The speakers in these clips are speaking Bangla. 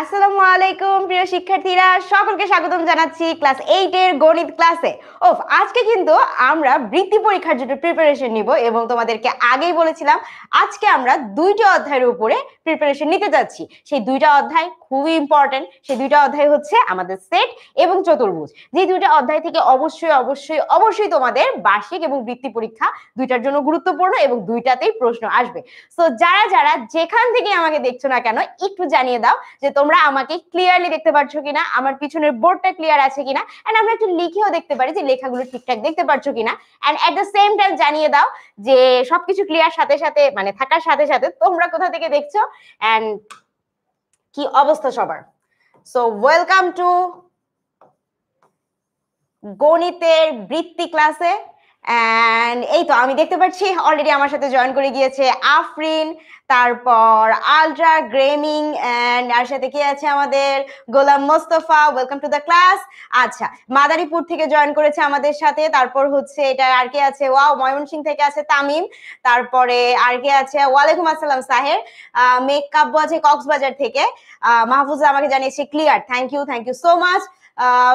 আসসালামু আলাইকুম প্রিয় শিক্ষার্থীরা, সকলকে স্বাগতম জানাচ্ছি ক্লাস 8 এর গণিত ক্লাসে। আজকে কিন্তু আমরা বৃত্তি পরীক্ষার জন্য প্রিপারেশন নিব এবং তোমাদেরকে আগেই বলেছিলাম আজকে আমরা দুইটা অধ্যায়ের উপরে প্রিপারেশন নিতে যাচ্ছি। সেই দুইটা অধ্যায় খুবই ইম্পর্টেন্ট। সেই দুইটা অধ্যায় হচ্ছে আমাদের সেট এবং চতুর্ভুজ। যে দুইটা অধ্যায় থেকে অবশ্যই তোমাদের বার্ষিক এবং বৃত্তি পরীক্ষা দুইটার জন্য গুরুত্বপূর্ণ এবং দুইটাতেই প্রশ্ন আসবে। সো যারা যেখান থেকে আমাকে দেখছো না কেন একটু জানিয়ে দাও যে তোমরা আমাকে ক্লিয়ারলি দেখতে পাচ্ছ কিনা, আমার পিছনের বোর্ডটা ক্লিয়ার আছে কিনা, এন্ড আমরা একটু লিখেও দেখতে পারি যে লেখাগুলো ঠিকঠাক দেখতে পাচ্ছ কিনা, and at the same time জানিয়ে দাও যে সবকিছু ক্লিয়ার সাথে সাথে মানে থাকার সাথে সাথে তোমরা কোথা থেকে দেখছো এন্ড কি অবস্থা সবার। সো ওয়েলকাম টু গণিতের বৃত্তি ক্লাসে। এন্ড এই তো আমি দেখতে পাচ্ছি অলরেডি আমার সাথে জয়েন করে গিয়েছে আফরিন, তারপর আলট্রা গেমিং, এন্ড আর সাথে কি আছে আমাদের Golam Mostafa. Welcome to the class. আচ্ছা, মাদারীপুর থেকে জয়েন করেছে আমাদের সাথে। তারপর হচ্ছে এটা আর কে আছে, ওয়াও, ময়মনসিংহ থেকে আছে তামিম। তারপরে আর কে আছে, ওয়ালাইকুম আসসালাম সাহের। মেক কাব্য আছে কক্সবাজার থেকে। মাহফুজা আমাকে জানিয়েছে clear, thank you so much.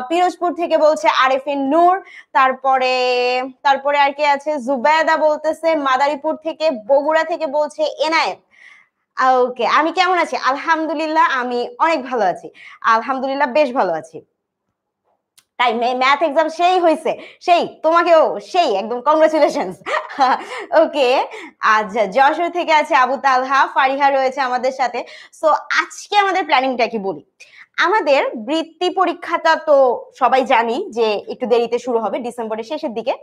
Pirojpur থেকে বলছে আরেফিন নূর। তারপরে আর কি আছে, জুবায়দা বলতেছে মাদারীপুর থেকে। বগুড়া থেকে বলছে এনায়েত। ওকে, আমি কেমন আছি? আলহামদুলিল্লাহ আমি অনেক ভালো আছি, আলহামদুলিল্লাহ বেশ ভালো আছি। তাই ম্যাথ এক্সাম সেই হয়েছে, সেই তোমাকেও সেই একদম কংগ্রেচুলেশনস। ওকে, আচ্ছা, যশোর থেকে আছে আবু তালহা, ফারিহা রয়েছে আমাদের সাথে। সো আজকে আমাদের প্ল্যানিংটা কি বলি। আমাদের বৃত্তি পরীক্ষাটা তো সবাই জানি যে একটু দেরিতে শুরু হবে, ডিসেম্বরের শেষের দিকে।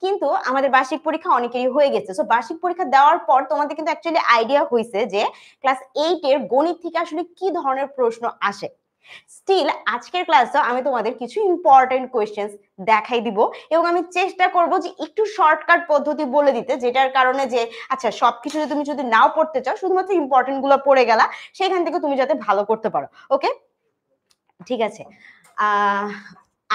কিন্তু আমাদের বার্ষিক পরীক্ষা অনেকেরই হয়ে গেছে। সো বার্ষিক পরীক্ষা দেওয়ার পর তোমাদের কিন্তু অ্যাকচুয়ালি আইডিয়া হয়েছে যে ক্লাস 8 এর গণিত থেকে আসলে কি ধরনের প্রশ্ন আসে। স্টিল আজকের ক্লাসে আমি তোমাদের কিছু ইম্পর্টেন্ট কোয়েশ্চেন্স দেখাই দিব এবং আমি চেষ্টা করব যে একটু শর্টকাট পদ্ধতি বলে দিতে, যেটার কারণে যে আচ্ছা সবকিছু তুমি যদি নাও পড়তে চাও, শুধুমাত্র ইম্পর্টেন্ট গুলো পড়ে গেলা, সেখান থেকে তুমি যাতে ভালো করতে পারো। ওকে, ঠিক আছে।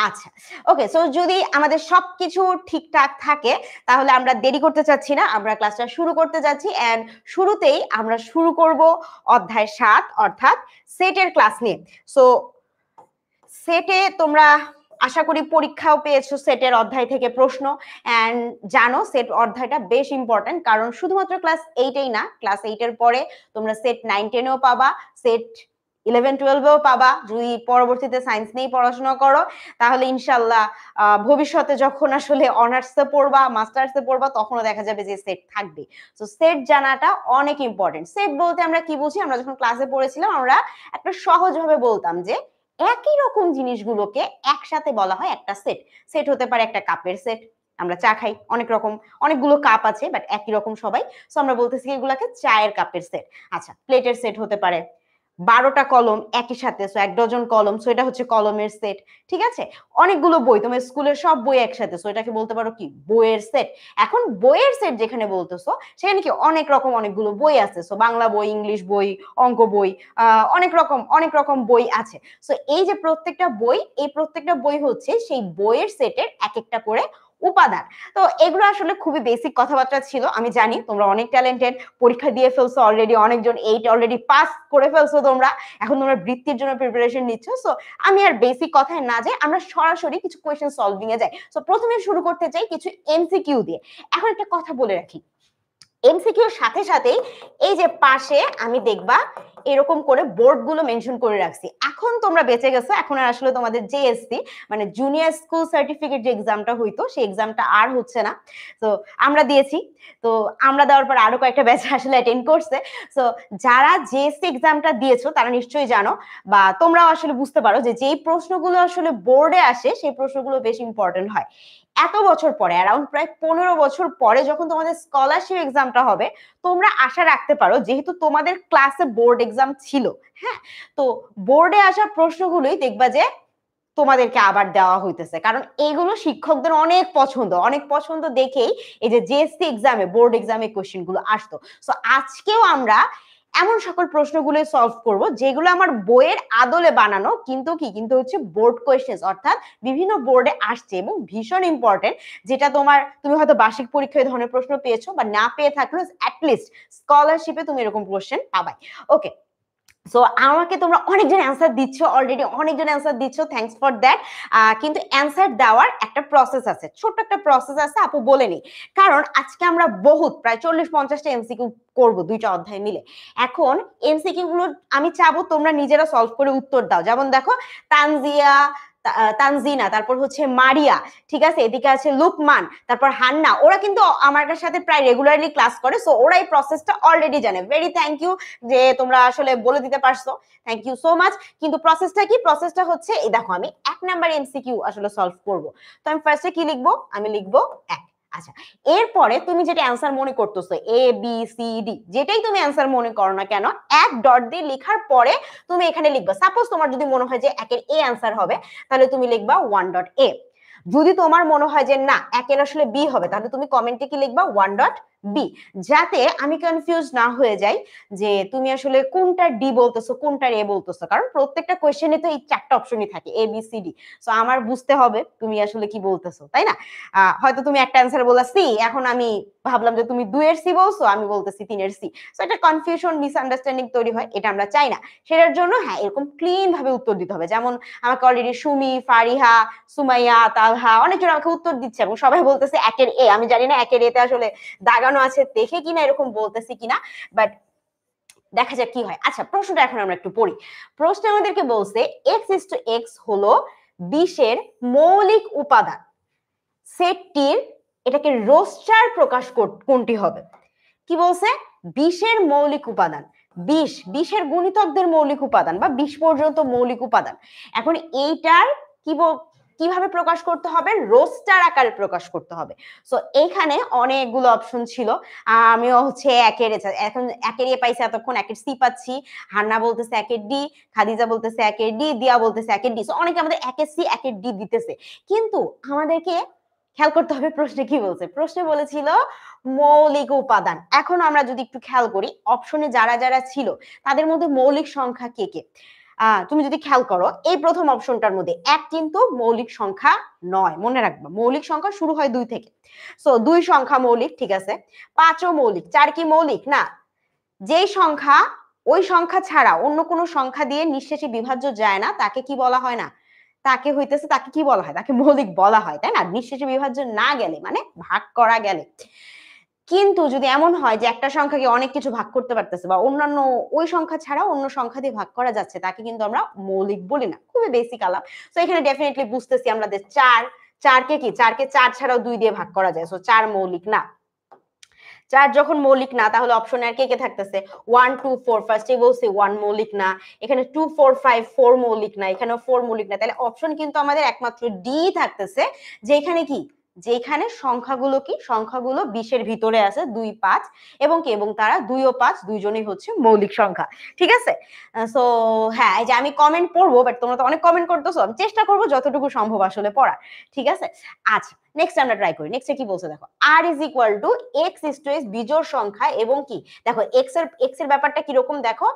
আচ্ছা, ওকে। সো যদি আমাদের সবকিছু ঠিকঠাক থাকে তাহলে আমরা দেরি করতে চাচ্ছি না, আমরা ক্লাসটা শুরু করতে যাচ্ছি। এন্ড শুরুতেই আমরা শুরু করব অধ্যায় 7 অর্থাৎ সেটের ক্লাস নিয়ে। সো সেটে তোমরা আশা করি পরীক্ষাও পেয়েছো সেটের অধ্যায় থেকে প্রশ্ন, এন্ড জানো সেট অধ্যায়টা বেশ ইম্পর্টেন্ট, কারণ শুধুমাত্র ক্লাস 8এই না, ক্লাস 8 এর পরে তোমরা সেট 9 10এও পাবা, সেট 11 12এও পাবা। যদি পরবর্তীতে সায়েন্স নিয়ে পড়াশোনা করো তাহলে ইনশাআল্লাহ ভবিষ্যতে যখন আসলে অনার্সে পড়বা, মাস্টার্সে পড়বা, তখনও দেখা যাবে যে সেট থাকবে। সো সেট জানাটা অনেক ইম্পর্টেন্ট। সেট বলতে আমরা কি বুঝি? আমরা যখন ক্লাসে পড়েছিলাম আমরা একটা সহজভাবে বলতাম যে একই রকম জিনিসগুলোকে একসাথে বলা হয় একটা সেট। সেট হতে পারে একটা কাপের সেট, আমরা চা খাই, অনেক রকম অনেকগুলো কাপ আছে বাট একই রকম সবাই, সো আমরা বলতেছি এগুলাকে চায়ের কাপের সেট। আচ্ছা, প্লেটের সেট হতে পারে 12টা কলম একই সাথে, সো 1 ডজন কলম, সো এটা হচ্ছে কলমের সেট। ঠিক আছে, অনেকগুলো বই, তোমার স্কুলের সব বই একসাথে, সো এটাকে বলতে পারো কি বইয়ের সেট। এখন বইয়ের সেট যেখানে বলতেছো সেখানে কি অনেক রকম অনেকগুলো বই আছে, সো বাংলা বই, ইংলিশ বই, অঙ্ক বই, অনেক রকম বই আছে। সো এই যে প্রত্যেকটা বই, এই প্রত্যেকটা বই হচ্ছে সেই বইয়ের সেটের এক একটা করে উপাদান। তো এগুলো আসলে খুবই বেসিক কথাবার্তা ছিল, আমি জানি তোমরা অনেক ট্যালেন্টেড, পরীক্ষা দিয়ে ফেলছো অলরেডি, অনেকজন 8 অলরেডি পাস করে ফেলছো তোমরা, এখন তোমরা বৃত্তির জন্য প্রিপারেশন নিচ্ছ। সো আমি আর বেসিক কথায় না যাই, আমরা সরাসরি কিছু কোয়েশ্চেন সলভিং এ যাই। সো প্রথমে শুরু করতে চাই কিছু এমসিকিউ দিয়ে। এখন একটা কথা বলে রাখি, এমসিকিউর সাথে সাথে এই যে পাশে আমি দেখবা এরকম করে বোর্ড গুলো মেনশন করে রাখছি। এখন তোমরা বেঁচে গেছো, এখন আর আসলে তোমাদের জেএসসি মানে জুনিয়র স্কুল সার্টিফিকেট যে এক্সামটা হইতো সেই এক্সামটা আর হচ্ছে না। তো আমরা দিয়েছি, তো আমরা দেওয়ার পর আরো কয়েকটা ব্যাচ আসলে অ্যাটেন্ড করছে। সো যারা জেএসসি এক্সামটা দিয়েছো তারা নিশ্চয়ই জানো বা তোমরাও আসলে বুঝতে পারো যে যেই প্রশ্নগুলো আসলে বোর্ডে আসে সেই প্রশ্নগুলো বেশ ইম্পর্টেন্ট হয়। এত বছর পরে, অ্যারাউন্ড প্রায় 15 বছর পরে যখন তোমাদের স্কলারশিপ এক্সামটা হবে, তোমরা আশা রাখতে পারো যেহেতু তোমাদের ক্লাসে বোর্ড এক্সাম ছিল, হ্যাঁ, তো বোর্ডে আসা প্রশ্নগুলোই দেখবা যে তোমাদেরকে আবার দেওয়া হইতেছে, কারণ এইগুলো শিক্ষকদের অনেক পছন্দ দেখেই এই যে জেএসসি এক্সামে, বোর্ড এক্সামে কোশ্চেন গুলো আসতো। সো আজকেও আমরা এমন সকল প্রশ্নগুলো সলভ করব যেগুলো আমার বইয়ের আদলে বানানো, কিন্তু হচ্ছে বোর্ড কোয়েশ্চেন, অর্থাৎ বিভিন্ন বোর্ডে আসছে এবং ভীষণ ইম্পর্টেন্ট, যেটা তুমি হয়তো বার্ষিক পরীক্ষায় এই ধরনের প্রশ্ন পেয়েছো বা না পেয়ে থাকলেও অ্যাটলিস্ট স্কলারশিপে তুমি এরকম কোশ্চেন পাবাই। ওকে, সো আমাকে তোমরা অনেকজন অ্যান্সার দিচ্ছ, অলরেডি অনেকজন অ্যান্সার দিচ্ছ, থ্যাঙ্কস ফর দ্যাট। কিন্তু অ্যান্সার দেওয়ার একটা প্রসেস আছে, ছোট্ট একটা প্রসেস আছে, আপু বলে নি। কারণ আজকে আমরা বহুত প্রায় 40-50টা এমসিকিউ করবো 2টা অধ্যায় মিলে। এখন এমসিকিউ গুলো আমি চাবো তোমরা নিজেরা সলভ করে উত্তর দাও। যেমন দেখো, তানজিয়া, তানজিনা, তারপর হচ্ছে মারিয়া, ঠিক আছে, এদিকে আছে লুকমান, তারপর হান্না, ওরা কিন্তু আমার সাথে প্রায় রেগুলারলি ক্লাস করে। সো ওরা এই প্রসেসটা অলরেডি জানে। ভেরি থ্যাংক ইউ যে তোমরা আসলে বলে দিতে পারছো, থ্যাংক ইউ সো মাচ। কিন্তু প্রসেসটা কি? প্রসেসটা হচ্ছে এই দেখো, আমি 1 নাম্বার এমসিকিউ আসলে সলভ করব। তো আমি ফার্স্টে কি লিখবো? আমি লিখবো 1। আচ্ছা, এরপরে তুমি যেটা অ্যান্সার মনে করতেছো, এ বি সি ডি, যেটাই তুমি অ্যান্সার মনে করো না কেন, 1 ডট দিয়ে লেখার পরে তুমি এখানে লিখবা। সাপোজ তোমার যদি মনে হয় যে 1-এর এ অ্যান্সার হবে, তাহলে তুমি লিখবা 1 ডট এ। যদি তোমার মনে হয় যে না 1-এর আসলে বি হবে, তাহলে তুমি কমেন্টে কি লিখবা? 1 ডট বি, যাতে আমি কনফিউজ না হয়ে যাই যে তুমি আসলে কোনটা ডি বলতেছো কোনটা এ বলতেছো। কারণ প্রত্যেকটা কোয়েশ্চেনে তো এই 4টা অপশনই থাকে, A B C D. So আমার বুঝতে হবে তুমি আসলে কি বলতেছো, তাই না? হয়তো তুমি একটা অ্যান্সার বললা সি, এখন আমি ভাবলাম যে তুমি 2-এর সি বলছো, আমি বলতেছি 3-এর সি। সো এটা কনফিউশন, মিসআন্ডারস্ট্যান্ডিং তৈরি হয়, এটা আমরা চাই না। সেটার জন্য হ্যাঁ, এরকম ক্লিন ভাবে উত্তর দিতে হবে। যেমন আমাকে অলরেডি সুমি, ফারিহা, সুমাইয়া, তালহা অনেকজন আমাকে উত্তর দিচ্ছে এবং সবাই বলতেছে 1-এর এ। আমি জানি না 1-এর এতে আসলে দাগানো আছে দেখে কিনা এরকম বলতেছি কিনা, বাট দেখা যাক কি হয়। আচ্ছা, প্রশ্নটা এখন আমরা একটু পড়ি। প্রশ্ন আমাদেরকে বলছে x হলো 20-এর মৌলিক উপাদান সেটটির, এটাকে রোস্টার প্রকাশ কোনটি হবে? কি বলছে? 20-এর মৌলিক উপাদান, 20-এর গুণিতকদের মৌলিক উপাদান বা 20 পর্যন্ত মৌলিক উপাদান। এখন এইটার কিভাবে প্রকাশ করতে হবে? রোস্টার আকারে প্রকাশ করতে হবে। সো এখানে অনেকগুলো অপশন ছিল। আমিও হচ্ছে 1-এর, এখন 1-এর এ পাইছি, এতক্ষণ 1-এর সি পাচ্ছি। হান্না বলতেছে 1-এর ডি, খাদিজা বলতেছে 1-এর ডি, দিয়া বলতেছে 1-এর ডি। সো অনেকে আমাদের 1-এর সি 1-এর ডি দিতেছে, কিন্তু আমাদেরকে খেয়াল করতে হবে প্রশ্নে কি বলছে। প্রশ্নে বলেছিল মৌলিক উপাদান। এখন আমরা যদি একটু খেয়াল করি, অপশনে যারা যারা ছিল তাদের মধ্যে মৌলিক সংখ্যা কে কে? তুমি যদি খেয়াল করো, এই প্রথম অপশনটার মধ্যে 1 কিন্তু মৌলিক সংখ্যা নয়, মনে রাখবা মৌলিক সংখ্যা শুরু হয় 2 থেকে। সো 2 সংখ্যা মৌলিক, ঠিক আছে। 5ও মৌলিক, 4 কি মৌলিক না? যেই সংখ্যা ওই সংখ্যা ছাড়া অন্য কোনো সংখ্যা দিয়ে নিঃশেষে বিভাজ্য যায় না, তাকে কি বলা হয় না? তাকে কি বলা হয়? তাকে মৌলিক বলা হয়, তাই না? নিঃশেষে বিভাজ্য না গেলে, মানে ভাগ করা গেলে। কিন্তু যদি এমন হয় যে একটা সংখ্যাকে অনেক কিছু ভাগ করতে পারতেছে বা অন্যান্য ওই সংখ্যা ছাড়া অন্য সংখ্যা দিয়ে ভাগ করা যাচ্ছে, তাকে কিন্তু আমরা মৌলিক বলি না। খুবই বেসিক আলাপ। তো এখানে ডেফিনেটলি বুঝতেছি আমরা যে 4কে কি 4কে 4 ছাড়াও 2 দিয়ে ভাগ করা যায়। সো 4 মৌলিক না। 4 যখন মৌলিক না, তাহলে অপশনে আর কে কে থাকতেছে? 1 2 4। ফার্স্টেই বলছি 1 মৌলিক না, এখানে 2 4 5 4 মৌলিক না, এখানেও 4 মৌলিক না। তাহলে অপশন কিন্তু আমাদের একমাত্র ডি থাকতেছে, যে এখানে কি, যেখানে সংখ্যাগুলো কি, সংখ্যাগুলো 20-এর ভিতরে আছে, 2 5 এবং কি, এবং তারা 2 ও 5 দুইজনেই হচ্ছে মৌলিক সংখ্যা, ঠিক আছে। সো হ্যাঁ, এই যে আমি কমেন্ট পড়বো, বাট তোমরা তো অনেক কমেন্ট করতেছো, আমি চেষ্টা করবো যতটুকু সম্ভব আসলে পড়ার, ঠিক আছে। আচ্ছা, নেক্সট আমরা ট্রাই করি। নেক্সটে কি বলছে দেখো, r = x s বিজোড় সংখ্যা এবং কি, দেখো x এর ব্যাপারটা কি রকম দেখো,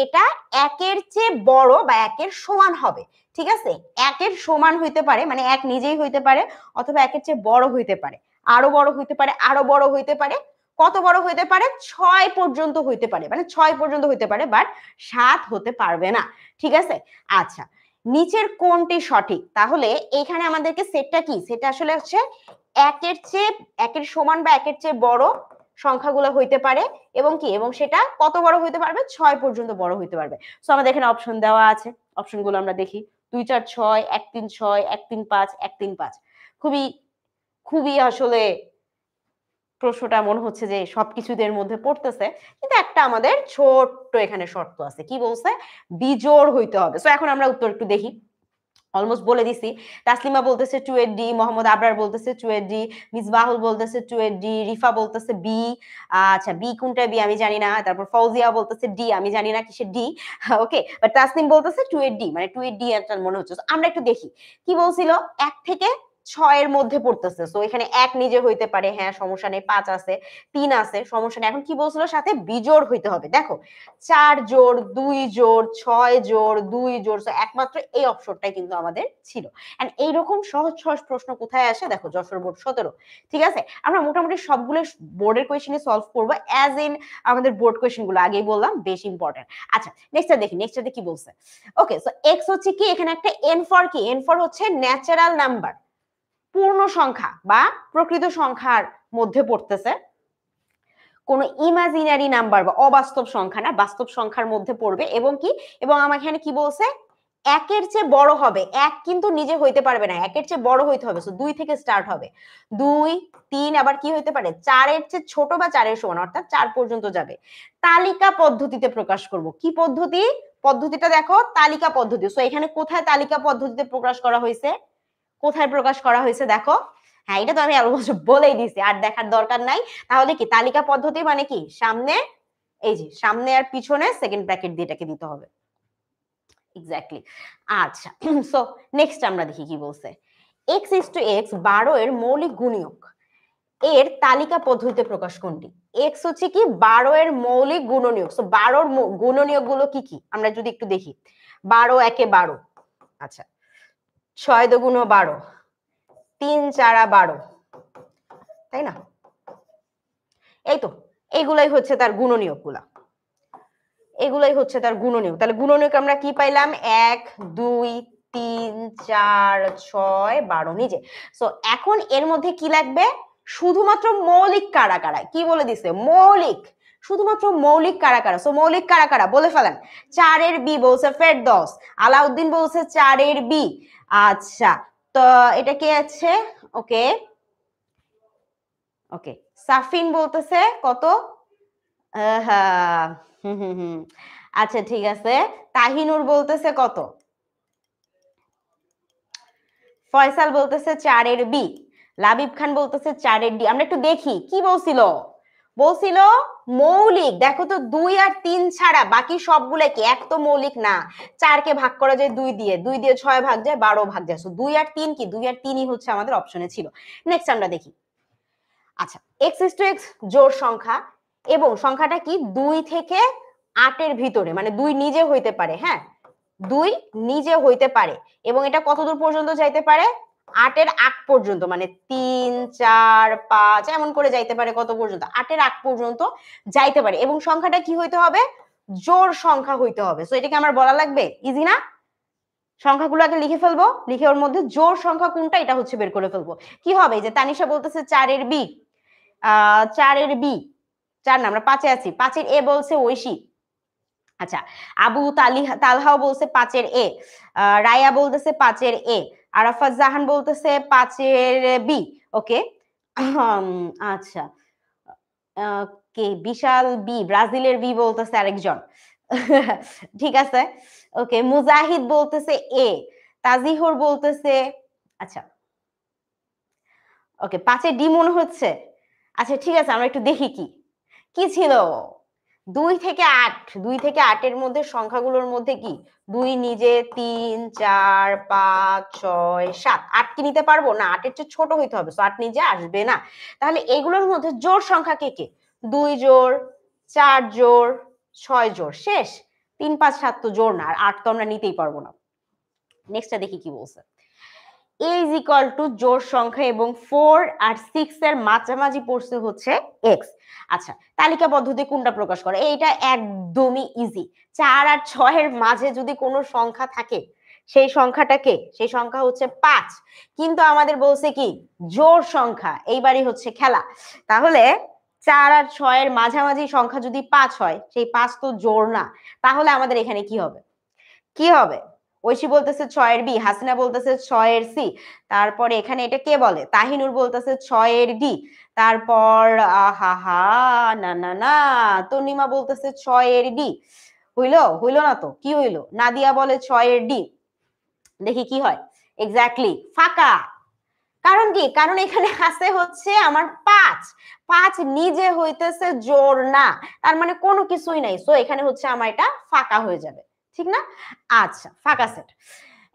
এটা 1-এর চেয়ে বড় বা 1-এর সমান হবে, ঠিক আছে। 1-এর সমান হইতে পারে, মানে 1 নিজেই হইতে পারে, অথবা 1-এর চেয়ে বড় হইতে পারে, আরো বড় হইতে পারে, আরো বড় হইতে পারে। কত বড় হইতে পারে? 6 পর্যন্ত হইতে পারে, মানে 6 পর্যন্ত হইতে পারে, বাট 7 হতে পারবে না, ঠিক আছে। আচ্ছা, নিচের কোনটি সঠিক? তাহলে এখানে আমাদেরকে সেটটা কি, সেটা আসলে হচ্ছে 1-এর সমান বা 1-এর চেয়ে বড় সংখ্যাগুলো হইতে পারে এবং কি, এবং সেটা কত বড় হইতে পারবে? 6 পর্যন্ত বড় হইতে পারবে। সো আমাদের এখানে অপশন দেওয়া আছে, অপশনগুলো আমরা দেখি। 2 4 6, 1 3 6, 1 3 5, 1 3 5। খুবই খুবই আসলে প্রশ্নটা মনে হচ্ছে যে সবকিছুদের মধ্যে পড়তেছে, কিন্তু একটা আমাদের ছোট্ট এখানে শর্ত আছে। কি বলছে? বিজোড় হইতে হবে। সো এখন আমরা উত্তর একটু দেখি। অলমোস্ট বলে দিছি। তাসলিমা বলতেছে 2-এর ডি, মোহাম্মদ আবরার বলতেছে 2-এর ডি, মিসবাহুল বলতেছে 2-এর ডি, রিফা বলতেছে বি। আচ্ছা, বি কোনটা বি আমি জানি না। তারপর ফৌজিয়া বলতেছে ডি, আমি জানি না কিসের ডি। ওকে, বাট তাসলিম বলতেছে 2-এর ডি, মানে 2-এর ডি একটা মনে হচ্ছে। আমরা একটু দেখি কি বলছিল। 1 থেকে 6 এর মধ্যে পড়তেছে, সো এখানে 1 নিজে হইতে পারে, হ্যাঁ সমস্যা নেই, 5 আছে, 3 আছে, সমস্যা নেই। এখন কি বলছিল সাথে বিজোড় হইতে হবে, দেখো 4 জোড় 2 জোড় 6 জোড় 2 জোড়, সো একমাত্র এই অপশনটাই কিন্তু আমাদের ছিল। এন্ড এইরকম সহজ সহজ প্রশ্ন কোথায় আসে, দেখো যশোর বোর্ড 17। ঠিক আছে, আমরা মোটামুটি সবগুলো বোর্ডের কোয়েশ্চেনই সলভ করবো, অ্যাজ ইন আমাদের বোর্ড কোয়েশ্চেন গুলো আগেই বললাম বেশি ইম্পর্টেন্ট। আচ্ছা নেক্সটটা দেখি, নেক্সটটাতে কি বলছে। ওকে, সো এক্স হচ্ছে কি, এখানে একটা এন ফর কি, এন ফর হচ্ছে ন্যাচারাল নাম্বার, পূর্ণ সংখ্যা বা প্রকৃত সংখ্যার মধ্যে পড়তেছে, কোন ইমাজিনারি নাম্বার বা অবাস্তব সংখ্যা না, বাস্তব সংখ্যার মধ্যে পড়বে। এবং কি, এবং আমার এখানে কি বলছে, একের চেয়ে বড় হবে, এক কিন্তু নিজে হইতে পারবে না, একের চেয়ে বড় হইতে হবে, সো 2 থেকে স্টার্ট হবে, 2 3, আবার কি হইতে পারে 4 এর চেয়ে ছোট বা 4 এর সমান, অর্থাৎ 4 পর্যন্ত যাবে। তালিকা পদ্ধতিতে প্রকাশ করব, কি পদ্ধতি, পদ্ধতিটা দেখো তালিকা পদ্ধতি। সো এখানে কোথায় তালিকা পদ্ধতিতে প্রকাশ করা হয়েছে, কোথায় প্রকাশ করা হয়েছে দেখো, হ্যাঁ এটা তো আমি অলমোস্ট বলেই দিছি, আর দেখার দরকার নাই। তাহলে কি তালিকা পদ্ধতি মানে কি, সামনে এই যে সামনে আর পিছনে সেকেন্ড ব্র্যাকেট দিয়ে এটাকে দিতে হবে, এক্স্যাক্টলি। আচ্ছা, সো নেক্সট আমরা দেখি কি বলছে, x is to x 12 এর মৌলিক গুণিয়ক এর তালিকা পদ্ধতিতে প্রকাশ কোনটি। x হচ্ছে কি 12 এর মৌলিক গুণনীয়ক, সো 12 এর গুণনীয়ক গুলো কি কি আমরা যদি একটু দেখি, 12 একে 12, আচ্ছা 6 দুগুণ 12, 3 4 12, তাই না, এই তো এইগুলাই হচ্ছে তার গুণনীয়ক গুলা, এগুলাই হচ্ছে তার গুণনীয়ক। তাহলে গুণনীয়ক আমরা কি পাইলাম, 1 2 3 4 6 12 নিজে। সো এখন এর মধ্যে কি লাগবে, শুধুমাত্র মৌলিক কারা কারা, কি বলে দিছে মৌলিক, শুধুমাত্র মৌলিক কারা কারা, সো মৌলিক কারা কারা বলে ফেলেন। 4 এর বি বলছে ফেরদৌস, আলাউদ্দিন বলছে 4 এর বি, আচ্ছা তো এটা কি আছে, ওকে ওকে সাফিন বলতেছে কত, হ্যাঁ আচ্ছা ঠিক আছে, তাহিনুর বলতেছে কত, ফয়সাল বলতেছে 4 এর বি, লাবিব খান বলতেছে 4 এর ডি। আমরা একটু দেখি কি বলছিল, বলছিল মৌলিক, দেখো তো 2 আর 3 ছাড়া বাকি সবগুলো কি, এক তো মৌলিক না, 4 কে ভাগ করা যায় 2 দিয়ে, 2 দিয়ে 6 ভাগ যায় 12 ভাগ যায়, সো 2 আর 3 কি, 2 আর 3ই হচ্ছে আমাদের অপশনে ছিল। নেক্সট আমরা দেখি, আচ্ছা x is to x জোড় সংখ্যা এবং সংখ্যাটা কি 2 থেকে 8 এর ভিতরে, মানে 2 নিজে হইতে পারে, হ্যাঁ 2 নিজে হইতে পারে, এবং এটা কতদূর পর্যন্ত যাইতে পারে, 8 এর আগ পর্যন্ত, মানে 3 4 5 এমন করে যাইতে পারে, কত পর্যন্ত, 8 এর আগ পর্যন্ত যাইতে পারে, এবং সংখ্যাটা কি হইতে হবে, জোড় সংখ্যা হইতে হবে। সো এটাকে আমার বলা লাগবে, ইজি না, সংখ্যাগুলো আগে লিখে ফেলবো, লিখে ওর মধ্যে জোড় সংখ্যা কোনটা এটা হচ্ছে বের করে ফেলবো। কি হবে, যে তানিশা বলতেছে 4 এর বি, 4 এর বি, 4 না আমরা 5 এ আছি, 5 এর এ বলছে ঐশী, আচ্ছা আবু তালহাও বলছে 5 এর এ, রায়া বলতেছে 5 এর এ, আরাফাত জাহান বলতেছে 5 এর বি, ওকে আচ্ছা কে বিশাল বি, ব্রাজিলের বি বলতেছে আরেকজন ঠিক আছে, ওকে মুজাহিদ বলতেছে এ, তাজিহুর বলতেছে, আচ্ছা ওকে 5 এর ডি মনে হচ্ছে। আচ্ছা ঠিক আছে, আমরা একটু দেখি কি কি ছিল, 2 থেকে 8, 2 থেকে 8 এর মধ্যে সংখ্যাগুলোর মধ্যে কি, 2 নিজে 3 4 5 6 7, 8 কি নিতে পারবো না, 8 এর চেয়ে ছোট হইতে হবে, সো 8 নিজে আসবে না। তাহলে এগুলোর মধ্যে জোড় সংখ্যা কে কে, 2 জোড় 4 জোড় 6 জোড়, শেষ, 3 5 7 তো জোড় না, আর 8 তো আমরা নিতেই পারবো না। নেক্সটটা দেখি কি বলছে, a is equal to জোড় সংখ্যা এবং 4 আর 6 এর মাঝামাঝি পড়ছে হচ্ছে x। আচ্ছা তালিকা পদ্ধতি কোনটা প্রকাশ করে, এইটা একদমই ইজি, 4 আর 6 এর মাঝে যদি কোনো সংখ্যা থাকে সেই সংখ্যাটাকে, সেই সংখ্যা হচ্ছে 5, কিন্তু আমাদের বলছে কি জোড় সংখ্যা, এইবারই হচ্ছে খেলা। তাহলে 4 আর 6 এর মাঝামাঝি সংখ্যা যদি 5 হয়, সেই 5 তো জোড় না, তাহলে আমাদের এখানে কি হবে, কি হবে, ঐশী বলতেছে 6 এর বি, হাসিনা বলতেছে 6 এর সি, তারপরে এখানে এটা কে বলে, তাহিনুর বলতেছে 6 এর ডি, তারপর আহা না না না তনিমা বলতেছে 6 এর ডি, হইলো হইলো না তো, কি হইলো, নাদিয়া বলে 6 এর ডি, দেখি কি হয়, এক্স্যাক্টলি ফাঁকা, কারণ কি, কারণ এখানে আছে হচ্ছে আমার 5, 5 নিজে হইতেছে জোড় না, তার মানে কোনো কিছুই নাই, সো এখানে হচ্ছে আমার এটা ফাঁকা হয়ে যাবে, ঠিক না, আচ্ছা ফাঁকা সেট।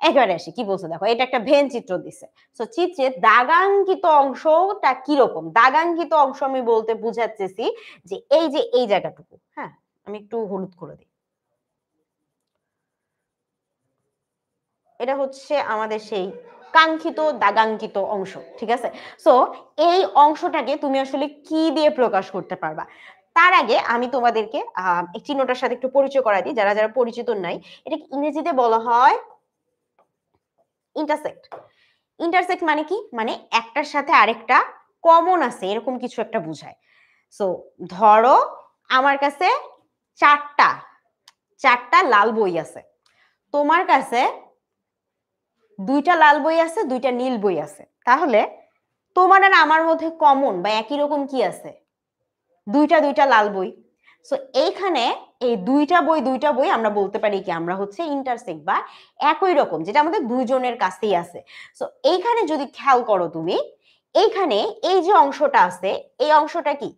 একেবারে আসি কি বলছো দেখো, এটা একটা ভেন চিত্র দিছে। সো চিত্রে দাগাঙ্কিত অংশটা কিরকম? দাগাঙ্কিত অংশ আমি বলতে বুঝাচ্ছি যে এই জায়গাটুকু, হ্যাঁ আমি একটু হলুদ করে দিই, এটা হচ্ছে আমাদের সেই কাঙ্ক্ষিত দাগাঙ্কিত অংশ, ঠিক আছে? সো এই অংশটাকে তুমি আসলে কি দিয়ে প্রকাশ করতে পারবা? তার আগে আমি তোমাদেরকে এই চিহ্নটার সাথে একটু পরিচয় করাই দিই, যারা যারা পরিচিত নাই। এটাকে ইংরেজিতে বলা হয় ইন্টারসেক্ট। ইন্টারসেক্ট মানে কি? মানে একটার সাথে আরেকটা কমন আছে এরকম কিছু একটা বোঝায়। সো ধরো আমার কাছে চারটা চারটা লাল বই আছে, তোমার কাছে দুইটা লাল বই আছে, দুইটা নীল বই আছে, তাহলে তোমার আর আমার মধ্যে কমন বা একই রকম কি আছে? দুইটা লাল বই। সো এইখানে এই দুইটা বই আমরা বলতে পারি কি, আমরা হচ্ছে ইন্টারসেক্ট বা একই রকম, যেটা আমাদের দুইজনের কাছেই আছে। সো এইখানে যদি খেয়াল করো তুমি, এইখানে এই যে অংশটা আছে, এই অংশটা কি?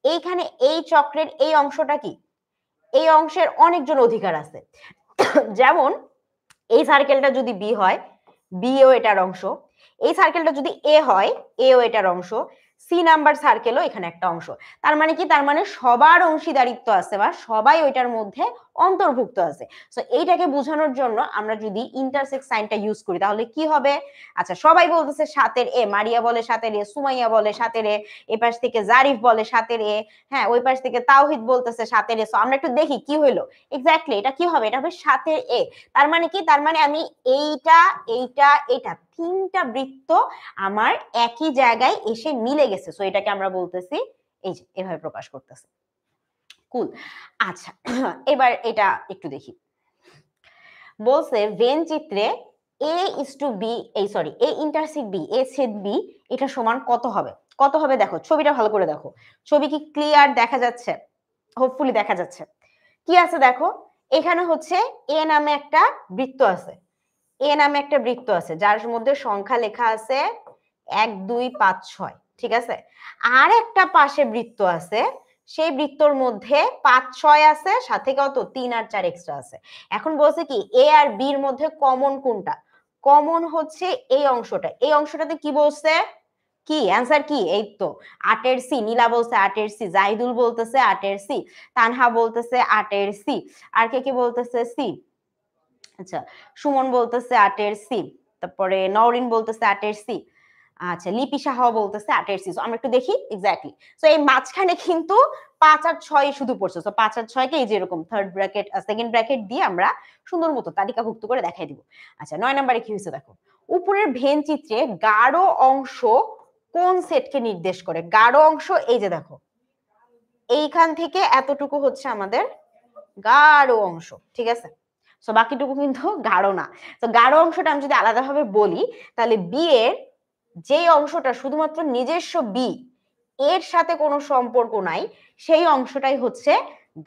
এইখানে এই চক্রের এই অংশটা কি? এই অংশের অনেকজন অধিকার আছে। যেমন এই সার্কেলটা যদি বি হয়, বি ও এটার অংশ। এই সার্কেলটা যদি এ হয়, এ ও এটার অংশ। সি নাম্বার সার্কেলও এখানে একটা অংশ। তার মানে কি? তার মানে সবার অংশীদারিত্ব আছে বা সবাই ওইটার মধ্যে অন্তর্ভুক্ত আছে। সো এইটাকে বোঝানোর জন্য আমরা যদি ইন্টারসেক্ট সাইনটা ইউজ করি তাহলে কি হবে? আচ্ছা সবাই বলতেছে 7-এর এ, মারিয়া বলে 7-এর এ, সুমাইয়া বলে 7-এর এ, এই পাশ থেকে জারিফ বলে 7-এর এ, হ্যাঁ ওই পাশ থেকে তাওহিদ বলতেছে 7-এর এ। সো আমরা একটু দেখি কি হইলো। এক্স্যাক্টলি এটা কি হবে? এটা হবে 7-এর এ। তার মানে কি? তার মানে আমি এইটা এইটা এটা তিনটা বৃত্ত আমার একই জায়গায় এসে মিলে গেছে। সো এটাকে আমরা বলতেছি এই যে এভাবে প্রকাশ করতেছে। কুল। আচ্ছা এবার এটা একটু দেখি। বলছে ভেন চিত্রে এ ইস টু বি, এই সরি এ ইন্টারসেক্ট বি, এ ছেদ বি, এটা সমান কত হবে? কত হবে দেখো, ছবিটা ভালো করে দেখো। ছবি কি ক্লিয়ার দেখা যাচ্ছে? হোপফুলি দেখা যাচ্ছে। কি আছে দেখো, এখানে হচ্ছে এ নামে একটা বৃত্ত আছে, এ নামে একটা বৃত্ত আছে যার মধ্যে সংখ্যা লেখা আছে 1 2 5 6, ঠিক আছে? আর একটা পাশে বৃত্ত আছে, সেই বৃত্তর মধ্যে 5 6 আছে, সাথে কত 3 আর 4 এক্সট্রা আছে। এখন বলছে কি এ আর বি এর মধ্যে কমন কোনটা? কমন হচ্ছে এই অংশটা। এই অংশটাতে কি বলছে? কি অ্যান্সার কি? এই তো 8-এর সি। নীলা বলছে 8-এর সি, জাহিদুল বলতেছে 8-এর সি, তানহা বলতেছে 8-এর সি, আর কে কি বলতেছে সি? আচ্ছা সুমন বলতেছে 8-এর সি, তারপরে নওরিন বলতেছে 8-এর সি, আচ্ছা লিপি সাহা বলতেছে 8-এর সি। আমরা একটু দেখি এক্স্যাক্টলি। সো এই মাঝখানে কিন্তু 5 আর 6 শুধু পড়ছে। সো 5 আর 6 কে এই যে এরকম থার্ড ব্র্যাকেট সেকেন্ড ব্র্যাকেট দিয়ে আমরা সুন্দর মতো তালিকাভুক্ত করে দেখাই দিব। আচ্ছা 9 নম্বরে কি হয়েছে দেখো, উপরের ভেন চিত্রে গাঢ় অংশ কোন সেটকে নির্দেশ করে? গাঢ় অংশ এই যে দেখো, এইখান থেকে এতটুকু হচ্ছে আমাদের গাঢ় অংশ, ঠিক আছে? সো বাকিটুকু কিন্তু গাঢ় না। তো গাঢ় অংশটা আমি যদি আলাদাভাবে বলি তাহলে বি এর যে অংশটা শুধুমাত্র নিজস্ব বি এর সাথে কোনো সম্পর্ক নাই, সেই অংশটাই হচ্ছে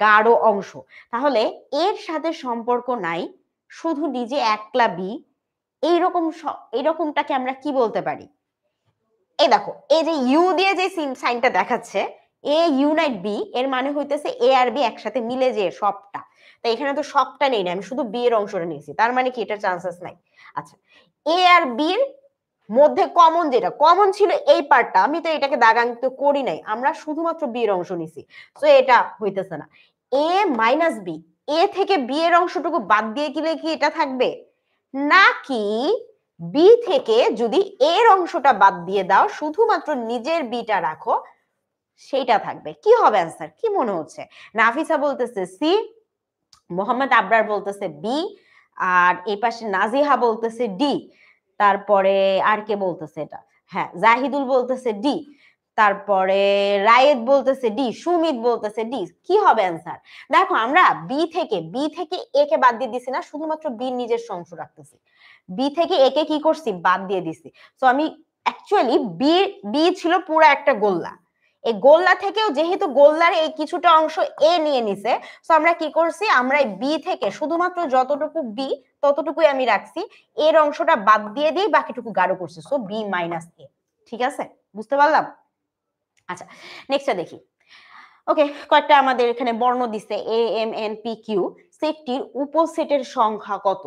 গাঢ় অংশ। তাহলে এর সাথে সম্পর্ক নাই, শুধু নিজে একলা বি, এইরকমটাকে আমরা কি বলতে পারি? এই দেখো এই যে ইউ দিয়ে যে সাইনটা দেখাচ্ছে এ ইউনাইট বি, এর মানে হইতেছে এ আর বি একসাথে মিলে যে সবটা। তাই এখানে তো সবটা নেই না, আমি শুধু বি এর অংশটা নিয়েছি, তার মানে কি এটার চান্সেস নাই। আচ্ছা এ আর বির মধ্যে কমন যেটা কমন ছিল এই পার্টটা, আমি তো এটাকে দাগাঙ্কিত করি নাই, আমরা শুধুমাত্র বি এর অংশ নিছি। তো এটা হইতেছে না। এ মাইনাস বি, এ থেকে বি এর অংশটুকু বাদ দিয়ে গেলে কি এটা থাকবে? নাকি বি থেকে যদি এর অংশটা বাদ দিয়ে দাও শুধুমাত্র নিজের বিটা রাখো সেইটা থাকবে? কি হবে অ্যান্সার? কি মনে হচ্ছে? নাফিসা বলতেছে সি, মোহাম্মদ আবরার বলতেছে বি, আর এই পাশে নাজিহা বলতেছে ডি, তারপরে আর কে বলতেছে এটা? হ্যাঁ জাহিদুল বলতেছে ডি, তারপরে রায়েদ বলতেছে ডি, সুমিত বলতেছে ডি। কি হবে অ্যান্সার? দেখো আমরা বি থেকে এ কে বাদ দিয়ে দিছি না, শুধুমাত্র বি নিজের অংশ রাখতেছি, বি থেকে এ কে কি করছি? বাদ দিয়ে দিছি। সো আমি অ্যাকচুয়ালি বি ছিল পুরো একটা গোল্লা, এই গোল্লা থেকেও যেহেতু গোল্লার এই কিছুটা অংশ এ নিয়ে নিছে, সো আমরা কি করছি? আমরা এই বি থেকে শুধুমাত্র যতটুকু বি ততটুকুই আমি রাখছি, এর অংশটা বাদ দিয়ে দিয়ে বাকিটুকু গাঢ় করছি। সো বি মাইনাস এ। ঠিক আছে, বুঝতে পারলাম? আচ্ছা নেক্সটটা দেখি। ওকে, কয়েকটা আমাদের এখানে বর্ণ দিছে A M N P Q, সেটটির উপসেটের সংখ্যা কত?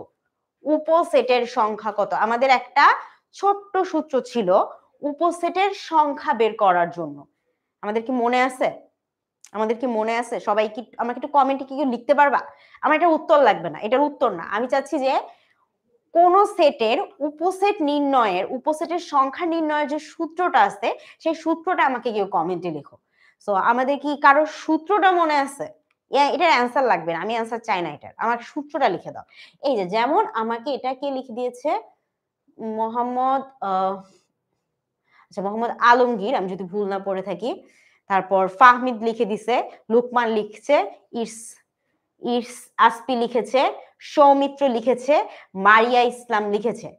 উপসেটের সংখ্যা কত? আমাদের একটা ছোট্ট সূত্র ছিল উপসেটের সংখ্যা বের করার জন্য। আমাদের কি মনে আছে? আমাদের কি মনে আছে? সবাই কি আমাকে একটু কমেন্টে কি লিখতে পারবা? আমার এটা উত্তর লাগবে না, এটার উত্তর না। আমি চাচ্ছি যে কোন সেটের উপসেট নির্ণয়ের, উপসেটের সংখ্যা নির্ণয়ের যে সূত্রটা আছে সেই সূত্রটা আমাকে কেউ কমেন্টে লেখো। সো আমাদের কি কারোর সূত্রটা মনে আছে? এটার অ্যান্সার লাগবে না, আমি অ্যান্সার চাই না এটার, আমার সূত্রটা লিখে দাও। এই যে যেমন আমাকে এটা কে লিখে দিয়েছে, মোহাম্মদ আচ্ছা মোহাম্মদ আলমগীর, আমি যদি ভুল না পড়ে থাকি। তারপর ফাহমিদ লিখে দিছে, লুকমান লিখছে, ইস ইস আসপি লিখেছে, সৌমিত্র লিখেছে, মারিয়া ইসলাম লিখেছে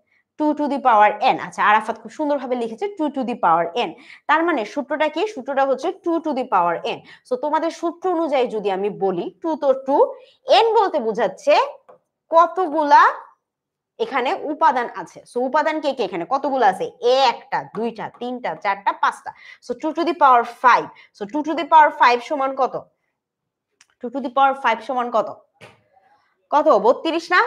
2 টু দি পাওয়ার n। আচ্ছা আরাফাত খুব সুন্দরভাবে লিখেছে 2 টু দি পাওয়ার n। তার মানে সূত্রটা কি? সূত্রটা হচ্ছে 2 to the power n। So তোমাদের সূত্র অনুযায়ী যদি আমি বলি 2 তো 2, n বলতে বোঝাচ্ছে কতগুলা এখানে উপাদান আছে। সো উপাদান কে কে এখানে কতগুলো আছে? এ একটা, দুইটা, তিনটা, চারটা, পাঁচটা। So 2 to the power 5। So 2 to the power 5 সমান কত? 2 টু দি পাওয়ার 5 সমান কত? কত? 32 না?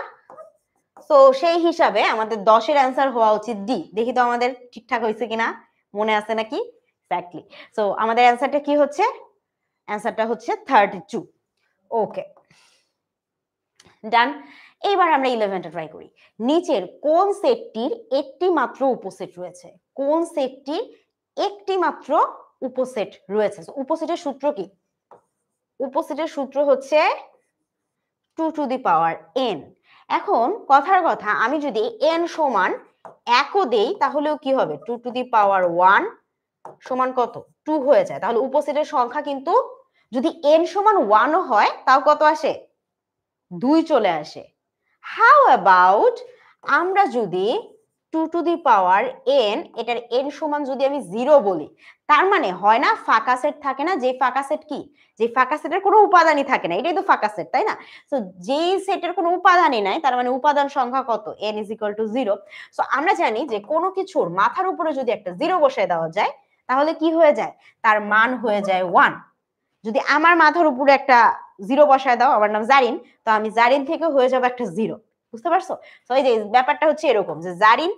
সো সেই হিসাবে আমাদের 10 এর অ্যান্সার হওয়া উচিত ডি। দেখি তো আমাদের ঠিকঠাক হয়েছে কিনা, মনে আছে নাকি? এক্স্যাক্টলি। সো আমাদের অ্যান্সারটা কি হচ্ছে? অ্যান্সারটা হচ্ছে 32। ওকে, ডান। এবার আমরা 11টা ট্রাই করি। নিচের কোন সেটটির একটি মাত্র উপসেট রয়েছে? কোন সেটটির একটি মাত্র উপসেট রয়েছে? উপসেটের সূত্র কি? উপসেটের সূত্র হচ্ছে 2 টু দি পাওয়ার n। এখন কথার কথা, আমি যদি n সমান 1ও দেই তাহলেও কি হবে? 2 টু দি পাওয়ার 1 সমান কত? 2 হয়ে যায়। তাহলে উপসেটের সংখ্যা কিন্তু যদি n সমান 1ও হয় তাও কত আসে? 2 চলে আসে। হাউ অ্যাবাউট আমরা যদি 2 টু দি পাওয়ার n, এটার n সমান যদি আমি 0 বলি, তার মানে হয় না ফাঁকা সেট থাকে না, যে ফাঁকা সেট কি, যে ফাঁকা সেটের কোনো উপাদানই থাকে না, এটাই তো ফাঁকা সেট, তাই না? সো যেই সেটের কোনো উপাদানই নাই তার মানে উপাদান সংখ্যা কত? n = 0। সো আমরা জানি যে কোনো কিছুর মাথার উপরে যদি একটা 0 বসায় দেওয়া যায় তাহলে কি হয়ে যায়? তার মান হয়ে যায় 1। যদি আমার মাথার উপরে একটা 0 বসায় দাও, আমার নাম জারিন, তো আমি জারিন থেকে হয়ে যাবে একটা 0। বুঝতে পারছো? তো এই যে ব্যাপারটা হচ্ছে এরকম যে জারিন,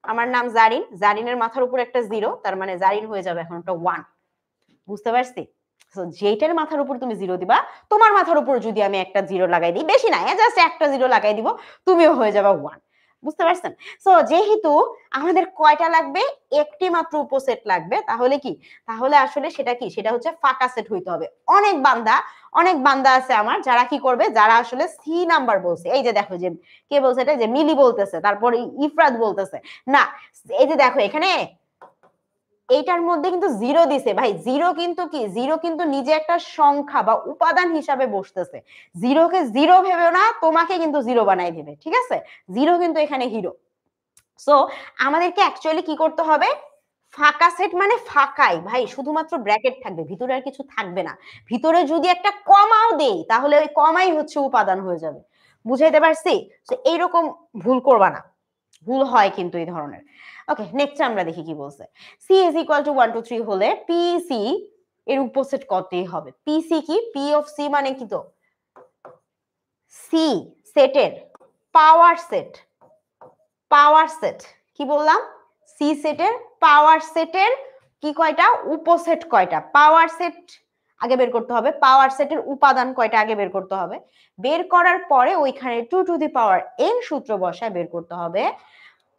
আমার নাম জারিন, জারিনের মাথার উপর একটা 0, তার মানে জারিন হয়ে যাবে এখন একটা 1। বুঝতে পারছি? সো যেটার মাথার উপর তুমি 0 দিবা, তোমার মাথার উপর যদি আমি একটা 0 লাগাই দিই, বেশি না, জাস্ট একটা 0 লাগাই দিব, তুমিও হয়ে যাবে 1। বুঝতে পারছেন? সো যেহেতু আমাদের কয়টা লাগবে? একটি মাত্র উপসেট লাগবে, তাহলে কি? তাহলে আসলে সেটা কি? সেটা হচ্ছে ফাঁকা সেট হইতে হবে। অনেক বান্দা আছে আমার যারা কি করবে, যারা আসলে সি নাম্বার বলছে। এই যে দেখো যে কে বলছে এটা, যে মিলি বলতেছে, তারপর ইফরাত বলতেছে না। এই যে দেখো এখানে এইটার মধ্যে কিন্তু 0 দিছে ভাই। 0 কিন্তু কি? 0 কিন্তু নিজে একটা সংখ্যা বা উপাদান হিসাবে বসতেছে। 0 কে 0 ভেবেও না, তোমাকে কিন্তু 0 বানাই দিবে। ঠিক আছে? 0 কিন্তু এখানে হিরো। সো আমাদেরকে অ্যাকচুয়ালি কি করতে হবে? ফাঁকা সেট মানে ফাঁকাই ভাই, শুধুমাত্র ব্র্যাকেট থাকবে, ভিতরে আর কিছু থাকবে না। ভিতরে যদি একটা কমাও দেই তাহলে ওই কমাই হচ্ছে উপাদান হয়ে যাবে। বুঝাইতে পারছি? তো এইরকম ভুল করবা না, ভুল হয় কিন্তু এই ধরনের। ওকে, নেক্সট আমরা দেখি কি বলছে। সি ইজ ইকুয়াল টু 1 2 3 হলে পি সি এর উপসেট কতই হবে? পি সি কি? পি অফ সি মানে কি? তো সি সেটের পাওয়ার সেট। পাওয়ার সেট কি বললাম? সি সেটের পাওয়ার সেটের কি কয়টা? উপসেট কয়টা? পাওয়ার সেট আগে বের করতে হবে, পাওয়ার সেটের উপাদান কয়টা আগে বের করতে হবে। বের করার পরে ওইখানে 2 টু দি পাওয়ার n সূত্র বসায় বের করতে হবে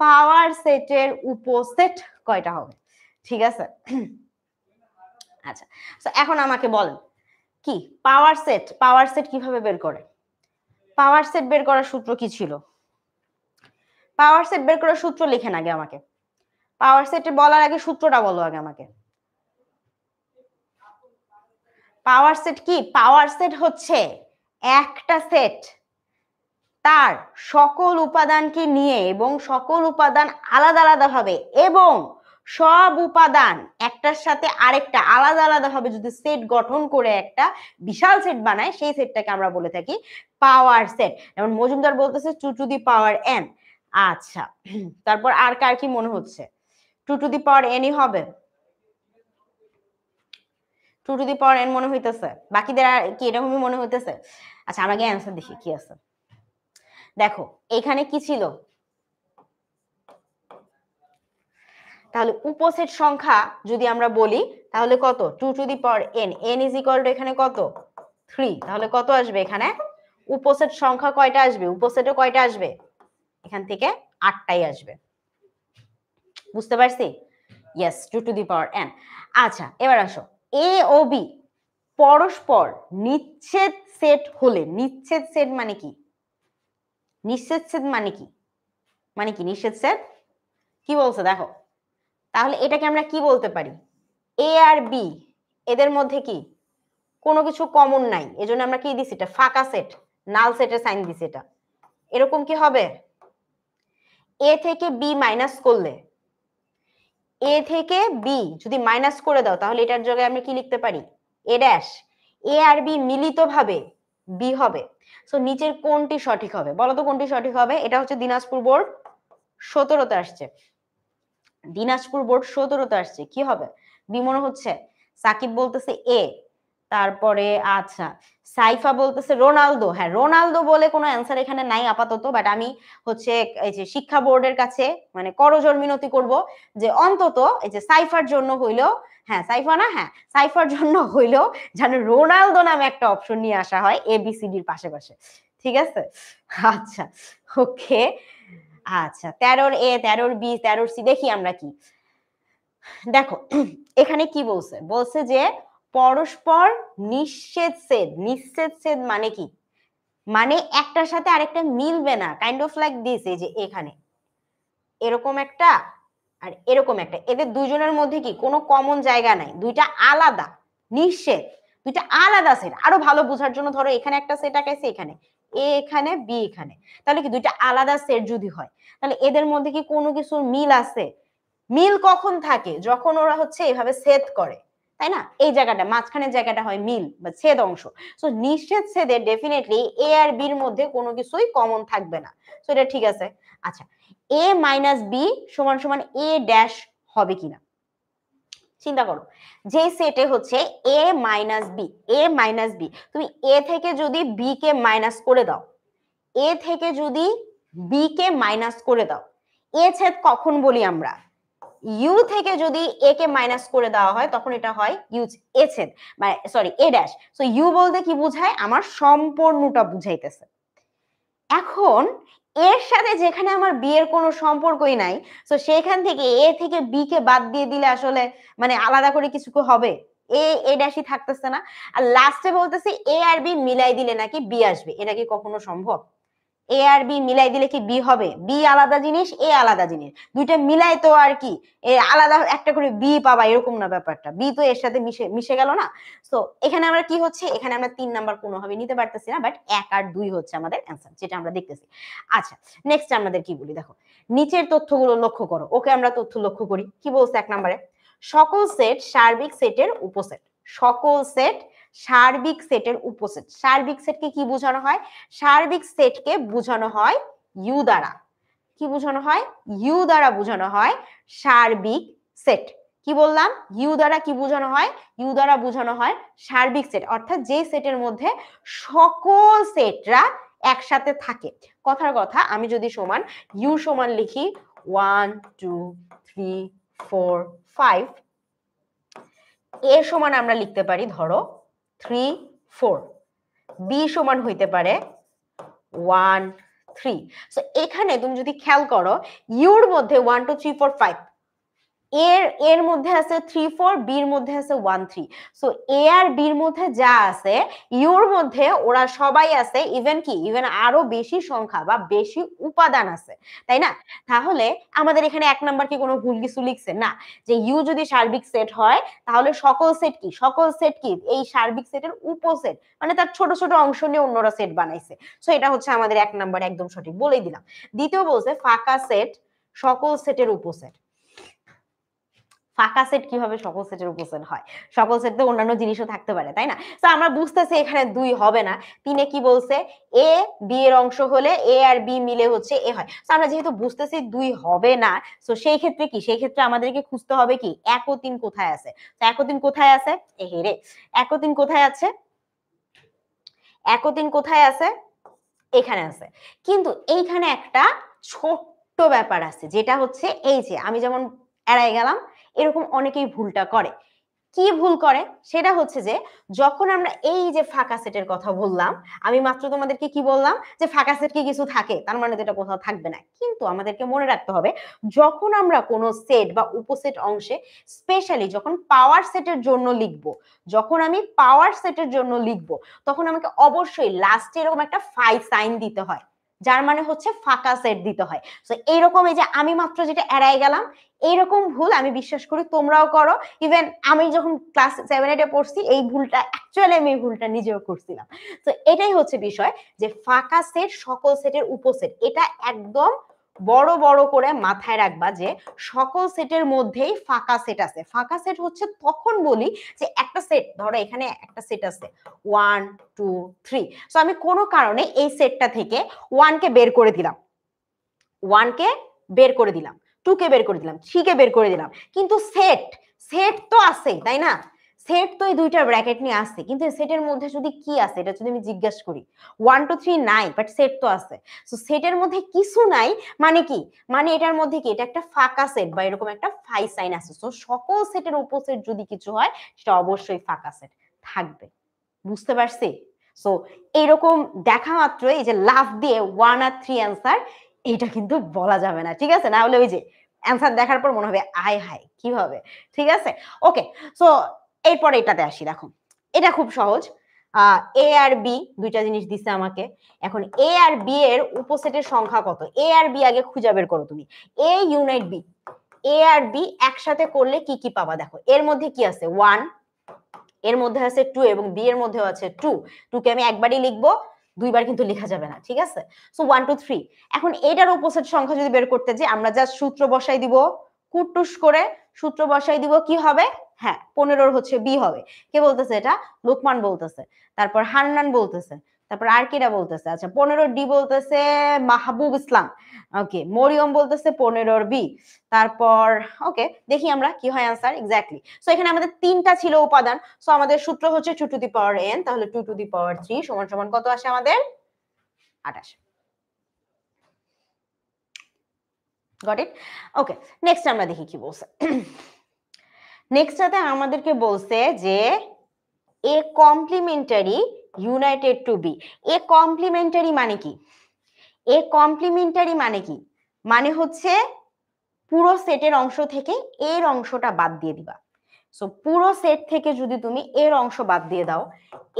পাওয়ার সেটের উপসেট কয়টা হবে। ঠিক আছে? আচ্ছা, তো এখন আমাকে বলেন কি পাওয়ার সেট, পাওয়ার সেট কিভাবে বের করে? পাওয়ার সেট বের করার সূত্র কি ছিল? পাওয়ার সেট বের করার সূত্র লিখেন আগে আমাকে। পাওয়ার সেট বলার আগে সূত্রটা বলো আগে আমাকে। পাওয়ার সেট কি? পাওয়ার সেট হচ্ছে একটা সেট তার সকল উপাদানকে নিয়ে এবং সকল উপাদান আলাদা আলাদা ভাবে এবং সব উপাদান একটার সাথে আরেকটা আলাদা আলাদা ভাবে যদি সেট গঠন করে একটা বিশাল সেট বানায়, সেই সেটটাকে আমরা বলে থাকি পাওয়ার সেট। যেমন মজুমদার বলতেছে 2 টু দি পাওয়ার n। আচ্ছা, তারপর আর কার কি মনে হচ্ছে 2 টু দি পাওয়ার n ই হবে? 2 টু দি পাওয়ার n মনে হইতেছে? বাকিদের আর কি এরকমই মনে হইতেছে? আচ্ছা, আমাকে অ্যান্সার দেখি কি আছে। দেখো এখানে কি ছিল, তাহলে উপসেট সংখ্যা যদি আমরা বলি তাহলে কত, 2 to the power n, n is equal to এখানে কত 3, তাহলে কত আসবে এখানে উপসেট সংখ্যা কয়টা আসবে, উপসেটে কয়টা আসবে, এখান থেকে 8টাই আসবে। বুঝতে পারছি? Yes, 2 to the power n। আচ্ছা এবার আসো, a ও b পরস্পর নিচ্ছেদ সেট হলে, নিচ্ছেদ সেট মানে কি, নিচ্ছেদ সেট মানে কি, মানে কি নিচ্ছেদ সেট কি বলছে দেখো, তাহলে এটাকে আমরা কি বলতে পারি, এ আর বি এদের মধ্যে কি কোনো কিছু কমন নাই, এজন্য আমরা কি দিছি, এটা ফাঁকা সেট, নাল সেটের সাইন দিছি। এটা এরকম কি হবে, এ থেকে বি মাইনাস করলে, এ থেকে বি যদি মাইনাস করে দাও তাহলে এটার জায়গায় আমি কি লিখতে পারি, a dash, A R B মিলিত ভাবে বি হবে। সো নিচের কোনটি সঠিক হবে বলো তো, কোনটি সঠিক হবে, এটা হচ্ছে দিনাজপুর বোর্ড 17তে আসছে, দিনাজপুর বোর্ড 17তে আসছে, কি হবে বি মনে হচ্ছে, সাকিব বলতেছে এ, তারপরে আচ্ছা সাইফা বলতেছে রোনালদো, হ্যাঁ রোনালদো বলে কোনো অ্যান্সার এখানে নাই আপাতত, বাট আমি হচ্ছে এই যে শিক্ষা বোর্ডের কাছে মানে করজোড় মিনতি করব যে অন্তত এই যে সাইফার জন্য হইলেও, হ্যাঁ সাইফা না, হ্যাঁ সাইফার জন্য হইলেও যেন রোনালদো নামে একটা অপশন নিয়ে আসা হয় এ বি সি ডির পাশে পাশে, ঠিক আছে। আচ্ছা ওকে, আচ্ছা 13 এ 13 বি 13 সি দেখি আমরা কি, দেখো এখানে কি বলছে, বলছে যে পরস্পর নিঃছেদ ছেদ, নিঃছেদ ছেদ মানে কি, মানে একটার সাথে আরেকটা মিলবে না, কাইন্ড অফ লাইক দিস, এই যে এখানে এরকম একটা আর এরকম একটা, এদের দুজনের মধ্যে কি কোনো কমন জায়গা নাই, দুইটা আলাদা নিঃছেদ, দুইটা আলাদা সেট, আরো ভালো বোঝার জন্য ধরো এখানে একটা সেট আঁকাইছে, এখানে এ এখানে বি এখানে, তাহলে কি দুইটা আলাদা সেট যদি হয় তাহলে এদের মধ্যে কি কোনো কিছুর মিল আছে, মিল কখন থাকে যখন ওরা হচ্ছে এভাবে ছেদ করে, তাই না, এই জায়গাটা মাঝখানের জায়গাটা হয় মিল বা ছেদ অংশ। সো নিঃছেদ ছেদে ডেফিনেটলি এ আর বির মধ্যে কোনো কিছুই কমন থাকবে না, সো এটা ঠিক আছে। আচ্ছা এ মাইনাস বি সমান সমান এ ড্যাশ হবে কিনা, চিন্তা করো, যে সেটে হচ্ছে এ মাইনাস বি, এ মাইনাস বি, তুমি এ থেকে যদি বি কে মাইনাস করে দাও, এ থেকে যদি বি কে মাইনাস করে দাও, এ ছেদ কখন বলি আমরা, ইউ থেকে যদি এ কে মাইনাস করে দেওয়া হয় তখন এটা হয় ইউ এ ছেদ, মানে sorry A dash. So U বলতে কি বুঝায়, আমার সম্পূর্ণটা বুঝাইতেছে। এখন এর সাথে যেখানে আমার বি এর কোনো সম্পর্কই নাই, তো সেখান থেকে এ থেকে বি কে বাদ দিয়ে দিলে আসলে মানে আলাদা করে কিছু হবে, এ ড্যাশই থাকতেছে না, আর লাস্টে বলতেছি এ আর বি মিলাই দিলে নাকি বি আসবে, এটা কি কখনো সম্ভব, এ আর বি মিলাই দিলে কি বি হবে, বি আলাদা জিনিস এ আলাদা জিনিস, দুইটা মিলাই তো আর কি এ আলাদা একটা করে বি পাবা এরকম না ব্যাপারটা, বি তো এর সাথে মিশে মিশে গেল না। সো এখানে আমরা কি হচ্ছে, এখানে আমরা 3 নাম্বার কোনোভাবে নিতে পারতেছি না, বাট 1 আর 2 হচ্ছে আমাদের অ্যান্সার, যেটা আমরা দেখতেছি। আচ্ছা নেক্সট আমাদের কি বলি দেখো, নিচের তথ্যগুলো লক্ষ্য করো, ওকে আমরা তথ্য লক্ষ্য করি, কি বলছে 1 নম্বরে, সকল সেট সার্বিক সেটের উপসেট, সকল সেট সার্বিক সেটের উপসেট, সার্বিক সেটকে কি বোঝানো হয়, সার্বিক সেটকে বোঝানো হয় ইউ দ্বারা, কি বোঝানো হয়, ইউ দ্বারা বোঝানো হয় সার্বিক সেট, কি বললাম ইউ দ্বারা কি বোঝানো হয়, ইউ দ্বারা বোঝানো হয় সার্বিক সেট, অর্থাৎ যে সেটের মধ্যে সকল সেটরা একসাথে থাকে। কথার কথা আমি যদি সমান ইউ সমান লিখি 1 2 3 4 5, এ সমান আমরা লিখতে পারি ধরো 3 4, বি সমান হইতে পারে 1 3। সো এখানে তুমি যদি খেয়াল করো ইউর মধ্যে 1 2 3 4 5, এর মধ্যে আছে 3 4, বির মধ্যে আছে 1 3। সো এ আর বির মধ্যে যা আছে ইউর মধ্যে ওরা সবাই আছে, ইভেন কি ইভেন আরো বেশি সংখ্যা বা বেশি উপাদান আছে, তাই না। তাহলে আমাদের এখানে 1 নাম্বার কি কোনো ভুল কিছু লিখছে না, যে ইউ যদি সার্বিক সেট হয় তাহলে সকল সেট কি, সকল সেট কি এই সার্বিক সেটের উপসেট, মানে তার ছোট ছোট অংশ নিয়ে অন্যরা সেট বানাইছে। সো এটা হচ্ছে আমাদের 1 নাম্বার একদম সঠিক বলেই দিলাম। দ্বিতীয় বলছে ফাঁকা সেট সকল সেটের উপসেট, ফাঁকা সেট কিভাবে সকল সেটের উপসেট হয়, সকল সেট তো অন্যান্য জিনিসও থাকতে পারে, তাই না। তো আমরা বুঝতেছি এখানে 2 হবে না, 3 কি বলছে এ বি এর অংশ হলে এ আর বি মিলে হচ্ছে এ হয়। তো আমরা যেহেতু বুঝতেছি 2 হবে না, তো সেই ক্ষেত্রে কি, সেই ক্ষেত্রে আমাদেরকে খুঁজতে হবে কি 1 ও 3 কোথায় আছে, তো 1 ও 3 কোথায় আছে, এহেরে 1 ও 3 কোথায় আছে, 1 ও 3 কোথায় আছে, এখানে আছে, কিন্তু এইখানে একটা ছোট্ট ব্যাপার আছে, যেটা হচ্ছে এই যে আমি যেমন এড়াই গেলাম, এরকম অনেকেই ভুলটা করে। কি ভুল করে সেটা হচ্ছে যে যখন আমরা এই যে ফাঁকা সেটের কথা বললাম, আমি মাত্র তোমাদেরকে কি বললাম যে ফাঁকা সেট কি কিছু থাকে, তার মানে যেটা কোথাও থাকবে না। কিন্তু আমাদেরকে মনে রাখতে হবে যখন আমরা কোনো সেট বা উপসেট অংশে, স্পেশালি যখন পাওয়ার সেটের জন্য লিখব, যখন আমি পাওয়ার সেটের জন্য লিখব, তখন আমাকে অবশ্যই লাস্টে এরকম একটা ফাই সাইন দিতে হয়, যার মানে হচ্ছে ফাঁকা সেট দিতে হয়। তো এইরকম এই যে আমি মাত্র যেটা এড়াই গেলাম, এইরকম ভুল আমি বিশ্বাস করি তোমরাও করো। ইভেন আমি যখন ক্লাস 7-8 পড়ছি, এই ভুলটা অ্যাকচুয়ালি আমি এই ভুলটা নিজেও করছিলাম। তো এটাই হচ্ছে বিষয়, যে ফাঁকা সেট সকল সেটের উপসেট, এটা একদম বড় বড় করে মাথায় রাখবা যে সকল সেটের মধ্যেই ফাঁকা সেট আছে। ফাঁকা সেট হচ্ছে তখন বলি যে একটা সেট, ধরো এখানে একটা সেট আছে 1 2 3, সো আমি কোনো কারণে এই সেটটা থেকে 1 কে বের করে দিলাম, 1 কে বের করে দিলাম, 2 কে বের করে দিলাম, 3 কে বের করে দিলাম, কিন্তু সেট সেট তো আছে তাই না, সেট তো এই দুইটা ব্র্যাকেট নিয়ে আসছে, কিন্তু সেটের মধ্যে যদি কি আছে এটা যদি আমি জিজ্ঞাসা করি, 1 2 3 নাই, বাট সেট তো আছে। সো সেটের মধ্যে কিছু নাই মানে কি, মানে এটার মধ্যে কি, এটা একটা ফাঁকা সেট বা এরকম একটা ফাই সাইন আছে। সো সকল সেটের উপসেট যদি কিছু হয় সেটা অবশ্যই ফাঁকা সেট থাকবে। বুঝতে পারছি? সো এইরকম দেখা মাত্র এই যে লাফ দিয়ে 1 আর 3 অ্যান্সার, এটা কিন্তু বলা যাবে না, ঠিক আছে? না হলে ওই যে অ্যান্সার দেখার পর মনে হবে আয় হায় কিভাবে, ঠিক আছে? ওকে, সো এরপর এটাতে আসি। দেখো এটা খুব সহজ। এ আর বি দুইটা জিনিস দিছে আমাকে, এখন এ আর বি এর উপসেটের সংখ্যা কত, এ আর বি আগে খুঁজে বের করো তুমি। এ ইউনাইট বি, এ আর বি একসাথে করলে কি কি পাবা দেখো, এর মধ্যে কি আছে 1, এর মধ্যে আছে 2 এবং বি এর মধ্যেও আছে 2, 2 কে আমি একবারই লিখবো, দুইবার কিন্তু লেখা যাবে না, ঠিক আছে? সো 1 2 3। এখন এটার উপসেট সংখ্যা যদি বের করতে যে আমরা জাস্ট সূত্র বসাই দিব, কুটুস করে সূত্র বসাই দিব, কি হবে, হ্যাঁ 15 হচ্ছে বি হবে। কে বলতেছে এটা? লোকমান বলতেছে। তারপর হান্নান বলতেছে, তারপর আর কিরা বলতেছে, আচ্ছা 15 ডি বলতেছে মাহবুব ইসলাম, ওকে মরিয়ম বলতেছে 15 বি। তারপর ওকে দেখি আমরা কি হয় आंसर এক্স্যাক্টলি। সো এখানে আমাদের তিনটা ছিল উপাদান, সো আমাদের সূত্র হচ্ছে 2 টু দি পাওয়ার n, তাহলে 2 টু দি পাওয়ার 3 সমান সমান কত আসে আমাদের 28। Got it? ওকে, নেক্সট আমরা দেখি কি বলছে। নেক্সটটাতে আমাদেরকে বলছে যে এ কমপ্লিমেন্টারি ইউনাইটেড টু বি। এ কমপ্লিমেন্টারি মানে কি, এ কমপ্লিমেন্টারি মানে কি, মানে হচ্ছে পুরো সেটের অংশ থেকে এর অংশটা বাদ দিয়ে দিবা। সো পুরো সেট থেকে যদি তুমি এর অংশ বাদ দিয়ে দাও,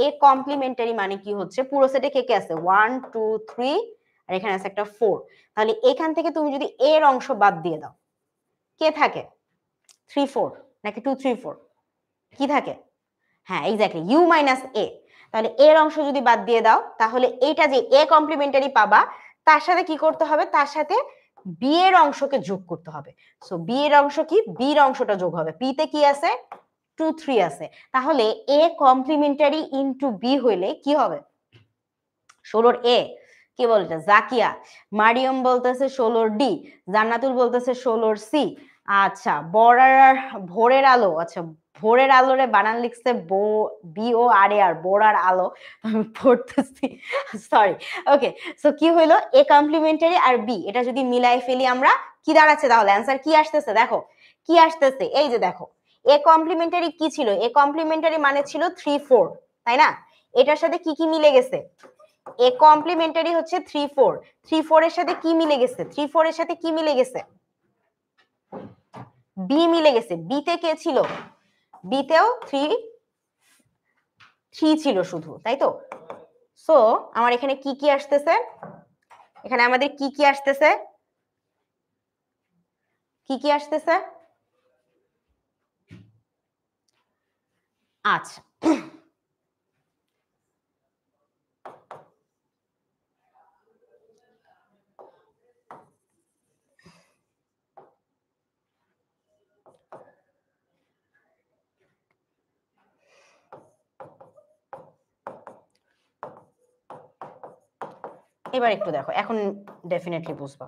এ কমপ্লিমেন্টারি মানে কি হচ্ছে পুরো সেটে কে কে আছে 1 2 3 আর এখানে আছে একটা 4, তাহলে এখান থেকে তুমি যদি এর অংশ বাদ দিয়ে দাও, কে থাকে 3 4 নাকি 2 3 4, কি থাকে, হ্যাঁ এক্স্যাক্টলি ইউ মাইনাস এ। তাহলে এর অংশ যদি বাদ দিয়ে দাও, তাহলে এইটা যে এ কমপ্লিমেন্টারি পাবা, তার সাথে কি করতে হবে, তার সাথে বি এর অংশকে যোগ করতে হবে। সো বি এর অংশ কি, বি এর অংশটা যোগ হবে, পি তে কি আছে 2 3 আছে, তাহলে এ কমপ্লিমেন্টারি ইনটু বি হইলে কি হবে 16 এ। কি বলতে জাকিয়া, মারিয়ম বলতেছে 16 ডি, জান্নাতুল বলতেছে 16 সি। আচ্ছা বড়ার ভোরের আলো, আচ্ছা ভোরের আলোরে বানান লিখছে বি ও আর এ আর, বোরার আলো, আমি পড়তেছি সরি। ওকে, সো কি হইলো এ কমপ্লিমেন্টারি আর বি, এটা যদি মিলাই ফেলি আমরা কি দাঁড়াচ্ছে, তাহলে অ্যান্সার কি আসতেছে দেখো, কি আসতেছে এই যে দেখো, এ কমপ্লিমেন্টারি কি ছিল, এ কমপ্লিমেন্টারি মানে ছিল 3 4, তাই না? এটার সাথে কি কি মিলে গেছে, এ কমপ্লিমেন্টারি হচ্ছে 3 4, 3 4 এর সাথে কি মিলে গেছে, 3 4 এর সাথে কি মিলে গেছে, বি মিলে গেছে। বি তে কে ছিল, বি তেও 3 3 ছিল শুধু, তাই তো? সো আমার এখানে কি কি আসতেছে, এখানে আমাদের কি কি আসতেছে, কি কি আসতেছে, আচ্ছা এবার একটু দেখো, এখন ডেফিনেটলি বুঝবা।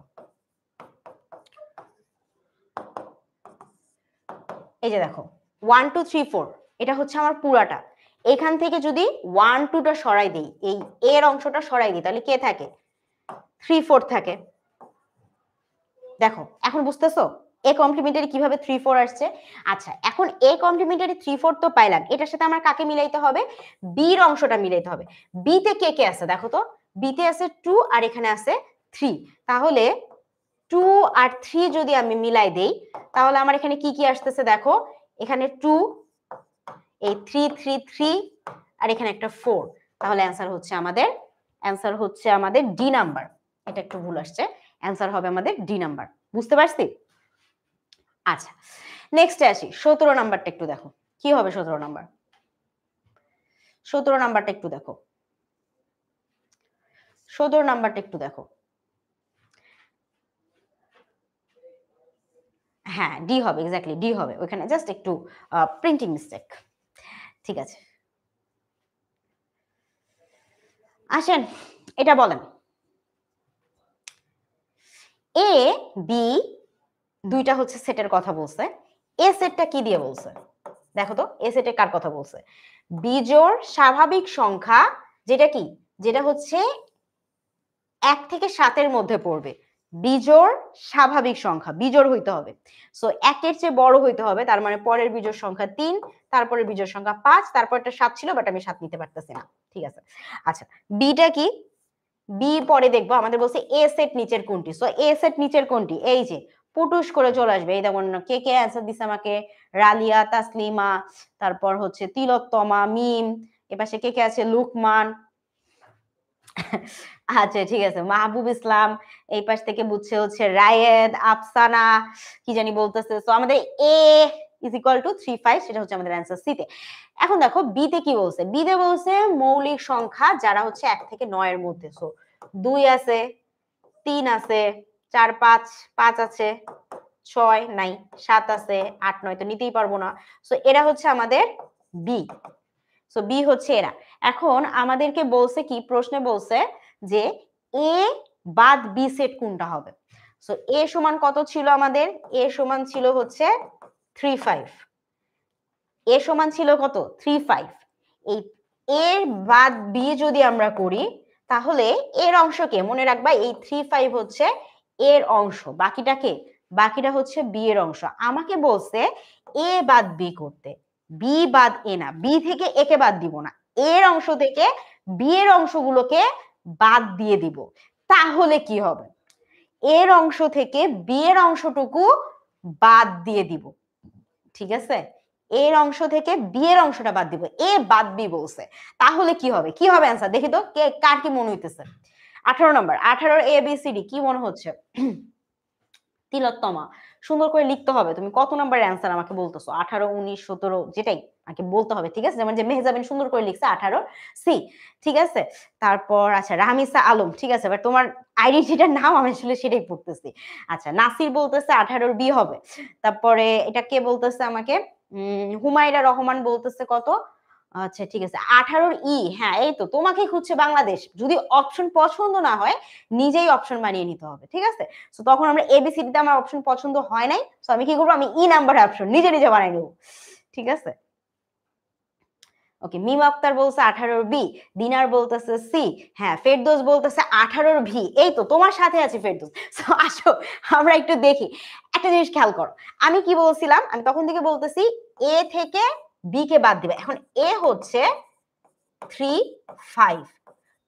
এই যে দেখো 1 2 3 4 এটা হচ্ছে আমার পুরাটা, এখান থেকে যদি 1 2টা সরাই দিই, এই এর অংশটা সরাই দিই, তাহলে কে থাকে? 3 4 থাকে। দেখো এখন বুঝতেছো এ কমপ্লিমেন্টারি কিভাবে 3 4 আসছে। আচ্ছা এখন এ কমপ্লিমেন্টারি 3 4 তো পাইলাম, এটার সাথে আমার কাকে মিলাইতে হবে? বি এর অংশটা মিলাইতে হবে। বি তে কে কে আছে দেখো তো, বি তে আছে 2 আর এখানে আছে 3, তাহলে 2 আর 3 যদি আমি মিলাই দেই তাহলে আমার এখানে কি কি আসতেছে দেখো, এখানে 2, এই 3 3 3 আর এখানে একটা 4, তাহলে অ্যান্সার হচ্ছে আমাদের ডি নাম্বার। এটা একটু ভুল আসছে, অ্যান্সার হবে আমাদের ডি নাম্বার। বুঝতে পারছি? আচ্ছা নেক্সটে আসি, 17 নাম্বারটা একটু দেখো কি হবে। 17 নাম্বার, 17 নাম্বারটা একটু দেখো, 17 নাম্বারটা একটু দেখো। হ্যাঁ ডি হবে, এক্স্যাক্টলি ডি হবে, ওখানে জাস্ট একটু প্রিন্টিং মিস্টেক। ঠিক আছে আসেন এটা বলেন, এ বি দুইটা হচ্ছে সেটের কথা বলছে, এ সেটটা কি দিয়ে বলছে দেখো তো, এ সেটে কার কথা বলছে? বিজোড় স্বাভাবিক সংখ্যা, যেটা কি, যেটা হচ্ছে 1 থেকে 7 মধ্যে পড়বে। বিজোড় স্বাভাবিক সংখ্যা, বিজোড় হইতে হবে, সো 1 এর চেয়ে বড় হইতে হবে, তার মানে পরের বিজোড় সংখ্যা 3, তারপরের বিজোড় সংখ্যা 5, তারপরটা 7 ছিল বাট আমি 7 নিতে পারতেছি না। ঠিক আছে আচ্ছা বিটা কি, বি পরে দেখবো, আমাদের বলছে এ সেট নিচের কোনটি, সো এ সেট নিচের কোনটি, এই যে পুটুস করে চলে আসবে। এই দেখুন কে কে অ্যান্সার দিছে আমাকে, রালিয়া, তাসলিমা, তারপর হচ্ছে তিলোত্তমা, মিম, এপাশে কে কে আছে, লুকমান, আচ্ছা ঠিক আছে, মাহবুব ইসলাম, এই পাশ থেকে বুঝছে হচ্ছে রায়েদ, আফসানা, কি জানি বলতেছে। সো আমাদের এ ইজ ইকুয়াল টু 3 5, সেটা হচ্ছে আমাদের অ্যান্সার সি তে। এখন দেখো বি তে কি বলছে, বি তে বলছে মৌলিক সংখ্যা যারা হচ্ছে 1 থেকে 9 এর মধ্যে, সো 2 আছে, 3 আছে, 4 5 5 আছে, 6 নাই, 7 আছে, 8 9 তো নিতেই পারবো না, সো এরা হচ্ছে আমাদের বি। সো বি হচ্ছে এরা। এখন আমাদেরকে বলছে কি, প্রশ্নে বলছে যে এ বাদ বি সেট কোনটা হবে। সো এ সমান কত ছিল আমাদের, এ সমান ছিল হচ্ছে 3 5, এ সমান ছিল কত 3 5, এই এর বাদ বি যদি আমরা করি তাহলে এর অংশকে মনে রাখবা, এই 3 5 হচ্ছে এর অংশ, বাকিটা হচ্ছে বি এর অংশ। আমাকে বলছে এ বাদ বি করতে, বি বাদ এ না, বি থেকে এ কে বাদ দিব না, এর অংশ থেকে বি এর অংশগুলোকে বাদ দিয়ে দিব, তাহলে কি হবে, এর অংশ থেকে বি এর অংশটুকু বাদ দিয়ে দিব। ঠিক আছে, এর অংশ থেকে বি এর অংশটা বাদ দিব, এ বাদ বি বলছে, তাহলে কি হবে, কি হবে অ্যান্সার দেখি তো, কে কার কি মনে হইতেছে। 18 নম্বর, 18 এ বি সি ডি কি মনে হচ্ছে? তিলোত্তমা, সুন্দর করে লিখতে হবে, তুমি কত নাম্বারের অ্যান্সার আমাকে বলতেছো, 18 19 17 যেটাই আমাকে বলতে হবে। ঠিক আছে, যেমন যে মেহজাবিন সুন্দর করে লিখছে 18 সি। ঠিক আছে, তারপর আচ্ছা রামিসা আলম, ঠিক আছে, বাট তোমার আইডেন্টিটার নাম আমি আসলে সেটাই পড়তেছি। আচ্ছা নাসির বলতেছে 18 বি হবে। তারপরে এটা কে বলতেছে আমাকে, হুমায়রা রহমান বলতেছে কত, আচ্ছা ঠিক আছে 18 ই, হ্যাঁ এই তো তোমাকেই খুঁজছে বাংলাদেশ। যদি অপশন পছন্দ না হয় নিজেই অপশন বানিয়ে নিতে হবে। ঠিক আছে, সো তখন আমরা এবিসিডি তে আমার অপশন পছন্দ হয় নাই, সো আমি কি করবো, আমি ই নাম্বারে অপশন নিজে নিজে বানাই নেব। ঠিক আছে ওকে, মিম আক্তার বলছে 18 বি, দিনার বলতেছে সি, হ্যাঁ ফেরদৌস বলতেছে 18 ভি, এই তো তোমার সাথে আছে ফেরদৌস। সো আসো আমরা একটু দেখি, একটা জিনিস খেয়াল করো, আমি কি বলছিলাম, আমি তখন থেকে বলতেছি এ থেকে বি কে বাদ দিবে। এখন এ হচ্ছে 3 5,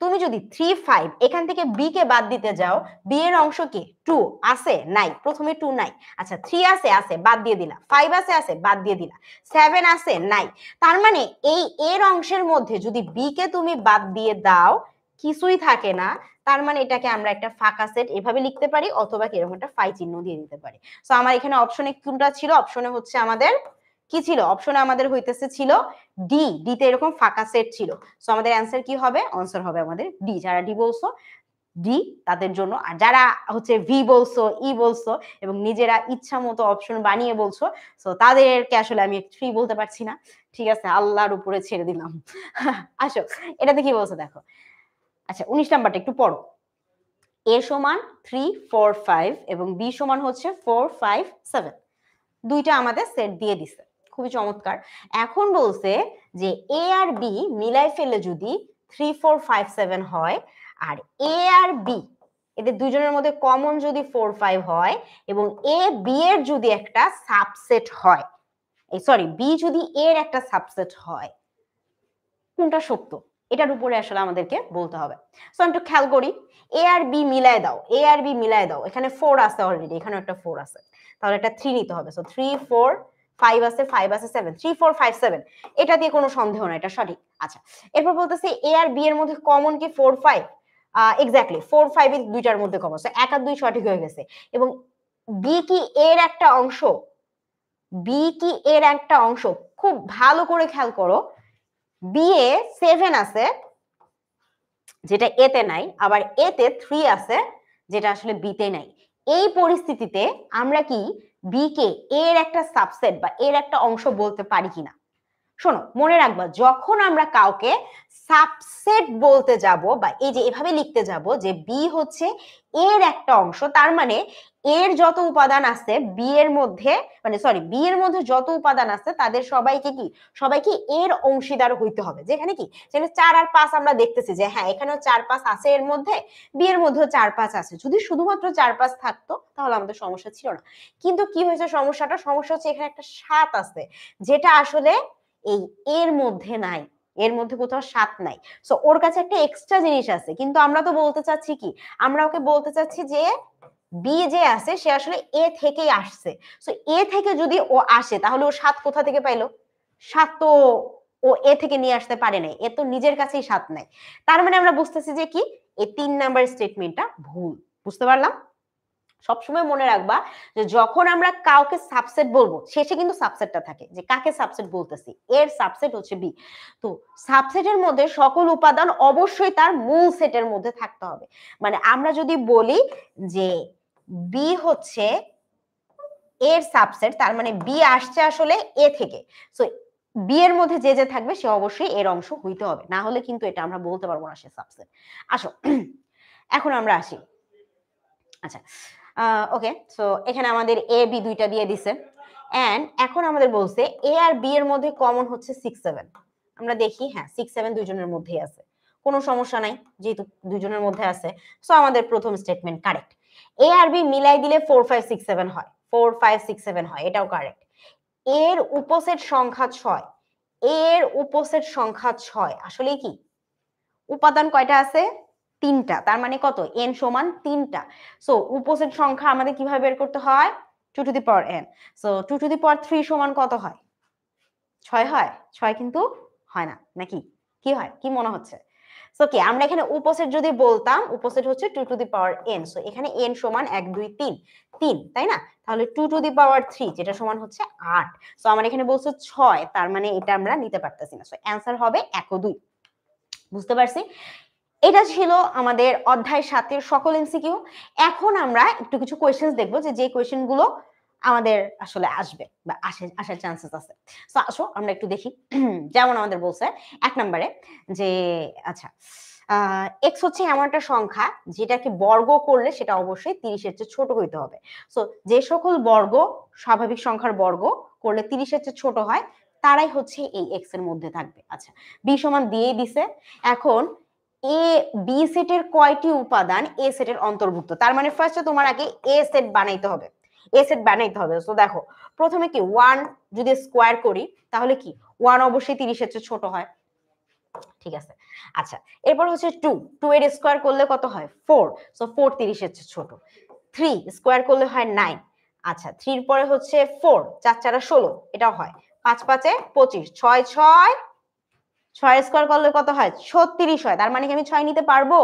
তুমি যদি 3 5 এখান থেকে বি কে বাদ দিতে যাও, বি এর অংশ কি 2 আছে, নাই, প্রথমে 2 নাই, আচ্ছা 3 আছে, আছে, বাদ দিয়ে দিলা, 5 আছে, আছে, বাদ দিয়ে দিলা, 7 আছে, নাই, তার মানে এই এর অংশের মধ্যে যদি বি কে তুমি বাদ দিয়ে দাও কিছুই থাকে না, তার মানে এটাকে আমরা একটা ফাঁকা সেট এভাবে লিখতে পারি, অথবা এরকম একটা ফাই চিহ্ন দিয়ে দিতে পারি। সো আমার এখানে অপশনে কোনটা ছিল, অপশনে হচ্ছে আমাদের কি ছিল, অপশনে আমাদের হইতেছে ছিল ডি, ডি তে এরকম ফাঁকা সেট ছিল। সো আমাদের অ্যান্সার কি হবে, আনসার হবে আমাদের ডি। যারা ডি বলছো ডি তাদের জন্য, আর যারা হচ্ছে ভি বলছো, ই বলছো এবং নিজেরা ইচ্ছা মতো অপশন বানিয়ে বলছো, সো তাদেরকে আসলে আমি 3 বলতে পারছি না। ঠিক আছে, আল্লাহর উপরে ছেড়ে দিলাম। আসো এটাতে কি বলছো দেখো। আচ্ছা 19 নাম্বারটা একটু পড়ো, এ সমান 3 4 5 এবং বি সমান হচ্ছে 4 5 7, দুইটা আমাদের সেট দিয়ে দিছে, খুবই চমৎকার। এখন বলছে যে এ আর বি মিলাই ফেলে যদি 3 4 5 7 হয়, আর এ আর বি এদের দুজনের মধ্যে কমন যদি 4 5 হয়, এবং এ বি এর যদি একটা সাবসেট হয়, সরি বি যদি এর একটা সাবসেট হয়, কোনটা সত্য এটার উপরে আসলে আমাদেরকে বলতে হবে। সো একটু খেয়াল করি, এ আর বি মিলাই দাও, এ আর বি মিলাই দাও, এখানে 4 আছে অলরেডি, এখানে একটা 4 আছে, তাহলে একটা 3 নিতে হবে। সো 3 4 5 আছে, 5 আছে 7, 3 4 5 7, এটা দিয়ে কোনো সন্দেহ না, এটা সঠিক। আচ্ছা, এরপর বলতেছি এ আর বি এর মধ্যে কমন কি 4 5? এক্স্যাক্টলি 4 5 এর দুইটার মধ্যে কমন, সো 1 আর 2 সঠিক হয়ে গেছে। এবং বি কি এর একটা অংশ? বি কি এর একটা অংশ? খুব ভালো করে খেয়াল করো, বি এ 7 আছে যেটা এতে নাই, আবার এতে 3 আছে যেটা আসলে বিতে নাই। এই পরিস্থিতিতে আমরা কি বি কে এর একটা সাবসেট বা এর একটা অংশ বলতে পারি কিনা? শোনো, মনে রাখবা, যখন আমরা কাউকে সাবসেট বলতে যাব বা এই যে এভাবে লিখতে যাব যে বি হচ্ছে এর একটা অংশ, তার মানে এর যত উপাদান আছে বি এর মধ্যে, মানে সরি বি এর মধ্যে যত উপাদান আছে তাদের সবাইকে কি, সবাইকে এর অংশীদার হইতে হবে। যেখানে কি, যেখানে 4 আর 5 আমরা দেখতেছি যে হ্যাঁ এখানেও 4 5 আছে, এর মধ্যে বি এর মধ্যেও 4 5 আছে। যদি শুধুমাত্র 4 5 থাকতো তাহলে আমাদের সমস্যা ছিল না, কিন্তু কি হয়েছে সমস্যাটা? সমস্যা হচ্ছে এখানে একটা 7 আছে যেটা আসলে এই এর মধ্যে নাই, এর মধ্যে কোথাও 7 নাই। সো ওর কাছে একটা এক্সট্রা জিনিস আছে, কিন্তু আমরা তো বলতে চাচ্ছি কি, আমরা ওকে বলতে চাচ্ছি যে বি যে আছে সে আসলে এ থেকেই আসছে। সো এ থেকে যদি ও আসে তাহলে ও 7 কোথা থেকে পাইলো? 7 তো ও এ থেকে নিয়ে আসতে পারে নাই, এ তো নিজের কাছেই 7 নাই। তার মানে আমরা বুঝতেছি যে কি, এই 3 নাম্বার স্টেটমেন্টটা ভুল। বুঝতে পারলাম? সবসময় মনে রাখবা যে যখন আমরা কাউকে সাবসেট বলবো শেষে কিন্তু সাবসেটটা থাকে, যে কাকে সাবসেট বলতেছি, এর সাবসেট হচ্ছে বি। তো সাবসেটের মধ্যে সকল উপাদান অবশ্যই তার মূল সেটের মধ্যে থাকতে হবে। মানে আমরা যদি বলি যে বি হচ্ছে এর সাবসেট, তার মানে বি আসছে আসলে এ থেকে, সো বি এর মধ্যে যে যে থাকবে সে অবশ্যই এর অংশ হইতে হবে, না হলে কিন্তু এটা আমরা বলতে পারবো না সে সাবসেট। আসো এখন আমরা আসি। আচ্ছা, ওকে, সো এখানে আমাদের এ বি দুইটা দিয়ে দিছে, এন্ড এখন আমাদের বলছে এ আর বি এর মধ্যে কমন হচ্ছে 6 7। আমরা দেখি, হ্যাঁ 6 7 দুইজনের মধ্যেই আছে, কোনো সমস্যা নাই যেহেতু দুইজনের মধ্যে আছে। সো আমাদের প্রথম স্টেটমেন্ট কারেক্ট। এ আর বি মিলাই দিলে 4 5 6 7 হয়, 4 5 6 7 হয়, এটাও কারেক্ট। এর উপসেট সংখ্যা 6, এর উপসেট সংখ্যা 6, আসলে কি উপাদান কয়টা আছে? 3টা, তার মানে কত? n সমান 3টা। সো উপসেট সংখ্যা আমাদের কিভাবে বের করতে হয়? 2 to the power n। So 2 to the power 3 সমান কত হয়? 6 হয়? 6 কিন্তু হয় না, নাকি কি হয়, কি মনে হচ্ছে? সো কি আমরা এখানে উপসেট যদি বলতাম, উপসেট হচ্ছে 2 to the power n। So এখানে n সমান 1 2 3, 3 তাই না? তাহলে 2 টু দি পাওয়ার 3 যেটা সমান হচ্ছে 8। সো আমার এখানে বলছে 6, তার মানে এটা আমরা নিতে পারতেছি না। সো অ্যানসার হবে 1 ও 2। বুঝতে পারছি? এটা ছিল আমাদের অধ্যায় 7 এর সকল এমসিকিউ। এখন আমরা একটু কিছু কোয়েশ্চেন্স দেখবো যে কোয়েশ্চেন গুলো আমাদের আসলে আসবে বা আসার চান্সেস আছে। সো আসো আমরা একটু দেখি। যেমন আমাদের বলছে 1 নম্বরে যে আচ্ছা, x হচ্ছে এমন একটা সংখ্যা যেটাকে বর্গ করলে সেটা অবশ্যই 30 এর চেয়ে ছোট হইতে হবে। সো যে সকল বর্গ স্বাভাবিক সংখ্যার বর্গ করলে 30 এর চেয়ে ছোট হয় তারাই হচ্ছে এই x এর মধ্যে থাকবে। আচ্ছা, b সমান দিয়েই দিছে। এখন এ বি সেটের কয়টি উপাদান এ সেটের অন্তর্ভুক্ত? তার মানে ফার্স্টে তোমার আগে এ সেট বানাইতে হবে, এ সেট বানাইতে হবে। সো দেখো, প্রথমে কি 1 যদি স্কোয়ার করি তাহলে কি 1 অবশ্যই 30 এর চেয়ে ছোট হয়, ঠিক আছে। আচ্ছা, এরপর হচ্ছে 2, 2 এর স্কোয়ার করলে কত হয়? 4, সো 4 30 এর চেয়ে ছোট। 3 স্কোয়ার করলে হয় 9, আচ্ছা 3 এর পরে হচ্ছে 4, 4 4 16, এটাও হয়। 5 5 এ 25, 6 6, 6 স্কোয়ার করলে কত হয়? 36 হয়। তার মানে কি আমি 6 নিতে পারবো?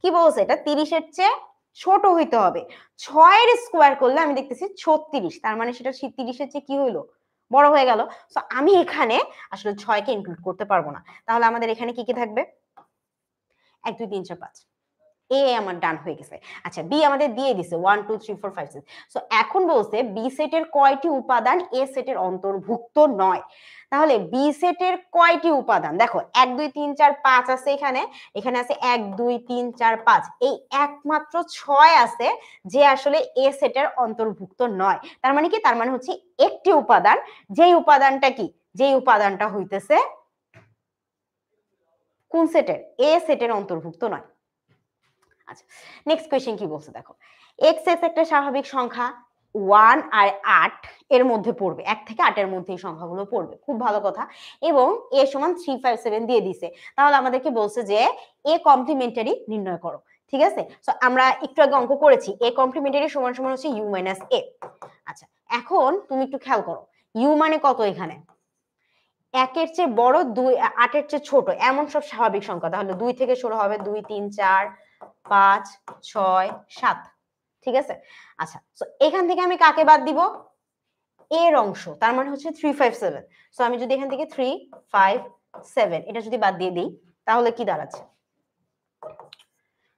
কি বলছে, এটা 30 এর চেয়ে ছোট হইতে হবে। 6 এর স্কোয়ার করলে আমি দেখতেছি 36, তার মানে সেটা 30 এর চেয়ে কি হইলো? বড় হয়ে গেল। সো আমি এখানে আসলে 6 কে ইনক্লুড করতে পারবো না। তাহলে আমাদের এখানে কি কি থাকবে? 1 2 3 4 5, এ আমার ডান হয়ে গেছে। আচ্ছা, বি আমাদের দিয়ে দিছে 1 2 3 4 5 6। সো এখন বলছে বি সেটের কয়টি উপাদান এ সেটের অন্তর্ভুক্ত নয়? তাহলে বি সেটের কয়টি উপাদান? দেখো 1 2 3 4 5 আছে, এখানে এখানে আছে 1 2 3 4 5, এই একমাত্র 6 আছে যে আসলে এ সেটের অন্তর্ভুক্ত নয়। তার মানে কি? তার মানে হচ্ছে একটি উপাদান, যেই উপাদানটা কি, যেই উপাদানটা হইতেছে কোন সেটের? এ সেটের অন্তর্ভুক্ত নয়। আচ্ছা, নেক্সট কোয়েশ্চেন কি বলছে দেখো, এক্স একটা স্বাভাবিক সংখ্যা 1 আর 8 এর মধ্যে পড়বে, 1 থেকে 8 এর মধ্যে এই সংখ্যাগুলো পড়বে, খুব ভালো কথা। এবং এ সমান 357 দিয়ে দিছে, তাহলে আমাদেরকে বলছে যে এ কমপ্লিমেন্টারি নির্ণয় করো। ঠিক আছে, সো আমরা একটু আগে অঙ্ক করেছি, এ কমপ্লিমেন্টারি সমান সমান হচ্ছে ইউ মাইনাস এ। আচ্ছা, এখন তুমি একটু খেয়াল করো, ইউ মানে কত এখানে? 1 এর চেয়ে বড়, 2 8 এর চেয়ে ছোট এমন সব স্বাভাবিক সংখ্যা, তাহলে 2 থেকে শুরু হবে, 2 3 4 5 6 7। ঠিক আছে, আচ্ছা, সো এখান থেকে আমি কাকে বাদ দিব? এর অংশ, তার মানে হচ্ছে 357। সো আমি যদি এখান থেকে 3 5 7 এটা যদি বাদ দিয়ে দিই, তাহলে কি দাঁড়াচ্ছে?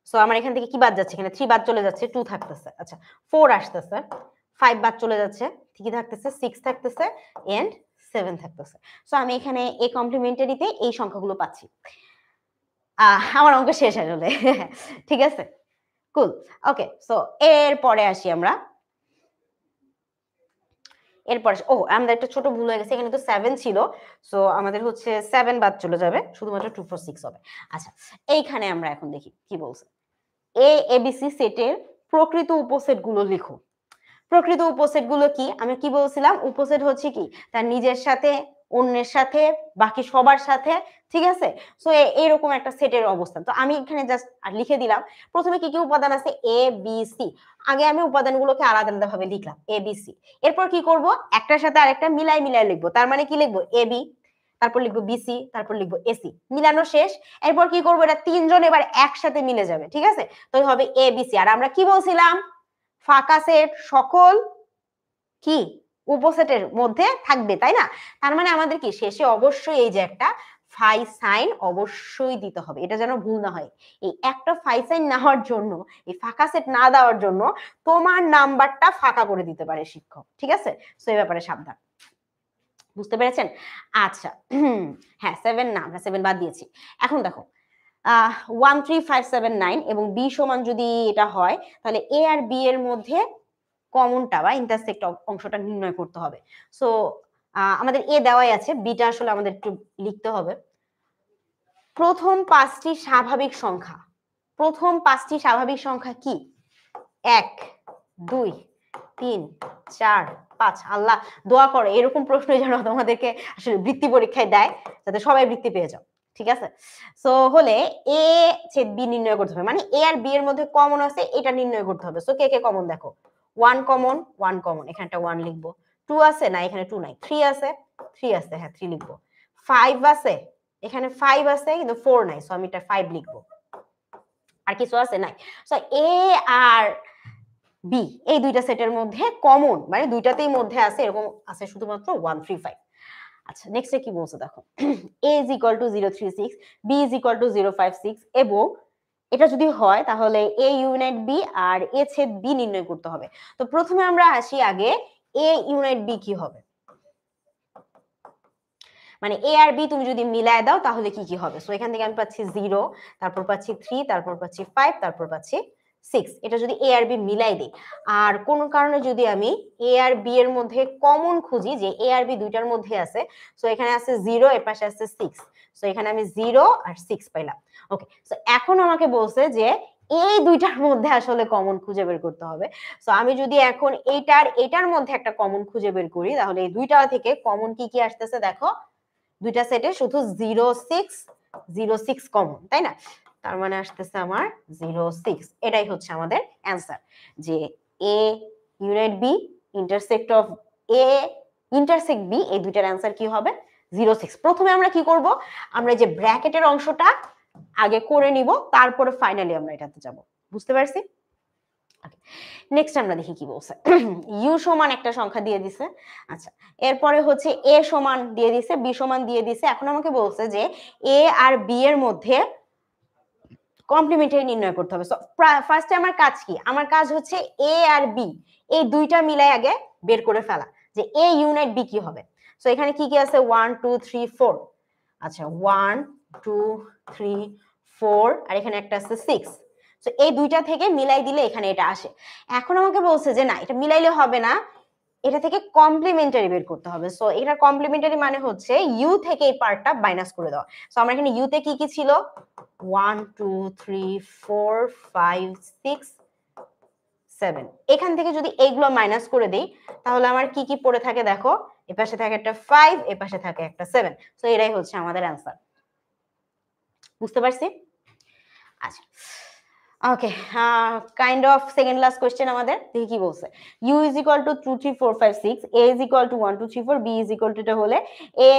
সো আমার এখান থেকে কি বাদ যাচ্ছে? এখানে 3 বাদ চলে যাচ্ছে, 2 থাকতেছে। আচ্ছা, 4 আসতেছে, 5 বাদ চলে যাচ্ছে, ঠিকই থাকতেছে, 6 থাকতেছে এন্ড 7 থাকতেছে। সো আমি এখানে এ কমপ্লিমেন্টারিতে এই সংখ্যাগুলো পাচ্ছি। আমার অঙ্ক শেষ আসলে। ঠিক আছে, কুল। ওকে, সো এরপরে আসি আমরা। এরপরে আমাদের একটা ছোট ভুল হয়ে গেছে, এখানে তো 7 ছিল, সো আমাদের হচ্ছে 7 বাদ চলে যাবে, শুধুমাত্র 2 4 6 হবে। আচ্ছা, এইখানে আমরা এখন দেখি কি বলছে। এ এবিসি সেটের প্রকৃত উপসেট গুলো লিখো। প্রকৃত উপসেট গুলো কি? আমি কি বলছিলাম? উপসেট হচ্ছে কি, তার নিজের সাথে, অন্যের সাথে, বাকি সবার সাথে। ঠিক আছে, সো এরকম একটা সেটের অবস্থান। তো আমি এখানে জাস্ট লিখে দিলাম প্রথমে কি কি উপাদান আছে, এ বি সি। আগে আমি উপাদানগুলোকে আলাদা আলাদা ভাবে লিখলাম, এ বি সি। এরপর কি করব, একটার সাথে আরেকটা মিলাই মিলাই লিখবো। তার মানে কি লিখবো? এ বি, তারপর লিখবো বিসি, তারপর লিখবো এসি। মিলানো শেষ। এরপর কি করবো, এটা তিনজন এবার একসাথে মিলে যাবে। ঠিক আছে, তো হবে এ বি সি। আর আমরা কি বলছিলাম? ফাঁকা সেট সকল কি উপসেটের মধ্যে থাকবে, তাই না? তার মানে আমাদের কি শেষে অবশ্যই এই যে একটা ফাই সাইন অবশ্যই দিতে হবে, এটা যেন ভুল না হয়। এই একটা ফাই সাইন না হওয়ার জন্য, এই ফাঁকা সেট না দেওয়ার জন্য তোমার নাম্বারটা ফাঁকা করে দিতে পারে শিক্ষক। ঠিক আছে, সো এই ব্যাপারে সাবধান। বুঝতে পেরেছেন? আচ্ছা, হ্যাঁ 7 না, আমরা 7 বাদ দিয়েছি। এখন দেখো 13579 এবং বি সমান যদি এটা হয়, তাহলে এ আর বি এর মধ্যে কমনটা বা ইন্টারসেক্ট অংশটা নির্ণয় করতে হবে। সো আমাদের এ দেওয়াই আছে, বিটা আসলে আমাদের একটু লিখতে হবে। প্রথম 5টি স্বাভাবিক সংখ্যা, প্রথম 5টি স্বাভাবিক সংখ্যা কি? 1 2 3 4 5। আল্লাহ, দোয়া করো এরকম প্রশ্ন যেন তোমাদেরকে আসলে বৃত্তি পরীক্ষায় দেয়, যাতে সবাই বৃত্তি পেয়ে যাও। ঠিক আছে, সো হলে এ ছেদ বি নির্ণয় করতে হবে, মানে এ আর বি এর মধ্যে কমন আছে এটা নির্ণয় করতে হবে। সো কে কে কমন দেখো, 1 কমন, 1 কমন, এখানে একটা 1 লিখবো। 2 আছে না, এখানে 2 নাই। 3 আছে, 3 আছে, হ্যাঁ 3 লিখবো। 5 আছে, এখানে 5 আছে কিন্তু 4 নাই, সো আমি এটা 5 লিখবো। আর কিছু আছে? নাই। সো এ আর বি এই দুইটা সেটের মধ্যে কমন, মানে দুইটাতেই মধ্যে আছে এরকম আছে শুধুমাত্র 135। আচ্ছা, নেক্সটে কি বলছে দেখো, a is equal to 036, b is equal to 056 এবং এটা যদি হয় তাহলে a ইউনাইট b আর a ছেদ b নির্ণয় করতে হবে। তো প্রথমে আমরা আসি আগে a ইউনাইট b কি হবে, মানে a আর b তুমি যদি মিলায় দাও তাহলে কি কি হবে। সো এখান থেকে আমি পাচ্ছি 0, তারপর পাচ্ছি 3, তারপর পাচ্ছি 5, তারপর পাচ্ছি 6। এটা যদি a আর b মিলাই দিই, আর কোন কারণে যদি আমি a আর b এর মধ্যে কমন খুঁজি, যে a আর b দুইটার মধ্যে আছে, সো এখানে আছে 0, এর পাশে আছে 6, সো এখানে আমি 0 আর 6 পাইলাম। ওকে, সো এখন আমাকে বলছে যে এই দুইটার মধ্যে আসলে কমন খুঁজে বের করতে হবে। সো আমি যদি এখন এটার মধ্যে একটা কমন খুঁজে বের করি, তাহলে এই দুইটা থেকে কমন কি কি আসতেছে দেখো, দুইটা সেটে শুধু 06 কমন, তাই না? তার মানে আসতেছে আমার 06। এটাই হচ্ছে আমাদের অ্যান্সার, যে A unite B intersect of A intersect B, এই দুইটার অ্যান্সার কি হবে? 06। প্রথমে আমরা কি করব, আমরা যে ব্র্যাকেটের অংশটা আগে করে নিব, তারপরে ফাইনালি আমরা এটাতে যাব। বুঝতে পারছি? নেক্সট আমরা দেখি কি বলছে। ইউ সমান একটা সংখ্যা দিয়ে দিছে। আচ্ছা, এরপরে হচ্ছে এ সমান দিয়ে দিছে, বি সমান দিয়ে দিছে। এখন আমাকে বলছে যে এ আর বি এর মধ্যে কমপ্লিমেন্টারি নির্ণয় করতে হবে। সো ফার্স্টে আমার কাজ কি? আমার কাজ হচ্ছে এ আর বি এই দুইটা মিলাই আগে বের করে ফেলা, যে এ ইউনাইট বি কি হবে। সো এখানে কি কি আছে? 1 2 3 4। আচ্ছা, 1 2 3 4, আর এখানে একটা আছে 6। সো এই দুইটা থেকে মিলাই দিলে এখানে এটা আসে। এখন আমাকে বলছে যে না, এটা মিলাইলে হবে না, এটা থেকে কমপ্লিমেন্টারি বের করতে হবে। সো এটা কমপ্লিমেন্টারি মানে হচ্ছে ইউ থেকে এই পার্টটা মাইনাস করে দেওয়া। সো আমরা এখানে ইউ তে কি কি ছিল 1 2 3 4 5 6 7 এখান থেকে যদি এইগুলো মাইনাস করে দেই তাহলে আমার কি কি পড়ে থাকে দেখো, এই পাশে থাকে একটা 5, এই পাশে থাকে একটা 7। সো এটাই হচ্ছে আমাদের অ্যান্সার। বুঝতে পারছি? আচ্ছা okay, kind of second last question আমাদের, দেখি কি বলছে। u is equal to 2 3 4 5 6, a is equal to 1 2 3 4, b is equal to এটা হলে a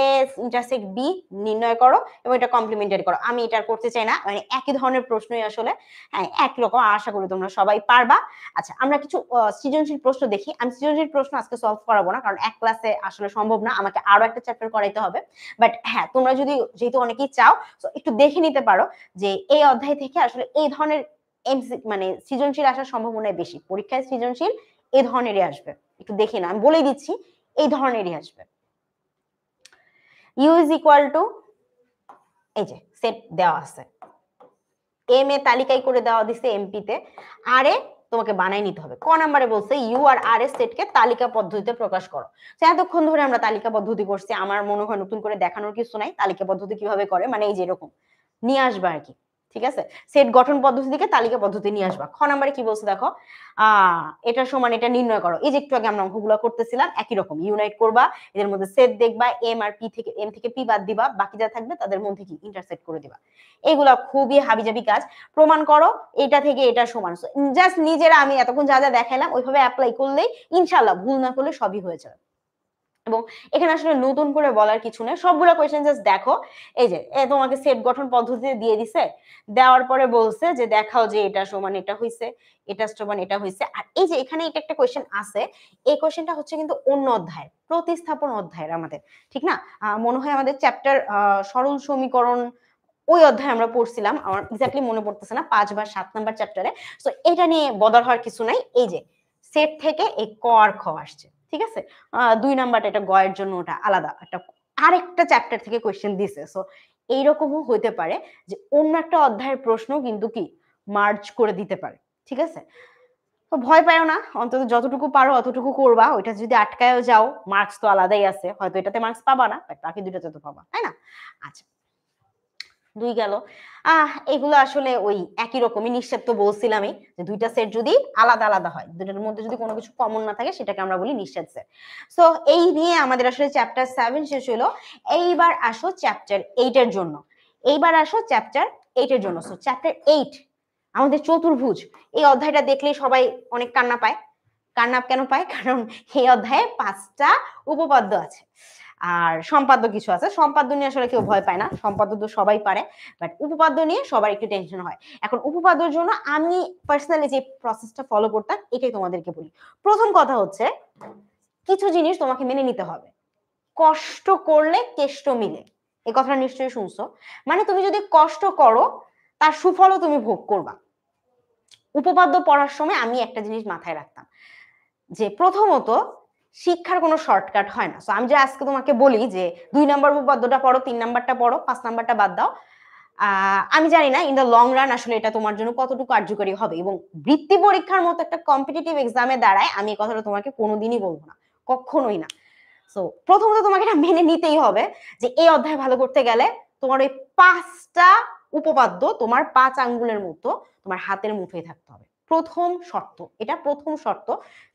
ইন্টারসেক্ট b নির্ণয় করো এবং এটা কমপ্লিমেন্টারি করো। আমি এটা করতে চাই না, মানে একই ধরনের প্রশ্নই আসলে, হ্যাঁ একই রকম, আশা করি তোমরা সবাই পারবা। আচ্ছা আমরা কিছু সৃজনশীল প্রশ্ন দেখি। আমি সৃজনশীল প্রশ্ন আজকে সলভ করাবো না, কারণ এক ক্লাসে আসলে সম্ভব না, আমাকে আরো একটা চ্যাপ্টার করাইতে হবে। বাট হ্যাঁ তোমরা যদি যেহেতু অনেকেই চাও, তো একটু দেখে নিতে পারো যে এই অধ্যায় থেকে আসলে এই ধরনের মানে সৃজনশীল আসার সম্ভাবনা বেশি। পরীক্ষায় সৃজনশীল এই ধরনেরই আসবে, একটু দেখে না, আমি বলে দিচ্ছি এই ধরনেরই আসবে। ইউ ইজ ইকুয়াল টু, এই যে সেট দেওয়া আছে, এম এ তালিকায় করে দেওয়া দিছে এমপি তে, আর এ তোমাকে বানাই নিতে হবে। ক নাম্বারে বলছে ইউ আর আর এর সেটকে তালিকা পদ্ধতিতে প্রকাশ করো। এতক্ষণ ধরে আমরা তালিকা পদ্ধতি করছি, আমার মনে হয় নতুন করে দেখানোর কিছু নাই। তালিকা পদ্ধতি কিভাবে করে মানে এই যে এরকম নিয়ে আসবা আর কি, ঠিক আছে? সেট গঠন পদ্ধতি থেকে তালিকা পদ্ধতি নিয়ে আসবা। খ নাম্বারে কি বলছে দেখো, এটা সমান এটা নির্ণয় করো। এই যে একটু আগে আমরা অঙ্কগুলো করতেছিলাম একই রকম, ইউনাইট করবা, এদের মধ্যে সেট দেখবা, এম আর পি থেকে এম থেকে পি বাদ দিবা, বাকি যা থাকবে তাদের মধ্যে কি ইন্টারসেক্ট করে দিবা। এগুলা খুবই হাবিজাবি কাজ। প্রমাণ করো এটা থেকে এটা সমান, জাস্ট নিজেরা আমি এতক্ষণ যা যা দেখাইলাম ওইভাবে অ্যাপ্লাই করলেই ইনশাআল্লাহ ভুল না করলে সবই হয়ে যাবে। এবং এখানে আসলে নতুন করে বলার কিছু নেই, সবগুলো কোয়েশ্চেন জাস্ট দেখো। এই যে তোমাকে সেট গঠন পদ্ধতিতে দিয়ে দিছে, দেওয়ার পরে বলছে যে দেখাও যে এটা সমান এটা হইছে, এটা সমান এটা হইছে। আর এই যে এখানে এটা একটা কোয়েশ্চেন আছে, এই কোয়েশ্চেনটা হচ্ছে কিন্তু অন্য অধ্যায়, প্রতিস্থাপন অধ্যায়ের আমাদের, ঠিক না? মনে হয় আমাদের চ্যাপ্টার সরল সমীকরণ ওই অধ্যায় আমরা পড়ছিলাম, আমার এক্স্যাক্টলি মনে পড়তেছে না, 5 বা 7 নাম্বার চ্যাপ্টারে। সো এটা নিয়ে বদল হওয়ার কিছু নাই। এই যে সেট থেকে এই ক আর খ আসছে, ঠিক আছে? 2 নাম্বারটা এটা গয়ের জন্য ওটা আলাদা একটা আরেকটা চ্যাপ্টার থেকে কোয়েশ্চেন দিছে। সো এইরকমও হইতে পারে যে অন্য একটা অধ্যায়ের প্রশ্ন কিন্তু কি মার্জ করে দিতে পারে, ঠিক আছে? তো ভয় পাও না, অন্তত যতটুকু পারো অতটুকু করবা। ওইটা যদি আটকায়ও যাও মার্কস তো আলাদাই আছে, হয়তো এটাতে মার্কস পাবা না বাট বাকি দুটাতে তো পাবা, তাই না? আচ্ছা 2 গেল। এগুলো আসলে ওই একই রকমই, নিঃশ্বেপ তো বলছিলামই যে দুইটা সেট যদি আলাদা আলাদা হয়, দুটার মধ্যে যদি কোনো কিছু কমন না থাকে সেটাকে আমরা বলি নিঃশ্বেপ সেট। সো এই নিয়ে আমাদের আসলে চ্যাপ্টার 7 শেষ হলো। এইবার আসো চ্যাপ্টার 8 এর জন্য। সো চ্যাপ্টার 8 আমাদের চতুর্ভুজ। এই অধ্যায়টা দেখলেই সবাই অনেক কান্না পায়। কান্না কেন পায়? কারণ এই অধ্যায়ে 5টা উপপাদ্য আছে আর সম্পাদ্য কিছু আছে। সম্পাদ্য নিয়ে আসলে কেউ ভয় পায় না, সম্পাদ্য তো সবাই পারে, বাট উপপাদ্য নিয়ে সবার একটু টেনশন হয়। এখন উপপাদ্যের জন্য আমি পার্সোনালি যে প্রসেসটা ফলো করতাম এটাই তোমাদেরকে বলি। প্রথম কথা হচ্ছে কিছু জিনিস তোমাকে মেনে নিতে হবে। কষ্ট করলে কেষ্ট মিলে, এই কথাটা নিশ্চয়ই শুনছো। মানে তুমি যদি কষ্ট করো তার সুফলও তুমি ভোগ করবা। উপপাদ্য পড়ার সময় আমি একটা জিনিস মাথায় রাখতাম যে প্রথমত শিক্ষার কোনো শর্টকাট হয় না। সো আমি যে আজকে তোমাকে বলি যে 2 নাম্বার উপপাদ্যটা পড়ো, 3 নাম্বারটা পড়ো, 5 নাম্বারটা বাদ দাও, আমি জানি না ইন দ্য লং রান আসলে এটা তোমার জন্য কতটুকু কার্যকরী হবে। এবং বৃত্তি পরীক্ষার মতো একটা কম্পিটিটিভ এক্সামে দাঁড়ায় আমি এই কথাটা তোমাকে কোনোদিনই বলবো না, কখনোই না। সো প্রথমত তোমাকে এটা মেনে নিতেই হবে যে এই অধ্যায় ভালো করতে গেলে তোমার ওই 5টা উপপাদ্য তোমার 5 আঙ্গুলের মতো তোমার হাতের মুঠোয় থাকতে হবে। প্রথম শর্ত, এটা প্রথম শর্ত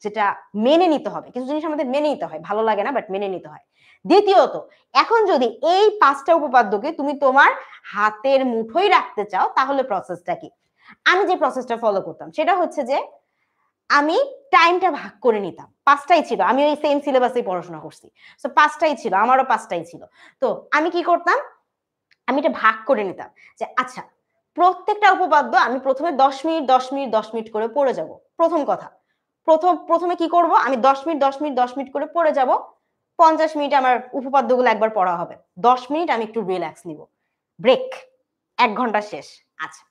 যেটা মেনে নিতে হবে। কিছু জিনিস আমাদের মেনে নিতে হয়, ভালো লাগে না বাট মেনে নিতে হয়। দ্বিতীয়ত, এখন যদি এই 5টা উপপাদ্যকে তুমি তোমার হাতের মুঠোয় রাখতে চাও তাহলে প্রসেসটা কি? আমি যে প্রসেসটা ফলো করতাম সেটা হচ্ছে যে আমি টাইমটা ভাগ করে নিতাম। 5টাই ছিল, আমি ওই সেম সিলেবাসে পড়াশোনা করছি। সো 5টাই ছিল, আমারও 5টাই ছিল। তো আমি কি করতাম, আমি এটা ভাগ করে নিতাম যে আচ্ছা প্রত্যেকটা উপপাদ্য আমি প্রথমে 10 মিনিট 10 মিনিট 10 মিনিট করে পড়ে যাব। প্রথম কথা, প্রথমে কি করব, আমি 10 মিনিট 10 মিনিট 10 মিনিট করে পড়ে যাব। 50 মিনিট আমার উপপাদ্যগুলো একবার পড়া হবে, 10 মিনিট আমি একটু রিল্যাক্স নিব, ব্রেক, 1 ঘন্টা শেষ। আচ্ছা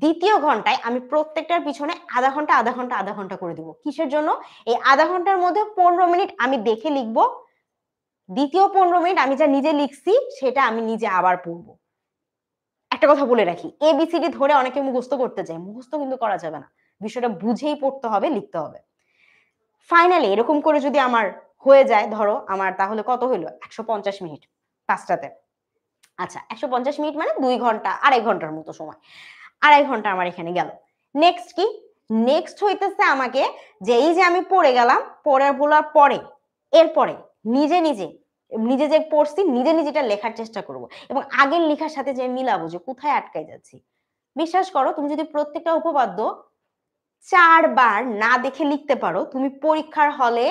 দ্বিতীয় ঘন্টায় আমি প্রত্যেকটার পিছনে আধা ঘন্টা আধা ঘন্টা আধা ঘন্টা করে দিব। কিসের জন্য? এই আধা ঘন্টার মধ্যে 15 মিনিট আমি দেখে লিখব, দ্বিতীয় 15 মিনিট আমি যা নিজে লিখছি সেটা আমি নিজে আবার পড়বো। একটা কথা বলে রাখি, এবিসিডি ধরে অনেকে মুখস্থ করতে চায়, মুখস্থ কিন্তু করা যাবে না, বিষয়টা বুঝেই পড়তে হবে, লিখতে হবে। ফাইনালি এরকম করে যদি আমার হয়ে যায় ধরো আমার, তাহলে কত হইলো 150 মিনিট 5টাতে। আচ্ছা 150 মিনিট মানে 2 ঘন্টা, 2.5 ঘন্টার মতো সময়, 2.5 ঘন্টা আমার এখানে গেল। নেক্সট কি, নেক্সট হইতেছে আমাকে যে এই যে আমি পড়ে গেলাম, বলার পরে এরপরে নিজে নিজে নিজে যে পড়ছি নিজে নিজেটা লেখার চেষ্টা করব এবং আগের লেখার সাথে যে মিলাবো যে কোথায় আটকাই যাচ্ছি। বিশ্বাস করো তুমি যদি প্রত্যেকটা উপপাদ্য 4 বার না দেখে লিখতে পারো, তুমি পরীক্ষার হলে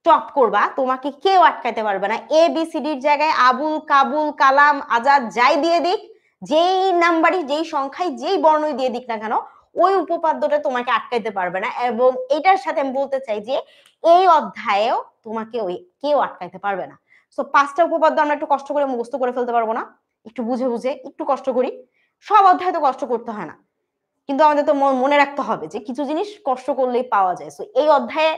টপ করবা, তোমাকে কেউ আটকাইতে পারবে না। এ বি সি ডির জায়গায় আবুল কাবুল কালাম আজাদ যাই দিয়ে দিক, যেই নাম্বারই যেই সংখ্যায় যেই বর্ণই দিয়ে দিক না কেন, ওই উপপাদ্যটা তোমাকে আটকাইতে পারবে না। এবং এটার সাথে আমি বলতে চাই যে এই অধ্যায়েও তোমাকে ওই কেউ আটকাইতে পারবে না। সো 5টা উপপাদ্য আমরা একটু কষ্ট করে মুখস্থ করে ফেলতে পারবো না? একটু বুঝে বুঝে একটু কষ্ট করি। সব অধ্যায় তো কষ্ট করতে হয় না, কিন্তু আমাদের তো মনে রাখতে হবে যে কিছু জিনিস কষ্ট করলেই পাওয়া যায়। সো এই অধ্যায়ে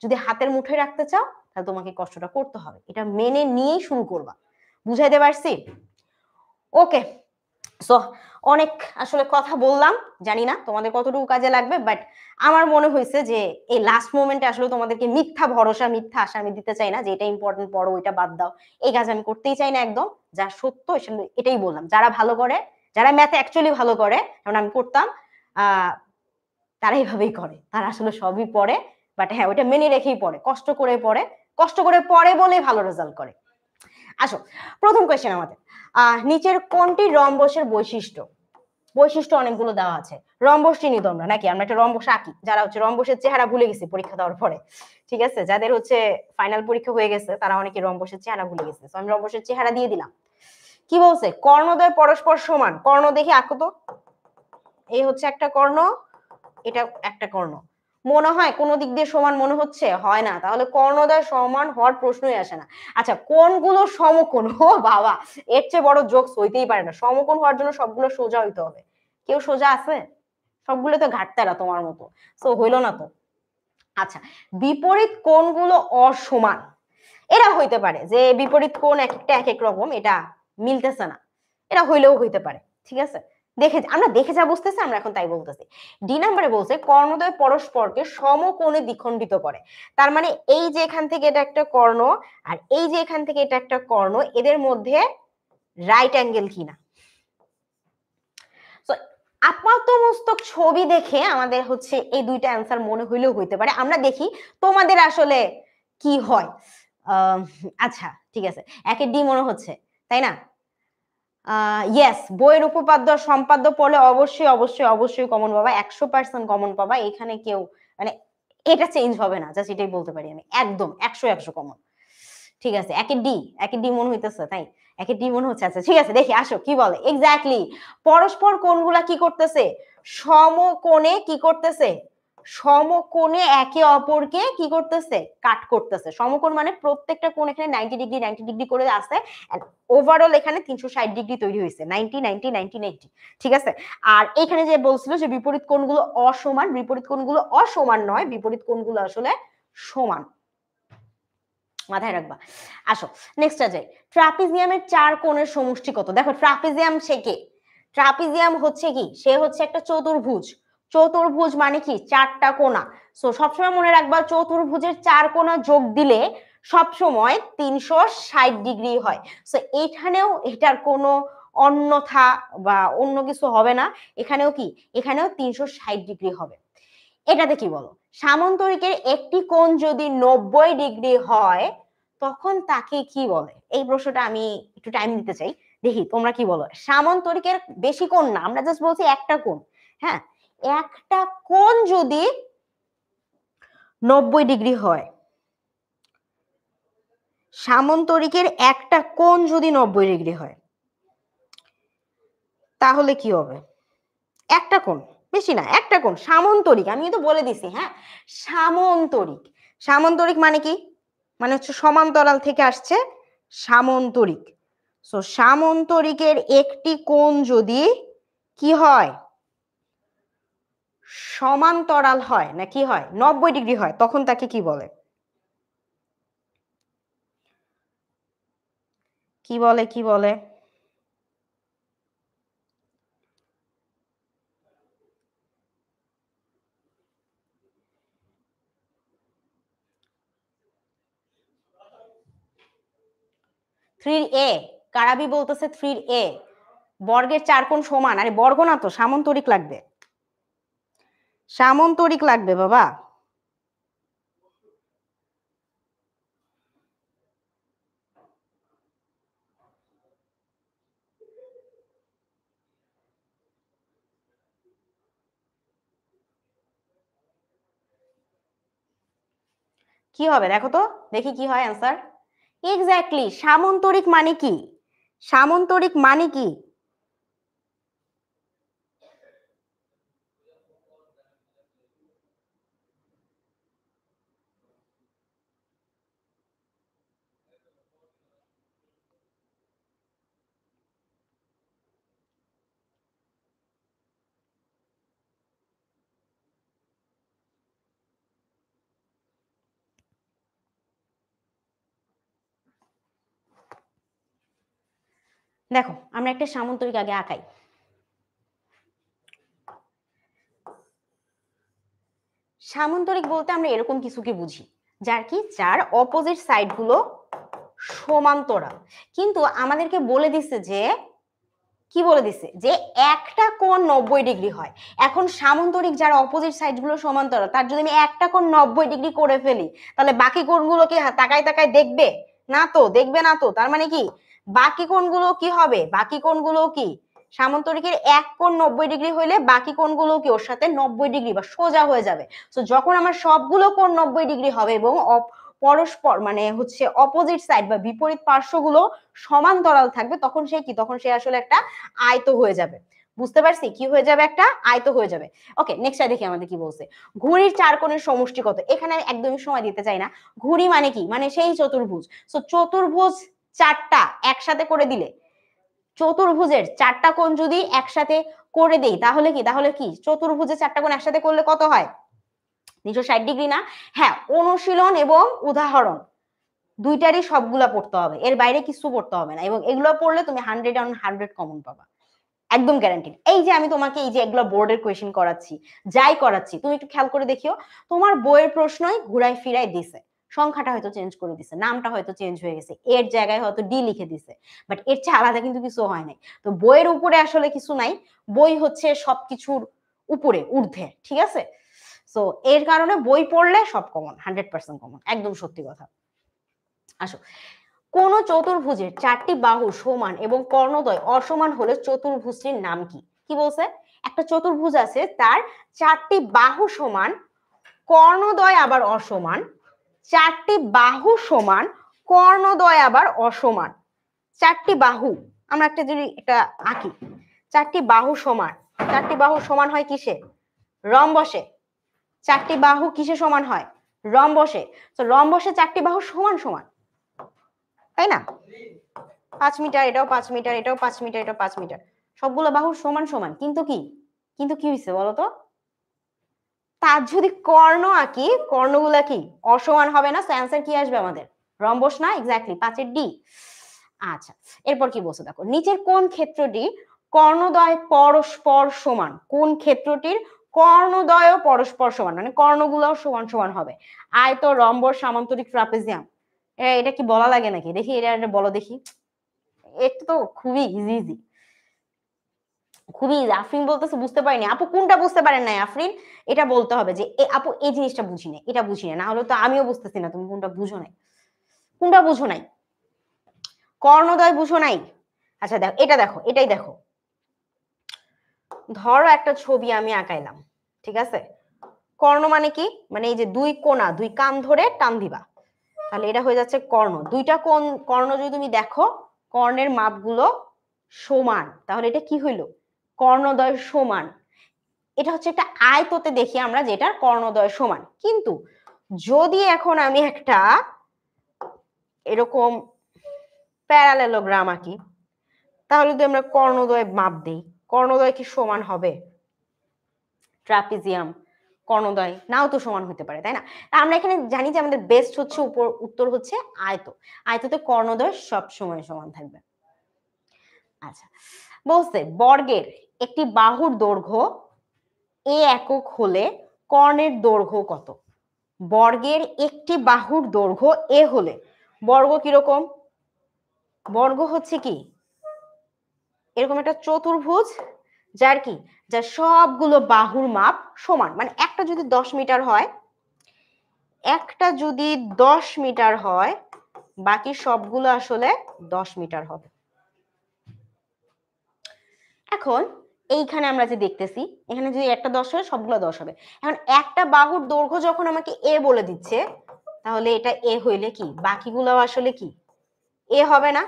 যদি হাতের মুঠোয় রাখতে চাও তাহলে তোমাকে কষ্টটা করতে হবে, এটা মেনে নিয়েই শুরু করবা। বুঝাইতে পারছি? ওকে, সো অনেক আসলে কথা বললাম, জানি না তোমাদের কতটুকু কাজে লাগবে, বাট আমার মনে হয়েছে যে এই লাস্ট মোমেন্টে আসলে তোমাদেরকে মিথ্যা ভরসা মিথ্যা আশা আমি দিতে চাই না যে এটা ইম্পর্টেন্ট পড়ো ওইটা বাদ দাও, এই কাজ আমি করতেই চাই না। একদম যা সত্য এটাই বললাম। যারা ভালো করে, যারা ম্যাথে অ্যাকচুয়ালি ভালো করে, কারণ আমি করতাম, তারা এইভাবেই করে, তারা আসলে সবই পড়ে, বাট হ্যাঁ ওইটা মেনে রেখেই পড়ে, কষ্ট করে পড়ে, কষ্ট করে পড়ে বলেই ভালো রেজাল্ট করে। আসো প্রথম কোয়েশ্চেন আমাদের, নিচের কোনটি রম্বসের বৈশিষ্ট্য? বৈশিষ্ট্য অনেকগুলো দেওয়া আছে। রম্বস চিনি তোমরা নাকি? আমরা একটা রম্বস আঁকি, যারা হচ্ছে রম্বসের চেহারা ভুলে গেছে পরীক্ষা দেওয়ার পরে, ঠিক আছে, যাদের হচ্ছে ফাইনাল পরীক্ষা হয়ে গেছে তারা অনেকে রম্বসের চেহারা ভুলে গেছে। আমি রম্বসের চেহারা দিয়ে দিলাম। কি বলছে? কর্ণদ্বয় পরস্পর সমান। কর্ণ দেখি আঁকো তো। এই হচ্ছে একটা কর্ণ, এটা একটা কর্ণ। মনে হয় কোন দিক দিয়ে সমান মনে হচ্ছে? হয় না, তাহলে কর্ণদ্বয় সমান হওয়ার প্রশ্নই আসে না। আচ্ছা কোনগুলো সমকোণ? ও বাবা, এর চেয়ে বড় জোকস হইতেই পারে না। সমকোণ হওয়ার জন্য সবগুলো সোজা হইতে হবে। কেউ সোজা আছে? সবগুলো তো ঘাটতারা তোমার মতো, তো হইলো না তো। আচ্ছা বিপরীত কোণগুলো অসমান। এরা হইতে পারে যে বিপরীত কোণ এক একটা এক এক রকম, এটা মিলতেছে না, এটা হইলেও হইতে পারে। ঠিক আছে, আমরা দেখে যা বুঝতেছি আমরা এখন তাই বলতেছি। ডি নাম্বারে বলছে কর্ণদ্বয় পরস্পরকে সমকোণে দ্বিখণ্ডিত করে। তার মানে এই যে এখান থেকে এটা একটা কর্ণ আর এই যে এখান থেকে এটা একটা কর্ণ, এদের মধ্যে রাইট অ্যাঙ্গেল কিনা। আপাত মস্তক ছবি দেখে আমাদের হচ্ছে এই দুইটা অ্যান্সার মনে হইলেও হইতে পারে। আমরা দেখি তোমাদের আসলে কি হয়। আচ্ছা ঠিক আছে, একের ডি মনে হচ্ছে, তাই না? ইয়েস, বইয়ের উপপাদ্য সম্পাদ্য পড়লে অবশ্যই অবশ্যই অবশ্যই কমন পাবা, 100% কমন পাবা। এখানে কেউ মানে এটা চেঞ্জ হবে না, জাস্ট এটাই বলতে পারি আমি, একদম 100 কমন। ঠিক আছে, একের ডি মনে হইতেছে, তাই একের ডি মনে হচ্ছে। আচ্ছা ঠিক আছে, দেখি আসো কি বলে। এক্স্যাক্টলি, পরস্পর কোণগুলা কি করতেছে? সমকোণে কি করতেছে? সমকোণে একে অপরকে কি করতেছে? কাট করতেছে। সমকোণ মানে প্রত্যেকটা কোণ এখানে 90 ডিগ্রি 90 ডিগ্রি করে আছে, ওভারঅল এখানে 360 ডিগ্রি তৈরি হয়েছে, 90 90 90 90। ঠিক আছে, আর এখানে যে বলছিল যে বিপরীত কোণগুলো অসমান, বিপরীত কোণগুলো অসমান নয়, বিপরীত কোণগুলো আসলে সমান, মাথায় রাখবা। আসো নেক্সট যাই। ট্রাপিজিয়ামের 4 কোণের সমষ্টি কত? দেখো ট্রাপিজিয়াম সে কে? ট্রাপিজিয়াম হচ্ছে কি? সে হচ্ছে একটা চতুর্ভুজ। চতুর্ভুজ মানে কি? 4টা কোণা। সো সবসময় মনে রাখবা চতুর্ভুজের 4 কোণা যোগ দিলে সবসময় 360 ডিগ্রি হয়। সো এখানেও এটার কোনো অন্যথা বা অন্য কিছু হবে না, এখানেও কি? এখানেও 360 ডিগ্রি হবে। এটাতে কি বলো? সামান্তরিকের একটি কোণ যদি 90 ডিগ্রি হয় তখন তাকে কি বলে? এই প্রশ্নটা আমি একটু টাইম দিতে চাই, দেখি তোমরা কি বলো। সামান্তরিকের বেশি কোণ না, আমরা জাস্ট বলছি একটা কোণ। হ্যাঁ, একটা কোণ যদি 90 ডিগ্রি হয়, সামান্তরিকের একটা কোণ যদি 90 ডিগ্রি হয় তাহলে কি হবে? একটা কোণ, বেশি না, একটা কোণ সামান্তরিক, আমি তো বলে দিছি। হ্যাঁ, সামান্তরিক। সামান্তরিক মানে কি? মানে হচ্ছে সমান্তরাল থেকে আসছে সামান্তরিক। সো সামান্তরিকের একটি কোণ যদি কি হয়? সমান্তরাল হয় না কি হয়? 90 ডিগ্রি হয়, তখন তাকে কি বলে? কি বলে? কি বলে? 3a কারাবি বলতেছে 3a বর্গের 4 কোণ সমান। আরে বর্গ না তো, সামন্তরিক লাগবে, সামন্তরিক লাগবে বাবা। কি হবে দেখো তো, দেখি কি হয় অ্যান্সার। এক্স্যাক্টলি, সামন্তরিক মানে কি? সামন্তরিক মানে কি? দেখো আমরা একটা সামন্তরিক আগে আঁকাই। সামন্তরিক বলতে আমরা এরকম কিছুকে বুঝি, যার কি, যার অপোজিট সাইড গুলো সমান্তরাল। কিন্তু আমাদেরকে বলে দিচ্ছে যে, কি বলে দিচ্ছে যে একটা কোণ 90 ডিগ্রি হয়। এখন সামন্তরিক যার অপোজিট সাইড গুলো সমান্তরাল, তার যদি আমি একটা কোণ 90 ডিগ্রি করে ফেলি, তাহলে বাকি কোণগুলো কি তাকায় তাকায় দেখবে? না তো, দেখবে না তো। তার মানে কি বাকি কোণগুলো কি হবে? বাকি কোণগুলো কি সামন্তরিকের এক কোণ 90 ডিগ্রি হইলে বাকি কোণগুলো কি ওর সাথে 90 ডিগ্রি বা সোজা হয়ে যাবে। তো যখন আমার সবগুলো কোণ 90 ডিগ্রি হবে এবং পরস্পর মানে হচ্ছে অপোজিট সাইড বা বিপরীত পার্শ্বগুলো সমান্তরাল থাকবে, তখন সে কি, তখন সে আসলে একটা আয়ত হয়ে যাবে। বুঝতে পারছি কি হয়ে যাবে? একটা আয়ত হয়ে যাবে। ওকে, নেক্সটটা দেখি আমাদের কি বলছে। ঘুড়ির 4 কোণের সমষ্টি কত? এখানে আমি একদমই সময় দিতে চাই না। ঘুড়ি মানে কি, মানে সেই চতুর্ভুজ। সো চতুর্ভুজ 4টা একসাথে করে দিলে, চতুর্ভুজের 4টা কোণ যদি একসাথে করে দেই, তাহলে কি, তাহলে কি চতুর্ভুজের 4টা কোণ একসাথে করলে কত হয়? 360 ডিগ্রি না? হ্যাঁ, অনুশীলন এবং উদাহরণ দুইটারই সবগুলা পড়তে হবে, এর বাইরে কিছু পড়তে হবে না। এবং এগুলো পড়লে তুমি 100 কমন পাবা, একদম গ্যারান্টিড। এই যে আমি তোমাকে এই যে এগুলো বোর্ডের কোয়েশ্চেন করাচ্ছি, যাই করাচ্ছি, তুমি একটু খেয়াল করে দেখিও, তোমার বইয়ের প্রশ্নই ঘুরাই ফিরাই দিছে। সংখ্যাটা হয়তো চেঞ্জ করে দিছে, নামটা হয়তো চেঞ্জ হয়ে গেছে, এর জায়গায় হয়তো ডি লিখে দিছে, বাট এর চেয়ে আলাদা কিন্তু কিছু হয় নাই। তো বইয়ের উপরে আসলে কিছু নাই, বই হচ্ছে সবকিছুর উপরে, ঊর্ধ্বে, ঠিক আছে? সো এর কারণে বই পড়লে সব কমন, 100% কমন, একদম সত্যি কথা। আসো, কোন চতুর্ভুজের 4টি বাহু সমান এবং কর্ণদ্বয় অসমান হলে চতুর্ভুজটির নাম কি? কি বলছে? একটা চতুর্ভুজ আছে, তার 4টি বাহু সমান, কর্ণদ্বয় আবার অসমান। 4টি বাহু সমান, কর্ণদ্বয় আবার অসমান। 4টি বাহু আমরা একটা যদি এটা আঁকি, 4টি বাহু সমান, 4টি বাহু সমান হয় কিসে? রম্বসে। 4টি বাহু কিসে সমান হয়? রম্বসে। তো রম্বসে 4টি বাহু সমান সমান, তাই না? 5 মিটার, এটাও 5 মিটার, এটাও 5 মিটার, এটাও 5 মিটার, সবগুলো বাহু সমান সমান। কিন্তু কি, কিন্তু কি হয়েছে বলতো? তার যদি কর্ণ আঁকি, কর্ণগুলা কি অসমান হবে না? অ্যান্সার কি আসবে আমাদের? রম্বস না? এক্স্যাক্টলি, 5-এর ডি। আচ্ছা, এরপর কি বলছে দেখো, নিচের কোন ক্ষেত্রটি কর্ণদ্বয় পরস্পর সমান? কোন ক্ষেত্রটির কর্ণদ্বয় পরস্পর সমান, মানে কর্ণগুলাও সমান সমান হবে? আয়ত, রম্বস, সামান্তরিক, ট্রাপিজিয়াম। এটা কি বলা লাগে নাকি? দেখি এটা বলো দেখি। এটা তো খুবই ইজি ইজি, খুবই ইজি। আফরিন বলতেছে বুঝতে পারিনি। আপু কোনটা বুঝতে পারেন নাই আফরিন? এটা বলতে হবে যে আপু এই জিনিসটা বুঝি না, এটা বুঝি না, না হলে তো আমিও বুঝতেছি না তুমি কোনটা বুঝো নাই। কোনটা বুঝো নাই? কর্ণদ্বয় বুঝো নাই? আচ্ছা দেখো, এটা দেখো, এটাই দেখো। ধরো একটা ছবি আমি আঁকাইলাম, ঠিক আছে? কর্ণ মানে কি, মানে এই যে দুই কোণা, দুই কান ধরে টান দিবা, তাহলে এটা হয়ে যাচ্ছে কর্ণ। দুইটা কোণ কর্ণ যদি তুমি দেখো, কর্ণের মাপগুলো সমান, তাহলে এটা কি হইলো? কর্ণদ্বয় সমান। এটা হচ্ছে একটা আয়ততে দেখি আমরা যেটা কর্ণদ্বয় সমান। কিন্তু যদি এখন আমি একটা এরকম প্যারালেলোগ্রাম আঁকি, তাহলে যদি আমরা কর্ণদ্বয় মাপ দেই, কর্ণদ্বয় কি সমান হবে? ট্রাপিজিয়াম, কর্ণদ্বয় নাও তো সমান হতে পারে, তাই না? আমরা এখানে জানি যে আমাদের বেস্ট হচ্ছে উত্তর হচ্ছে আয়ত। আয়ততে কর্ণদ্বয় সব সময় সমান থাকবে। আচ্ছা, বলছে বর্গের একটি বাহুর দৈর্ঘ্য এ একক হলে কর্ণের দৈর্ঘ্য কত? বর্গের একটি বাহুর দৈর্ঘ্য এ হলে, বর্গ কিরকম? বর্গ হচ্ছে কি এরকম একটা চতুর্ভুজ যার কি যার সবগুলো বাহুর মাপ সমান, মানে একটা যদি 10 মিটার হয়, একটা যদি 10 মিটার হয়, বাকি সবগুলো আসলে 10 মিটার হবে। এখন এইখানে আমরা যে দেখতেছি এখানে যদি একটা 10 হয় সবগুলো 10 হবে। এখন একটা বাহুর দৈর্ঘ্য যখন আমাকে এ বলে দিচ্ছে, তাহলে এটা এ হইলে কি বাকিগুলো আসলে কি এ হবে না?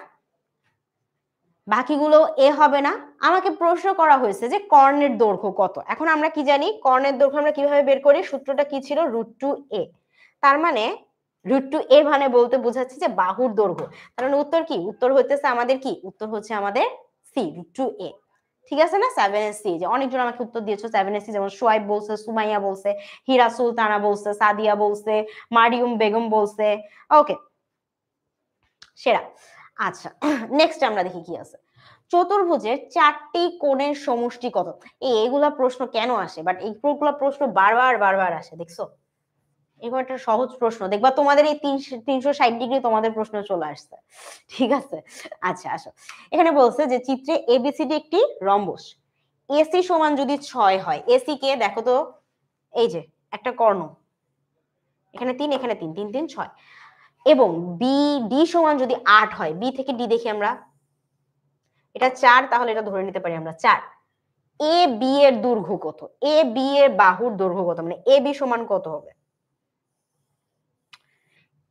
বাকিগুলো এ হবে না? আমাকে প্রশ্ন করা হয়েছে যে কর্ণের দৈর্ঘ্য কত। এখন আমরা কি জানি কর্ণের দৈর্ঘ্য আমরা কিভাবে বের করি? সূত্রটা কি ছিল? √2a। তার মানে √2a মানে বলতে বোঝাচ্ছে যে বাহুর দৈর্ঘ্য। তার মানে উত্তর কি? উত্তর হইতেছে আমাদের কি? উত্তর হচ্ছে আমাদের সি, √2a। ঠিক আছে না? 7SC। যে অনেকজন আমাকে উত্তর দিয়েছো 7SC, যেমন সোয়াইব বলছে, সুমাইয়া বলছে, হীরা সুলতানা বলছে, সাদিয়া বলছে, মারিয়ম বেগম বলছে। ওকে, সেরা। আচ্ছা, নেক্সট আমরা দেখি কি আছে। চতুর্ভুজের 4টি কোণের সমষ্টি কত? এইগুলা প্রশ্ন কেন আসে, বাট এইগুলা প্রশ্ন বারবার বারবার আসে, দেখছো? এগুলো একটা সহজ প্রশ্ন, দেখবা তোমাদের এই 360 ডিগ্রি তোমাদের প্রশ্ন চলে আসছে। ঠিক আছে, আচ্ছা আসো। এখানে বলছে যে চিত্রে এবিসিডি একটি রম্বস, এসি সমান যদি 6 হয়, এসি কে দেখো তো, এই যে একটা কর্ণ, এখানে 3 এখানে 3, 3 3 6, এবং বিডি সমান যদি 8 হয়, বি থেকে ডি দেখি আমরা, এটা 4, তাহলে এটা ধরে নিতে পারি আমরা 4। এ বি এর দৈর্ঘ্য কত? এ বি এর বাহুর দৈর্ঘ্য কত? মানে এ বি সমান কত হবে?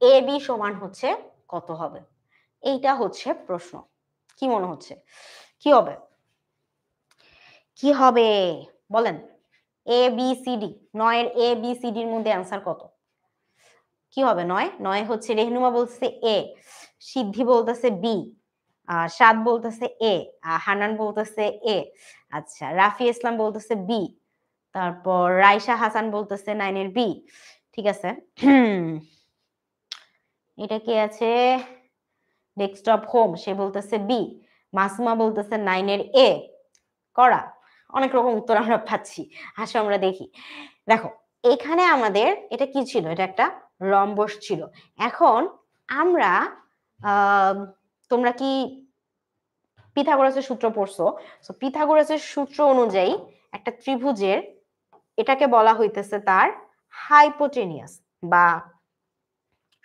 এ বি সমান হচ্ছে কত হবে? এইটা হচ্ছে প্রশ্ন। কি মনে হচ্ছে কি হবে? কি হবে বলেন? এ বি সি ডি, 9 এর এ বি সি ডি এর মধ্যে অ্যান্সার কত? কি হবে? 9 হচ্ছে, রেহনুমা বলছে এ, সিদ্ধি বলতেছে বি, সাদ বলতেছে এ, হানান বলতেছে এ, আচ্ছা রাফি ইসলাম বলতেছে বি, তারপর রাইসা হাসান বলতেছে 9 এর বি। ঠিক আছে, এটা কি আছে? ডেস্কটপ হোম, সে বলতেছে বি, মাসুমা বলতেছে 9 এর এ। করা অনেক রকম উত্তর আমরা পাচ্ছি। আসো আমরা দেখি। দেখো এখানে আমাদের এটা কি ছিল? এটা একটা রম্বস ছিল। এখন আমরা তোমরা কি পিথাগোরাসের সূত্র পড়ছো? সো পিথাগোরাসের সূত্র অনুযায়ী একটা ত্রিভুজের, এটাকে বলা হইতেছে তার হাইপোটেনিয়াস, বা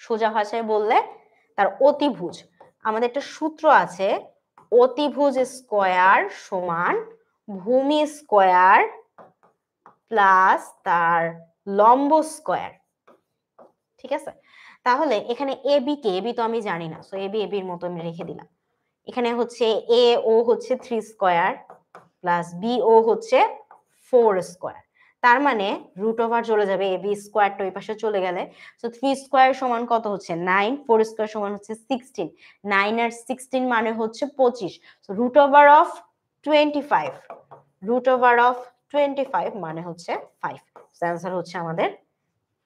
সোজা ভাষায় বললে তার অতিভুজ। আমাদের একটা সূত্র আছে, অতিভুজ স্কয়ার সমান ভূমি স্কয়ার প্লাস তার লম্ব স্কয়ার। ঠিক আছে, তাহলে এখানে এ বি কে, এবি তো আমি জানি না, সো এবি এবির মতো আমি রেখে দিলাম। এখানে হচ্ছে এ ও হচ্ছে 3 স্কয়ার প্লাস বি ও হচ্ছে 4 স্কয়ার। তার মানে √ওভার চলে যাবে, এ বি স্কয়ারটা ওই পাশে চলে গেলে, সো 3 স্কয়ার সমান কত হচ্ছে 9, 4 স্কয়ার সমান হচ্ছে 16, 9 আর 16 মানে হচ্ছে 25, so √over of 25, √over of 25 মানে হচ্ছে 5। সো অ্যান্সার হচ্ছে আমাদের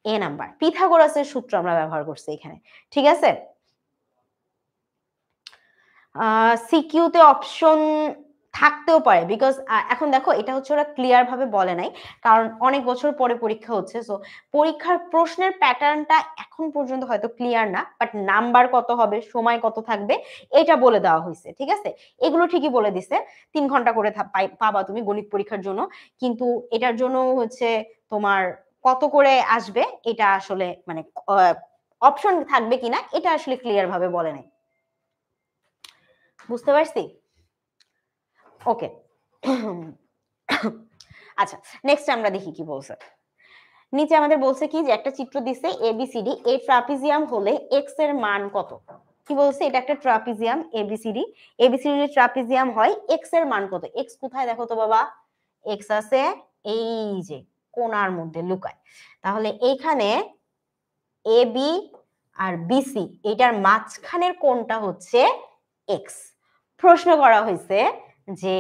এ নাম্বার। পিথাগোরাসের সূত্র আমরা ব্যবহার করছি এখানে। ঠিক আছে, সিকিউতে অপশন থাকতেও পারে, বিকজ এখন দেখো এটা হচ্ছে ওরা ক্লিয়ার ভাবে বলে নাই, কারণ অনেক বছর পরে পরীক্ষা হচ্ছে, সো পরীক্ষার প্রশ্নের প্যাটার্নটা এখন পর্যন্ত হয়তো ক্লিয়ার না, বাট নাম্বার কত হবে, সময় কত থাকবে, এটা বলে দেওয়া হয়েছে। ঠিক আছে, এগুলো ঠিকই বলে দিছে, 3 ঘন্টা করে পাবা তুমি গণিত পরীক্ষার জন্য, কিন্তু এটার জন্য হচ্ছে তোমার কত করে আসবে এটা আসলে মানে অপশন থাকবে কিনা এটা আসলে ক্লিয়ার ভাবে বলে নাই। বুঝতে পারছি? ওকে, আচ্ছা নেক্সট আমরা দেখি কি বলছে। নিচে আমাদের বলছে কি যে একটা চিত্র দিছে এবিসিডি, এই ট্রাপিজিয়াম হলে এক্স এর মান কত? কি বলছে? এটা একটা ট্রাপিজিয়াম এবিসিডি, এবিসিডি ট্রাপিজিয়াম হয়, এক্স এর মান কত? এক্স কোথায় দেখো তো বাবা? এক্স আছে এই যে কোণার মধ্যে লুকায়। তাহলে এইখানে এ বি আর বিসি, এটার মাঝখানের কোণটা হচ্ছে এক্স। প্রশ্ন করা হয়েছে যে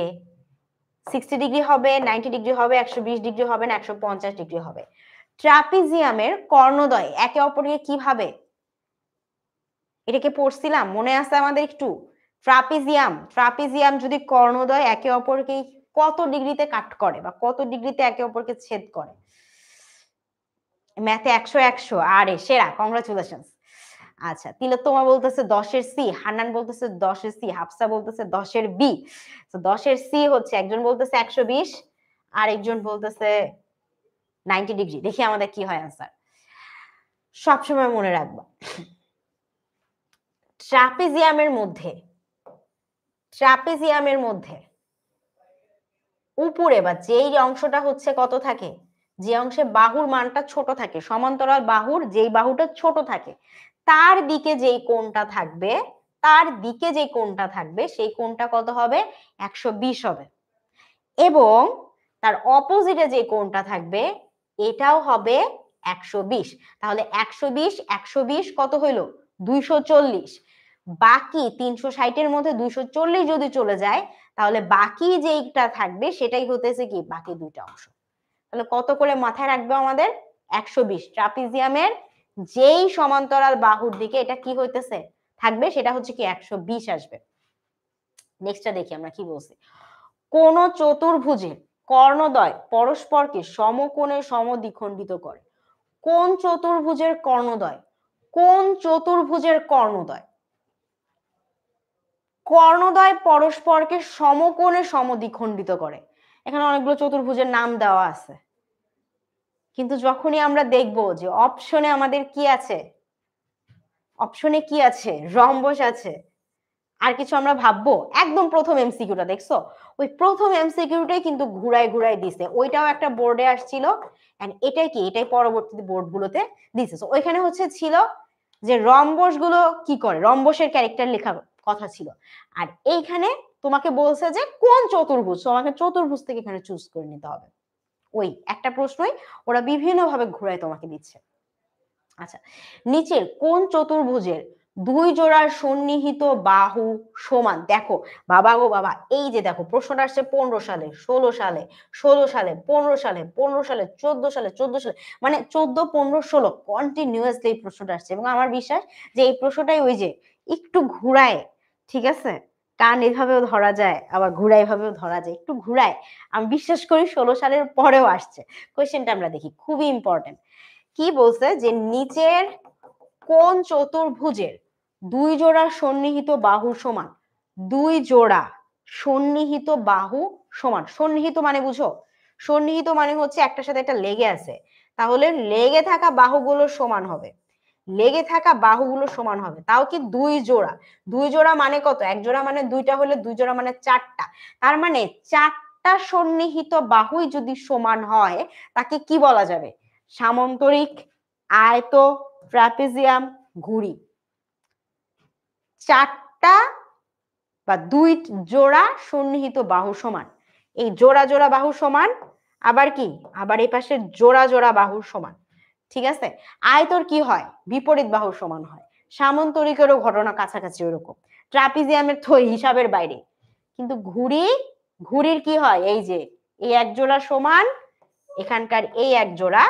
60 ডিগ্রি হবে, 90 ডিগ্রি হবে, 120 ডিগ্রি হবে না 150 ডিগ্রি হবে? ট্রাপিজিয়ামের কর্ণদ্বয় একে অপরকে কিভাবে, এটাকে পড়ছিলাম মনে আছে আমাদের একটু? ট্রাপিজিয়াম যদি কর্ণদ্বয় একে অপরকে কত ডিগ্রিতে কাট করে বা কত ডিগ্রিতে একে অপরকে ছেদ করে? ম্যাথে 100 100, আরে সেরা, কংগ্রাচুলেশনস। আচ্ছা, তিলোত্তমা বলতেছে 10-এর সি, হান্নান বলতেছে 10-এর সি, হাফসা বলতেছে 10-এর বি। তো 10-এর সি হচ্ছে একজন বলতেছে 120, আর একজন বলতেছে 90 ডিগ্রি। দেখি আমাদের কি হয় आंसर। সবসময় মনে রাখবা ট্রাপিজিয়ামের মধ্যে উপরে বা যেই অংশটা হচ্ছে কত থাকে, যে অংশে বাহুর মানটা ছোট থাকে, সমান্তরাল বাহুর যেই বাহুটা ছোট থাকে তার দিকে যেই কোণটা থাকবে সেই কোণটা কত হবে, 120 হবে। এবং তার অপোজিটে যে কোণটা থাকবে এটাও হবে 120। তাহলে 120 120 কত হইল, 240। বাকি 360-এর মধ্যে 240 যদি চলে যায় তাহলে বাকি যেইটা থাকবে সেটাই হতেছে কি, বাকি দুইটা অংশ। তাহলে কত করে মাথায় রাখবে আমাদের, 120। ট্রাপিজিয়ামের যেই সমান্তরাল বাহুর দিকে এটা কি হইতেছে থাকবে সেটা হচ্ছে কি 120 আসবে। নেক্সটটা দেখি আমরা কি বলছি। কোন চতুর্ভুজের কর্ণদ্বয় পরস্পরকে সমকোণে সমদ্বিখণ্ডিত করে। কোন চতুর্ভুজের কর্ণদ্বয়, কর্ণদ্বয় পরস্পরকে সমকোণে সমদ্বিখণ্ডিত করে। এখানে অনেকগুলো চতুর্ভুজের নাম দেওয়া আছে, কিন্তু যখনই আমরা দেখব যে অপশনে আমাদের কি আছে, রম্বস আছে, আর কিছু আমরা ভাববো, একদম প্রথম এমসিকিউটা দেখছো, ওই প্রথম এমসিকিউটাই কিন্তু ঘুরাই দিছে, ওইটাও একটা বোর্ডে আসছিল, এন্ড এটাই পরবর্তী বোর্ডগুলোতে দিছে। সো ওইখানে হচ্ছে ছিল যে রম্বস গুলো কি করে, রম্বসের ক্যারেক্টার লেখা কথা ছিল, আর এইখানে তোমাকে বলছে যে কোন চতুর্ভুজ, তোমাকে চতুর্ভুজ থেকে এখানে চুজ করে নিতে হবে। ওই একটা প্রশ্নই ওরা বিভিন্ন ভাবে ঘুরায় তোমাকে দিচ্ছে। আচ্ছা, নিচের কোন চতুর্ভুজের দুই জোড়া সন্নিহিত বাহু সমান। দেখো বাবা গো বাবা, এই যে দেখো প্রশ্নটা আসছে 15 সালে, 16 সালে, 16 সালে, 15 সালে, 15 সালে, 14 সালে, 14 সালে, মানে 14, 15, 16 কন্টিনিউয়াসলি এই প্রশ্নটা আসছে। এবং আমার বিশ্বাস যে এই প্রশ্নটাই ওই যে একটু ঘুরায়, ঠিক আছে, কান এভাবেও ধরা যায় আবার ঘুরাই ভাবেও ধরা যায়, একটু ঘুরায়। আমি বিশ্বাস করি 16 সালের পরেও আসছে। কোয়েশ্চেনটা আমরা দেখি, খুবই ইম্পর্টেন্ট। কি বলছে যে নিচের কোন চতুর্ভুজের দুই জোড়া সন্নিহিত বাহু সমান, দুই জোড়া সন্নিহিত বাহু সমান। সন্নিহিত মানে বুঝো, সন্নিহিত মানে হচ্ছে একটার সাথে একটা লেগে আছে, তাহলে লেগে থাকা বাহুগুলো সমান হবে, তাও কি দুই জোড়া। দুই জোড়া মানে কত, এক জোড়া মানে দুইটা, হলে দুই জোড়া মানে চারটা। তার মানে চারটা সন্নিহিত বাহুই যদি সমান হয় তাকে কি বলা যাবে, সামান্তরিক, আয়ত, ট্রাপিজিয়াম, ঘুড়ি। চারটা বা দুই জোড়া সন্নিহিত বাহু সমান, এই জোড়া জোড়া বাহু সমান, আবার কি, আবার এই পাশে জোড়া জোড়া বাহু সমান, ঠিক আছে। আয়তর কি হয়, বিপরীত বাহু সমান হয়। সামান্তরিকেরও ঘটনা কাছাকাছি ওরকম। ট্রাপিজিয়ামের তো হিসাবের বাইরে। কিন্তু ঘুড়ির কি হয়, এই যে এই এক জোড়া সমান, এখানকার এই এক জোড়া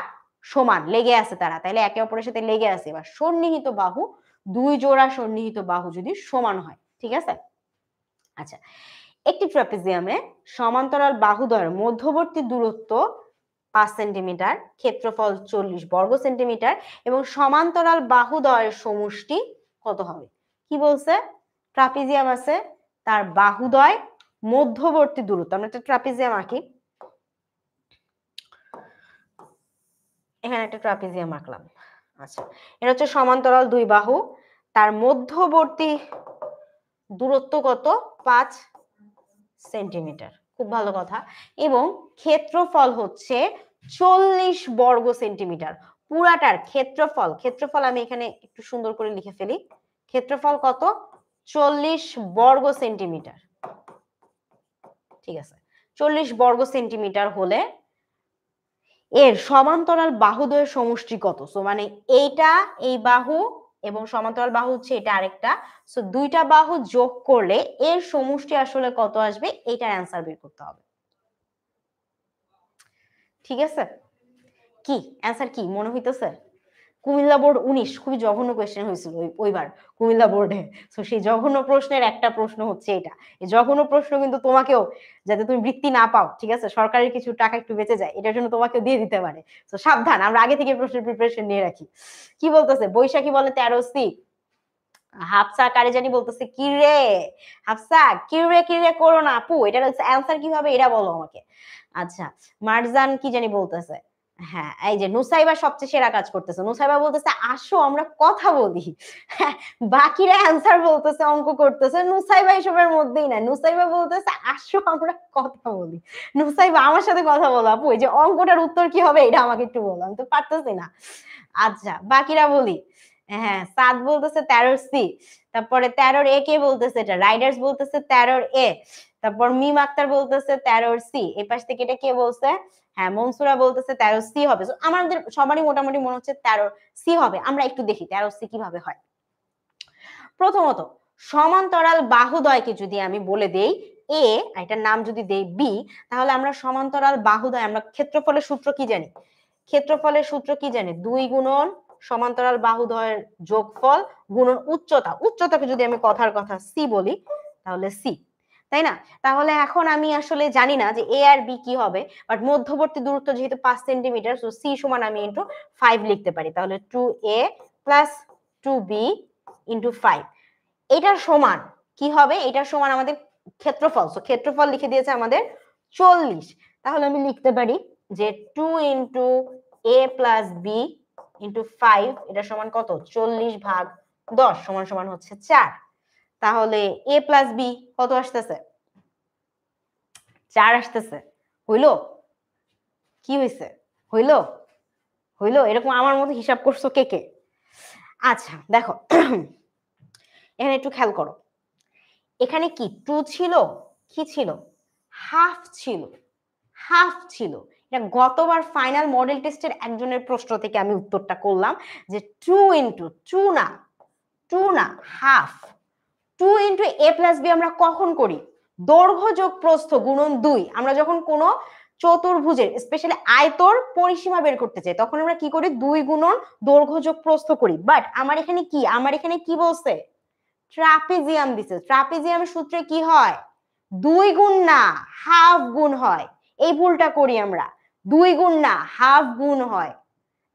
সমান, লেগে আছে তারা, তাহলে একে অপরের সাথে লেগে আছে। এবার সন্নিহিত বাহু, দুই জোড়া সন্নিহিত বাহু যদি সমান হয়, ঠিক আছে। আচ্ছা, একটি ট্রাপিজিয়ামে সমান্তরাল বাহুদ্বয়ের মধ্যবর্তী দূরত্ব 5 সেন্টিমিটার, ক্ষেত্রফল 40 বর্গ সেন্টিমিটার এবং সমান্তরাল বাহুদ্বয়ের সমষ্টি কত হবে। কি বলছে, ট্রাপিজিয়াম আছে, তার বাহুদ্বয় মধ্যবর্তী দূরত্ব, আমরা একটা ট্রাপিজিয়াম আঁকি, এখানে একটা ট্রাপিজিয়াম আঁকলাম। আচ্ছা, এটা হচ্ছে সমান্তরাল দুই বাহু, তার মধ্যবর্তী দূরত্ব কত, 5 সেন্টিমিটার, খুব ভালো কথা। এবং ক্ষেত্রফল হচ্ছে 40 বর্গ সেন্টিমিটার। পুরাটার ক্ষেত্রফল আমি এখানে একটু সুন্দর করে লিখে ফেলি, ক্ষেত্রফল কত, 40 বর্গ সেন্টিমিটার, ঠিক আছে। 40 বর্গ সেন্টিমিটার হলে এর সমান্তরাল বাহুদ্বয়ের সমষ্টি কত। সো মানে এইটা, এই বাহু এবং সমান্তরাল বাহু হচ্ছে এটা আরেকটা, সো দুইটা বাহু যোগ করলে এর সমষ্টি আসলে কত আসবে, এইটার অ্যান্সার বের করতে হবে, ঠিক আছে। কি অ্যান্সার কি মনে হইতেছে, কুমিল্লা বোর্ড 19 খুবই জঘন্য কোয়েশ্চেন হয়েছিল ওইবার কুমিল্লা বোর্ডে। তো সেই জঘন্য প্রশ্নের একটা প্রশ্ন হচ্ছে এটা। এই জঘন্য প্রশ্ন কিন্তু তোমাকেও, যাতে তুমি বৃত্তি না পাও, ঠিক আছে, সরকারের কিছু টাকা একটু বেঁচে যায়, এটার জন্য তোমাকেও দিয়ে দিতে পারে। তো সাবধান, আমরা আগে থেকে প্রশ্নের প্রিপারেশন নিয়ে রাখি। কি বলতেছে, বৈশাখী বলে 13 সি, হাফসা কারে জানি বলতেছে কি রে, হাফসা কি রে করো না আপু, এটার অ্যান্সার কি হবে এটা বলো আমাকে। আচ্ছা, মারজান কি জানি বলতেছে, হ্যাঁ এই যে নুসাইবা সবচেয়ে সেরা কাজ করতেছে, নুসাইবা বলতেছে আসো আমরা কথা বলি। হ্যাঁ, বাকিরা অ্যান্সার বলতেছে, অঙ্ক করতেছে, নুসাইবা এসবের মধ্যেই না, নুসাইবা বলতেছে আসো আমরা কথা বলি। নুসাইবা আমার সাথে কথা বলো আপু, এই যে অঙ্কটার উত্তর কি হবে এটা আমাকে একটু বলো, আমি তো পারতেছি না। আচ্ছা বাকিরা বলি, হ্যাঁ সাদ বলতেছে 13C, তারপরে 13A কে বলতেছে, এটা রাইডার্স বলতেছে 13A, তারপর মিম আক্তার বলতেছে 13C, এই পাশ থেকে এটা কে বলছে, হ্যাঁ মনসুরা বলতেছে 13C হবে। আমাদের সবারই মোটামুটি মনে হচ্ছে 13C হবে, আমরা একটু দেখি 13C কিভাবে হয়। প্রথমত সমান্তরাল বাহুদ্বয়কে যদি আমি বলে দেই এ, এটার নাম যদি দেই বি, তাহলে আমরা সমান্তরাল বাহুদ্বয়, আমরা ক্ষেত্রফলের সূত্র কি জানি, ক্ষেত্রফলের সূত্র কি জানি, 2 গুণন সমান্তরাল বাহুদ্বয়ের যোগফল গুণন উচ্চতা, উচ্চতাকে যদি আমি কথার কথা সি বলি তাহলে সি, তাই না? তাহলে এখন আমি আসলে জানি না যে এ আর বি কি হবে, বাট মধ্যবর্তী দূরত্ব যেহেতু 5 সেন্টিমিটার, সো সি সমান আমি ইনটু 5 লিখতে পারি, তাহলে 2a প্লাস 2b ইনটু 5, এটার সমান কি হবে, এটার সমান আমাদের ক্ষেত্রফল, সো ক্ষেত্রফল লিখে দিয়েছে আমাদের 40, তাহলে আমি লিখতে পারি যে 2 into a plus b into 5, এটা সমান কত, 40/10 সমান সমান হচ্ছে 4, তাহলে a প্লাস b কত আসতেছে, 4 আসতেছে, হইলো, কি হইছে, হইলো, হইলো, এরকম আমার মতো হিসাব করছো কে কে? আচ্ছা দেখো এখানে একটু খেয়াল করো, এখানে কি 2 ছিল, কি ছিল, হাফ ছিল, হাফ ছিল, এটা গতবার ফাইনাল মডেল টেস্টের একজনের প্রশ্ন থেকে আমি উত্তরটা করলাম যে 2 ইনটু 2 না, 2 না half, 2 into a plus B আমরা কখন করি, দৈর্ঘ্য যোগ প্রস্থ গুণন 2, আমরা যখন কোনো চতুর্ভুজের স্পেশালি আয়তর পরিসীমা বের করতে চাই তখন আমরা কি করি, 2 গুণন দৈর্ঘ্য যোগ প্রস্থ করি, বাট আমার এখানে কি, আমার এখানে কি বলছে, ট্রাপিজিয়াম দিছে, ট্রাপিজিয়ামের সূত্রে কি হয়, 2 গুণ না হাফ গুণ হয়, এই ভুলটা করি আমরা, 2 গুণ না হাফ গুণ হয়,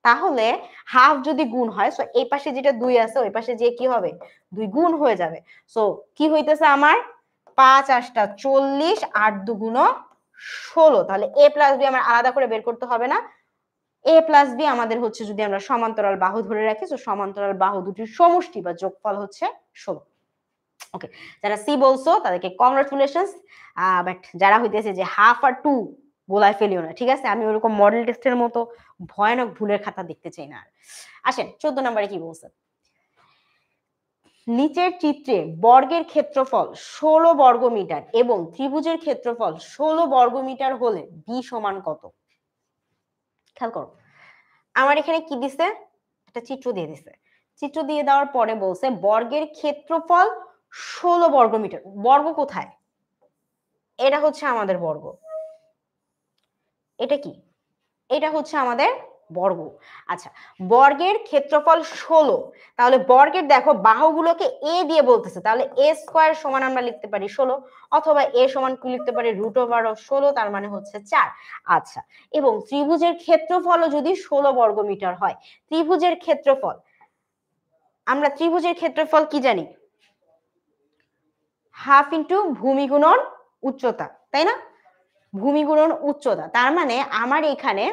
তাহলে হাফ যদি গুণ হয় সো এই পাশে যেটা 2 আছে ওই পাশে যে কি হবে 2 গুণ হয়ে যাবে, সো কি হইতেছে আমার 5 8টা 40, 8 2 16, তাহলে a প্লাস বি আমার আলাদা করে বের করতে হবে না, a প্লাস বি আমাদের হচ্ছে যদি আমরা সমান্তরাল বাহু ধরে রাখি, তো সমান্তরাল বাহু দুটির সমষ্টি বা যোগফল হচ্ছে 16। ওকে, যারা সি বলছো তাদেরকে কংগ্রাচুলেশনস, বাট যারা হইতেছে যে হাফ আর 2 গোলায় ফেলিও না, ঠিক আছে, আমি ওরকম মডেল টেস্টের মতো ভয়ানক ভুলের খাতা দেখতে চাই না। আসেন 14 নম্বরে কি বলছে, নিচের চিত্রে বর্গের ক্ষেত্রফল 16 বর্গ মিটার এবং ত্রিভুজের ক্ষেত্রফল 16 বর্গ মিটার হলে বি সমান কত, খেয়াল করো আমার এখানে কি দিছে, একটা চিত্র দিয়ে দিছে, চিত্র দিয়ে দেওয়ার পরে বলছে বর্গের ক্ষেত্রফল 16 বর্গ মিটার, বর্গ কোথায়, এটা হচ্ছে আমাদের বর্গ, এটা কি, এটা হচ্ছে আমাদের বর্গ। আচ্ছা বর্গের ক্ষেত্রফল 16, তাহলে বর্গের দেখো বাহুগুলোকে এ দিয়ে বলতেছে, তাহলে এ স্কয়ার সমান আমরা লিখতে পারি 16, অথবা এ সমান কি লিখতে পারি √16, তার মানে হচ্ছে 4। আচ্ছা এবং ত্রিভুজের ক্ষেত্রফলও যদি 16 বর্গ মিটার হয়, ত্রিভুজের ক্ষেত্রফল, আমরা ত্রিভুজের ক্ষেত্রফল কি জানি, হাফ ইন্টু ভূমি গুণন উচ্চতা, তাই না, ভূমি গুণন উচ্চতা, তার মানে আমার এখানে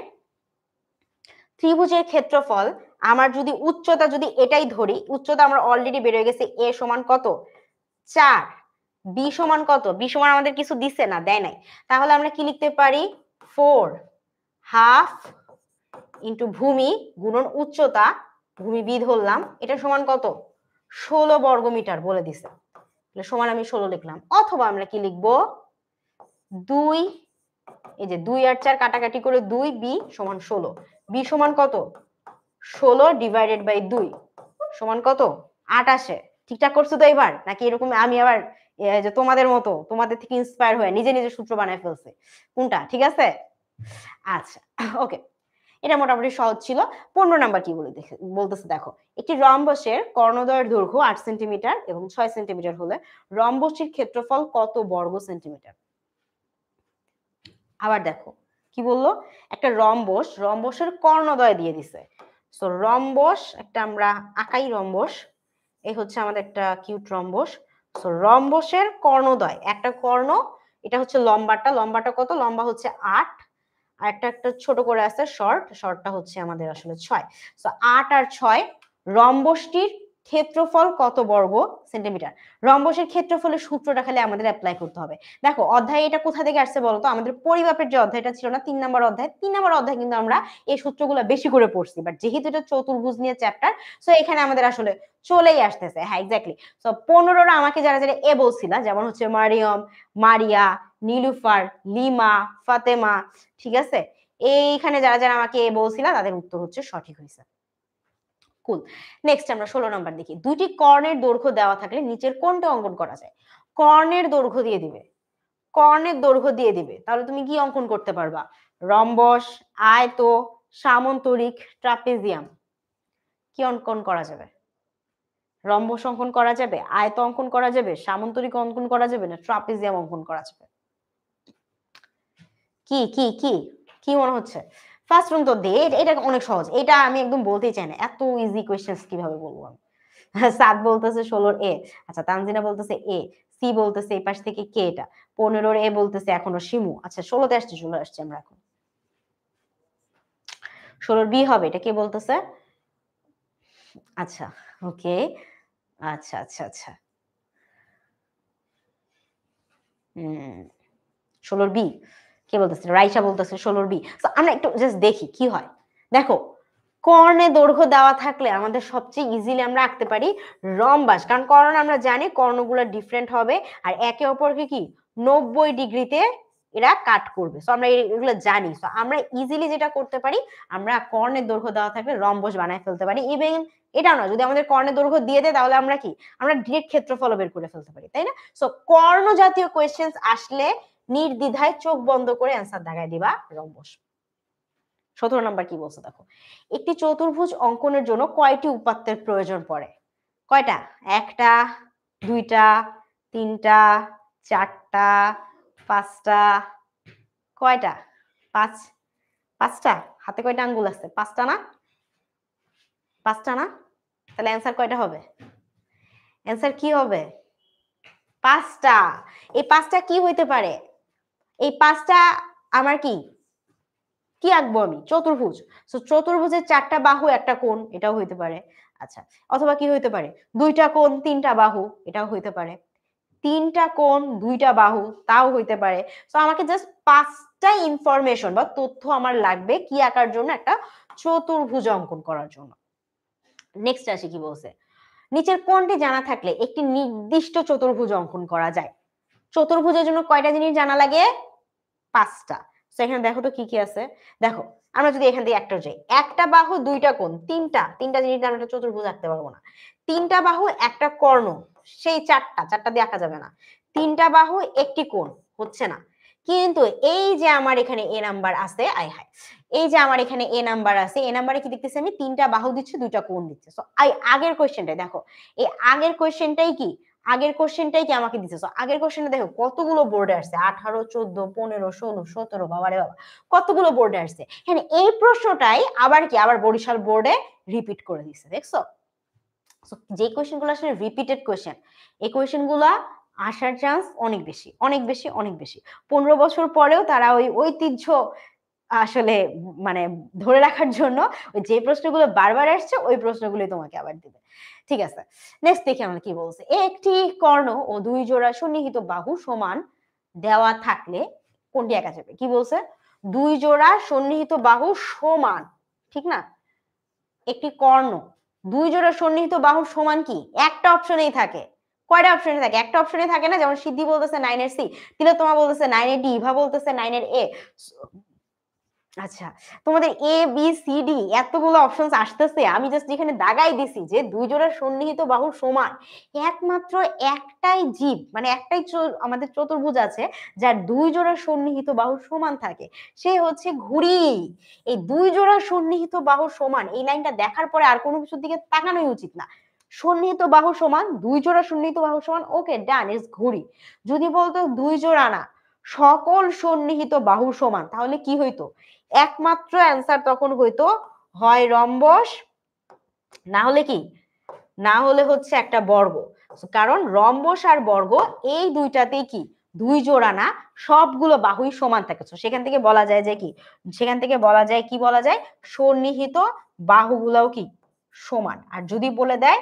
ত্রিভুজের ক্ষেত্রফল, আমার যদি উচ্চতা যদি এটাই ধরি, উচ্চতা আমরা অলরেডি বের হয়ে গেছে, এ সমান কত 4, বি সমান কত, বি সমান আমাদের কিছু দিছে না, দেয় নাই, তাহলে আমরা কি লিখতে পারি 4 হাফ ইন্টু ভূমি গুণন উচ্চতা, ভূমি বি ধরলাম, এটা সমান কত 16 বর্গ মিটার বলে দিছে, সমান আমি 16 লিখলাম, অথবা আমরা কি লিখবো 2, এই যে 2 আর 4 কাটাকাটি করে 2, বি সমান 16, বি সমান কত 16 ডিভাইডেড বাই 2 সমান কত 8 আসে, ঠিকঠাক করছো তো এবার, নাকি এরকম আমি আবার যে তোমাদের মতো তোমাদের থেকে ইন্সপায়ার হয়ে নিজে নিজে সূত্র বানায় ফেলছে, কোনটা ঠিক আছে? আচ্ছা ওকে, এটা মোটামুটি সহজ ছিল। 15 নাম্বার কি বলতেছে দেখো, একটি রম্বসের কর্ণদ্বয়ের দৈর্ঘ্য 8 সেন্টিমিটার এবং 6 সেন্টিমিটার হলে রম্বসটির ক্ষেত্রফল কত বর্গ সেন্টিমিটার। আবার দেখো কি বললো, একটা রম্বস, রম্বসের কর্ণদ্বয় দিয়ে দিছে, সো রম্বস একটা আমরা আঁকাই রম্বস, এই হচ্ছে আমাদের একটা কিউট রম্বস। সো রম্বসের কর্ণদ্বয়, একটা কর্ণ, এটা হচ্ছে লম্বাটা, লম্বাটা কত, লম্বা হচ্ছে 8, আর একটা ছোট করে আছে শর্ট, শর্টটা হচ্ছে আমাদের আসলে 6। সো 8 আর 6, রম্বসটির ক্ষেত্রফল কত বর্গ সেন্টিমিটার। রম্বসের ক্ষেত্রফলের সূত্রটা খালি আমাদের অ্যাপ্লাই করতে হবে। দেখো অধ্যায় এটা কোথা থেকে আসছে বলতো, আমাদের পরিমাপের যে অধ্যায়টা ছিল না 3 নম্বর অধ্যায়, 3 নম্বর অধ্যায় কিন্তু আমরা এই সূত্রগুলো বেশি করে পড়ছি, বাট যেহেতু এটা চতুর্ভুজ নিয়ে চ্যাপ্টার, সো এখানে আমাদের আসলে চলেই আসতেছে। হ্যাঁ এক্স্যাক্টলি। সো 15রা আমাকে যারা যারা এ বলছিল, যেমন হচ্ছে মারিয়ম, মারিয়া, নীলুফার, লিমা, ফাতেমা, ঠিক আছে, এইখানে যারা যারা আমাকে এ বলছিল তাদের উত্তর হচ্ছে সঠিক হয়েছে। কুল। নেক্সট আমরা 16 নাম্বার দেখি। দুটি কর্ণের দৈর্ঘ্য দেওয়া থাকলে নিচের কোনটা অঙ্কন করা যায়? কর্ণের দৈর্ঘ্য দিয়ে দিবে, কর্ণের দৈর্ঘ্য দিয়ে দিবে, তাহলে তুমি কি অঙ্কন করতে পারবা? রম্বস, আয়ত, সামন্তরিক, ট্রাপিজিয়াম, কি অঙ্কন করা যাবে? রম্বস অঙ্কন করা যাবে, আয়ত অঙ্কন করা যাবে, সামন্তরিক অঙ্কন করা যাবে, না ট্রাপিজিয়াম অঙ্কন করা যাবে? কি কি কি কি মনে হচ্ছে? ফার্স্ট রুম তো দে, এটা অনেক সহজ, এটা আমি একদম বলতেই চাই না, এত ইজি কোয়েশ্চেন্স কিভাবে বলবো আমি? সাত বলতেছে 16 এ, আচ্ছা তানজিনা বলতেছে এ, সি বলতেছে এই পাশ থেকে কে, এটা 15 এ বলতেছে এখনো শিমু। আচ্ছা 16তে আসছে, চলে আসছে আমরা এখন 16 বি হবে, এটা কে বলতেছে? আচ্ছা ওকে, আচ্ছা আচ্ছা আচ্ছা, 16 বি কে বলতেছে? রাইসা বলতেছে 16 বি। আমরা একটু জাস্ট দেখি কি হয়। দেখো কর্ণে দৈর্ঘ্য দেওয়া থাকলে আমাদের সবচেয়ে ইজিলি আমরা আঁকতে পারি রম্বাস, কারণ কর্ণ আমরা জানি কর্ণগুলো ডিফারেন্ট হবে আর একে অপরকে কি 90 ডিগ্রিতে এরা কাট করবে। সো আমরা এগুলো জানি। সো আমরা ইজিলি যেটা করতে পারি, আমরা কর্ণের দৈর্ঘ্য দেওয়া থাকলে রম্বস বানায় ফেলতে পারি। ইভেন এটা না, যদি আমাদের কর্ণের দৈর্ঘ্য দিয়ে দেয় তাহলে আমরা কি, আমরা ডিরেক্ট ক্ষেত্রফল বের করে ফেলতে পারি, তাই না? সো কর্ণ জাতীয় কোয়েশ্চেন্স আসলে নির্দ্বিধায় চোখ বন্ধ করে অ্যান্সার দাগায় দিবা রম্বস। 17 নাম্বার কি বলছে দেখো, একটি চতুর্ভুজ অঙ্কনের জন্য কয়টি উপাত্তের প্রয়োজন পড়ে? কয়টা? একটা, দুইটা, তিনটা, চারটা, পাঁচটা, কয়টা? পাঁচটা। হাতে কয়টা আঙ্গুল আছে? পাঁচটা না? পাঁচটা না? তাহলে অ্যান্সার কয়টা হবে? অ্যান্সার কি হবে? পাঁচটা। এই পাঁচটা কি হইতে পারে? এই পাঁচটা আমার কি কি আঁকবো আমি? চতুর্ভুজ। সো চতুর্ভুজের 4টা বাহু একটা কোণ, এটাও হইতে পারে। আচ্ছা, অথবা কি হইতে পারে? 2টা কোণ 3টা বাহু, এটাও হইতে পারে। 3টা কোণ 2টা বাহু, তাও হইতে পারে। সো আমাকে জাস্ট 5টা ইনফরমেশন বা তথ্য আমার লাগবে কি আঁকার জন্য? একটা চতুর্ভুজ অঙ্কন করার জন্য। নেক্সট আসি কি বলছে, নিচের কোণটি জানা থাকলে একটি নির্দিষ্ট চতুর্ভুজ অঙ্কন করা যায়। চতুর্ভুজের জন্য কয়টা জিনিস জানা লাগে? 5টা। তো এখানে দেখো তো কি কি আছে। দেখো আমরা যদি এখান থেকে একটা যাই, একটা বাহু 2টা কোণ, তিনটা জিনিস আমরা একটা চতুর্ভুজ আঁকতে পারবো না। 3টা বাহু একটা কর্ণ, সেই চারটা দিয়ে আঁকা যাবে না। 3টা বাহু একটি কোণ, হচ্ছে না। কিন্তু এই যে আমার এখানে এ নাম্বার আছে, আয় হায়, এই যে আমার এখানে এ নাম্বার আছে, এ নাম্বারে কি দেখতেছি আমি? 3টা বাহু দিচ্ছে, 2টা কোণ দিচ্ছে। সো আগের কোশ্চেনটাই দেখো, এই আগের কোশ্চেনটাই কি, আগের কোশ্চেনটাই কি আমাকে দিচ্ছে। সো আগের কোশ্চেনে দেখো কতগুলো বোর্ডে আসছে, 18, 14, 15, 16, 17, বাবারে বাবা কতগুলো বোর্ডে আসছে। হ্যাঁ এই প্রশ্নটাই আবার কি, আবার বরিশাল বোর্ডে রিপিট করে দিচ্ছে, দেখছো? যে কোয়েশ্চেন গুলো আসলে রিপিটেড কোয়েশ্চেন, এই কোয়েশ্চেন গুলা আসার চান্স অনেক বেশি, অনেক বেশি, অনেক বেশি। 15 বছর পরেও তারা ওই ঐতিহ্য আসলে মানে ধরে রাখার জন্য ওই যে প্রশ্নগুলো বারবার আসছে ওই প্রশ্নগুলোই তোমাকে আবার দিবে। ঠিক আছে, নেক্সট দেখি আমরা কি বলছে। একটি কর্ণ ও 2 জোড়া সন্নিহিত বাহু সমান দেওয়া থাকলে কোনটি আঁকা যাবে? কি বলছে? 2 জোড়া সন্নিহিত বাহু সমান, ঠিক না? একটি কর্ণ 2 জোড়া সন্নিহিত বাহু সমান কি? একটা অপশনেই থাকে। কয়টা অপশনে থাকে? একটা অপশনে থাকে না। যেমন সিদ্ধি বলতেছে 9 এর সি, তিলোত্তমা বলতেছে 9 এর ডি, ইভা বলতেছে 9 এর এ। আচ্ছা, তোমাদের এ বি সি ডি এতগুলো অপশনস আসতেছে, আমি জাস্ট এখানে দাগাই দিছি যে 2 জোড়া সন্নিহিত বাহু সমান। একমাত্র একটাই জীব, মানে একটাই আমাদের চতুর্ভুজ আছে যার 2 জোড়া সন্নিহিত বাহু সমান থাকে, সে হচ্ছে ঘুড়ি। এই 2 জোড়া সন্নিহিত বাহু সমান, এই লাইনটা দেখার পরে আর কোনো কিছুর দিকে তাকানোই উচিত না। সন্নিহিত বাহু সমান, 2 জোড়া সন্নিহিত বাহু সমান, ওকে ডান, ইটস ঘুড়ি। যদি বলতো 2 জোড়া না, সকল সন্নিহিত বাহু সমান, তাহলে কি হইতো? একমাত্র অ্যান্সার তখন হইতো হয় রম্বস, না হলে কি না হলে হচ্ছে একটা বর্গ, কারণ রম্বস আর বর্গ এই দুইটাতেই কি দুই জোড়া না, সবগুলো বাহুই সমান থাকে। সেখান থেকে বলা যায় যে কি, সেখান থেকে বলা যায় কি, বলা যায় সন্নিহিত বাহুগুলোও কি সমান। আর যদি বলে দেয়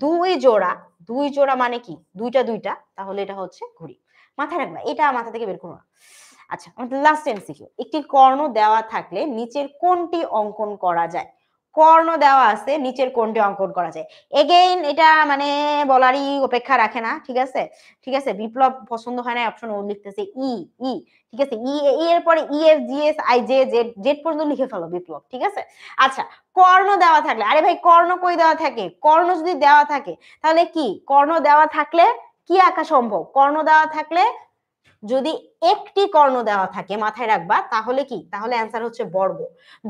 দুই জোড়া, দুই জোড়া মানে কি দুইটা দুইটা, তাহলে এটা হচ্ছে ঘুড়ি। মাথায় রাখবা, এটা মাথা থেকে বের করো না। আচ্ছা, আমাদের লাস্ট এমসিকিউ, একটি কর্ণ দেওয়া থাকলে নিচের কোনটি অঙ্কন করা যায়? কর্ণ দেওয়া আছে, নিচের কোনটি অঙ্কন করা যায়? এগেইন এটা মানে বলারই অপেক্ষা রাখে না, ঠিক আছে? ঠিক আছে, বিপ্লব পছন্দ হয় না অপশন ও লিখতেছে ই ই, ঠিক আছে, ই এর পরে E F G S I J Z Z পর্যন্ত লিখে ফেলো বিপ্লব, ঠিক আছে? আচ্ছা, কর্ণ দেওয়া থাকলে, আরে ভাই কর্ণ কই দেওয়া থাকে? কর্ণ যদি দেওয়া থাকে তাহলে কি, কর্ণ দেওয়া থাকলে কি আঁকা সম্ভব? কর্ণ দেওয়া থাকলে যদি একটি কর্ণ দেওয়া থাকে, মাথায় রাখবা, তাহলে কি, তাহলে অ্যান্সার হচ্ছে বর্গ।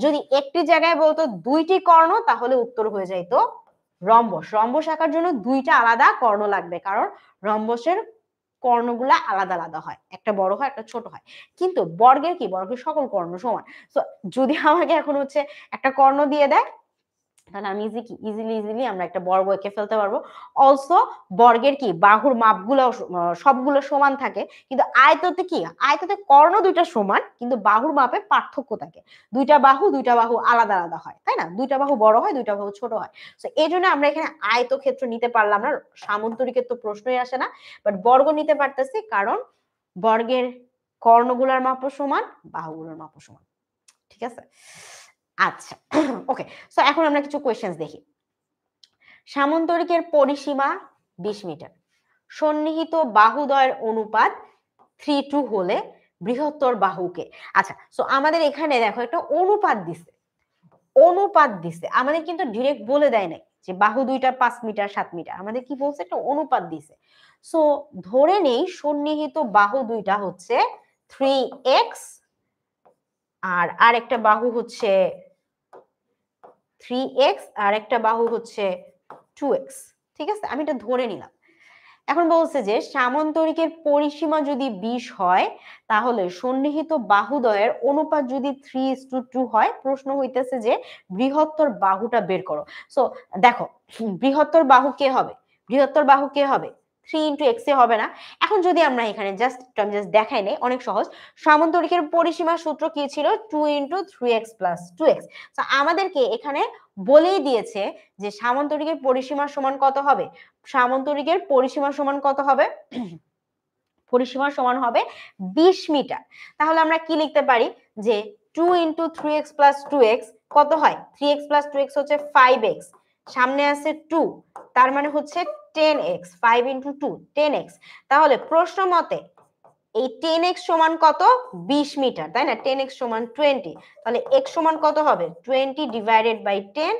যদি একটি জায়গায় বলতো দুইটি কর্ণ, তাহলে উত্তর হয়ে যাইতো রম্বস। রম্বস আঁকার জন্য দুইটা আলাদা কর্ণ লাগবে, কারণ রম্বসের কর্ণগুলা আলাদা আলাদা হয়, একটা বড় হয় একটা ছোট হয়। কিন্তু বর্গের কি, বর্গের সকল কর্ণ সমান। তো যদি আমাকে এখন হচ্ছে একটা কর্ণ দিয়ে দেয়, তাহলে আমি ইজিলি আমরা একটা বর্গ এঁকে ফেলতে পারবো। অলসো বর্গের কি বাহুর মাপগুলো সবগুলো সমান থাকে, কিন্তু আয়ততে কি, আয়ততে কর্ণ দুইটা সমান, কিন্তু বাহুর মাপে পার্থক্য থাকে। দুইটা বাহু আলাদা আলাদা হয়, তাই না? দুইটা বাহু বড় হয়, দুইটা বাহু ছোট হয়। তো এই জন্য আমরা এখানে আয়তক্ষেত্র নিতে পারলাম না, সামন্তরিকের তো প্রশ্নই আসে না, বাট বর্গ নিতে পারতেছি, কারণ বর্গের কর্ণগুলার মাপও সমান, বাহুগুলোর মাপও সমান। ঠিক আছে, আচ্ছা ওকে। সো এখন আমরা কিছু কোয়েশ্চেন্স দেখি। সামন্তরিকের পরিসীমা 20 মিটার, সন্নিহিত বাহুদ্বয়ের অনুপাত 3:2 হলে বৃহত্তর বাহুকে। আচ্ছা, সো আমাদের এখানে দেখো একটা অনুপাত দিছে, অনুপাত দিছে, আমাদের কিন্তু ডিরেক্ট বলে দেয় নাই যে বাহু দুইটা 5 মিটার 7 মিটার, আমাদের কি বলছে, একটা অনুপাত দিছে। সো ধরে নেই সন্নিহিত বাহু দুইটা হচ্ছে 3x, আর আরেকটা বাহু হচ্ছে 3x, আর একটা বাহু হচ্ছে 2x, ঠিক আছে, আমি এটা ধরে নিলাম। এখন বলছে যে সামন্তরিকের পরিসীমা যদি 20 হয়, তাহলে সন্নিহিত বাহুদ্বয়ের অনুপাত যদি 3:2 হয়, প্রশ্ন হইতেছে যে বৃহত্তর বাহুটা বের করো। সো দেখো, বৃহত্তর বাহু কে হবে, বৃহত্তর বাহু কে হবে, 3 × x এ হবে না। এখন যদি আমরা এখানে জাস্ট দেখাই নেই, অনেক সহজ। সামন্তরিকের পরিসীমা সূত্র কি ছিল, 2 × 3x + 2x। তো আমাদেরকে এখানে বলেই দিয়েছে যে সামন্তরিকের পরিসীমা সমান কত হবে, সামন্তরিকের পরিসীমা সমান কত হবে, পরিসীমা সমান হবে 20 মিটার। তাহলে আমরা কি লিখতে পারি যে 2 × 3x + 2x কত হয়, 3x + 2x হচ্ছে 5x, সামনে আছে 2, তার মানে হচ্ছে 10x, 5 × 2 10x। তাহলে প্রশ্ন মতে এই 10x সমান কত, 20 মিটার, তাই না? 10x সমান 20, তাহলে x সমান কত হবে, 20/10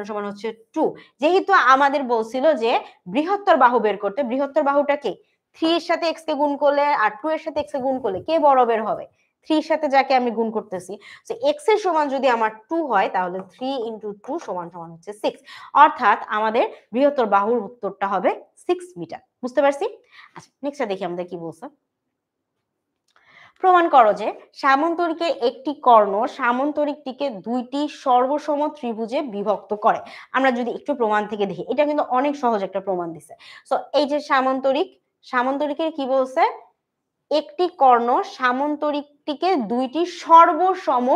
সমান হচ্ছে 2। যেহেতু আমাদের বলছিল যে বৃহত্তর বাহু বের করতে, বৃহত্তর বাহুটা কি, 3 এর সাথে x কে গুণ করলে আর 2 এর সাথে x কে গুণ করলে কে বড় বের হবে, 3 এর সাথে যাকে আমি গুণ করতেছি। তো x এর সমান যদি আমার 2 হয়, তাহলে 3 × 2 সমান হচ্ছে 6, অর্থাৎ আমাদের বৃহত্তর বাহুর উত্তরটা হবে 6 মিটার। বুঝতে পারছি? আচ্ছা, নেক্সটটা দেখি আমাদের কি বলছে। প্রমাণ করো যে সামন্তরিকের একটি কর্ণ সামন্তরিকটিকে দুইটি সর্বসম ত্রিভুজে বিভক্ত করে। আমরা যদি একটু প্রমাণ থেকে দেখি, এটা কিন্তু অনেক সহজ একটা প্রমাণ দিছে। সো এই যে সামন্তরিক, সামন্তরিকের কি বলছে, একটি কর্ণ সামন্তরিকটিকে দুইটি সর্বসম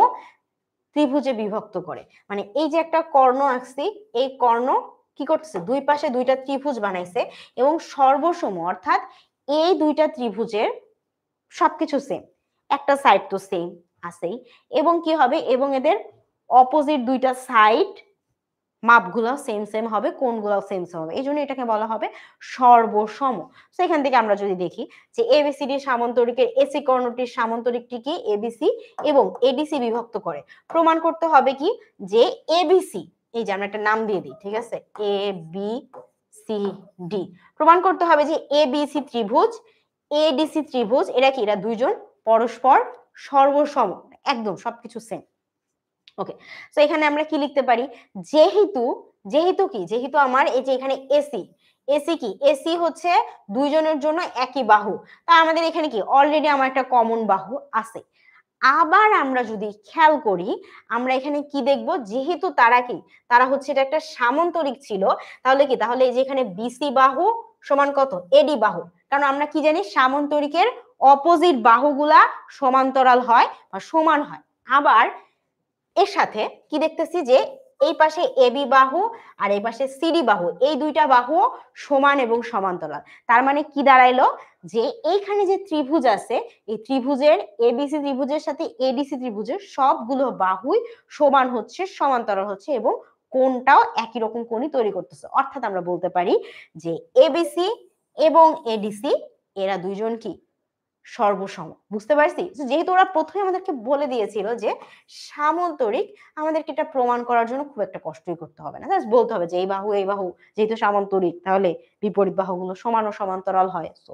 ত্রিভুজে বিভক্ত করে। মানে এই যে একটা কর্ণ আঁকছি, এই কর্ণ কি করতেছে, দুই পাশে দুইটা ত্রিভুজ বানাইছে, এবং সর্বসম অর্থাৎ এই দুইটা ত্রিভুজের সবকিছু সেম, একটা সাইড তো সেম আছেই, এবং কি হবে, এবং এদের অপোজিট দুইটা সাইড মাপগুলো সেম হবে, কোণগুলো সেম হবে, এই জন্য এটাকে বলা হবে সর্বসম। তো এখান থেকে আমরা যদি দেখি যে এবিসিডি সামন্তরিকের এসি কর্ণটির সামন্তরিকটিকে এবিসি এবং এডিসি বিভক্ত করে। প্রমাণ করতে হবে কি, যে এবিসি, এই যে আমরা একটা নাম দিয়ে দিই, ঠিক আছে, এ বি সি ডি, প্রমাণ করতে হবে যে এবিসি ত্রিভুজ এডিসি ত্রিভুজ, এরা কি, এরা দুইজন পরস্পর সর্বসম, একদম সবকিছু সেম। ওকে, সো এখানে আমরা কি লিখতে পারি, যেহেতু আমার এই যে এখানে এসি, এসি কি, এসি হচ্ছে দুইজনের জন্য একই বাহু, তা আমাদের এখানে কি অলরেডি আমার একটা কমন বাহু আছে। আবার আমরা যদি খেয়াল করি আমরা এখানে কি দেখব, যেহেতু তারা কি, তারা হচ্ছে এটা একটা সামান্তরিক ছিল, তাহলে কি, তাহলে এই যে এখানে বিসি বাহু সমান কত, এডি বাহু। কারণ আমরা কি জানি, সামান্তরিকের অপোজিট বাহুগুলা সমান্তরাল হয় বা সমান হয়। আবার এর সাথে কি দেখতেছি, যে এই পাশে এবি বাহু আর এই পাশে সিডি বাহু, এই দুইটা বাহু সমান এবং সমান্তরাল। তার মানে কি দাঁড়াইলো, যে এইখানে যে ত্রিভুজ আছে, এই ত্রিভুজের এবিসি ত্রিভুজের সাথে এডিসি ত্রিভুজের সবগুলো বাহুই সমান হচ্ছে, সমান্তরাল হচ্ছে, এবং কোণটাও একই রকম কোণই তৈরি করতেছে। অর্থাৎ আমরা বলতে পারি যে এবিসি এবং এডিসি এরা দুইজন কি, সর্বসম। বুঝতে পারছি? যেহেতু ওরা প্রথমে আমাদেরকে বলে দিয়েছিল যে সামান্তরিক, আমাদেরকে এটা প্রমাণ করার জন্য খুব একটা কষ্টই করতে হবে না, জাস্ট বলতে হবে যে এই বাহু এই বাহু যেহেতু সামান্তরিক, তাহলে বিপরীত বাহুগুলো সমান ও সমান্তরাল হয়। সো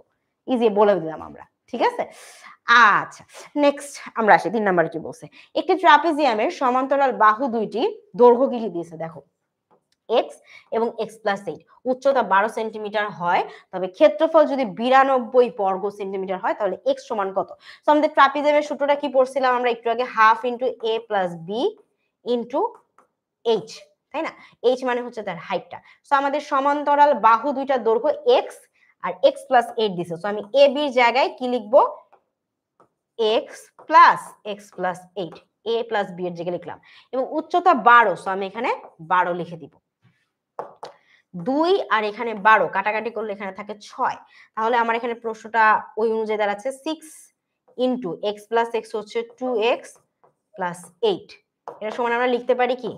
ইজি বলে দিলাম আমরা, ঠিক আছে। আচ্ছা, নেক্সট আমরা আসি 3 নাম্বার কি বলছে। একটি ট্রাপিজিয়ামের সমান্তরাল বাহু দুইটি দৈর্ঘ্য কি দিয়েছে, দেখো এক্স এবং এক্স প্লাস 8, উচ্চতা 12 সেন্টিমিটার হয়, তবে ক্ষেত্রফল যদি 92 বর্গ সেন্টিমিটার হয়, তাহলে এক্স সমান কত। তো আমাদের ট্রাপিজিয়ামের সূত্রটা কি পড়ছিলাম আমরা একটু আগে, হাফ ইন্টু এ প্লাস বি ইন্টু এইচ, তাই না। এইচ মানে হচ্ছে তার হাইটটা। তো আমাদের সমান্তরাল বাহু দুইটা দৈর্ঘ্য এক্স আর এক্স প্লাস 8 দিছে। তো আমি এ বির জায়গায় কি লিখবো, এক্স প্লাস 8, এ প্লাস বি এর জায়গায় লিখলাম, এবং উচ্চতা 12, তো আমি এখানে 12 লিখে দিব। 2 আর এখানে 12 কাটাকাটি করলে এখানে থাকে 6, তাহলে আমার এখানে প্রশ্নটা ওই অনুযায়ী দাঁড়াচ্ছে 6 ইন্টু এক্স প্লাস এক্স হচ্ছে 2x প্লাস 8, এটা সমান আমরা লিখতে পারি কি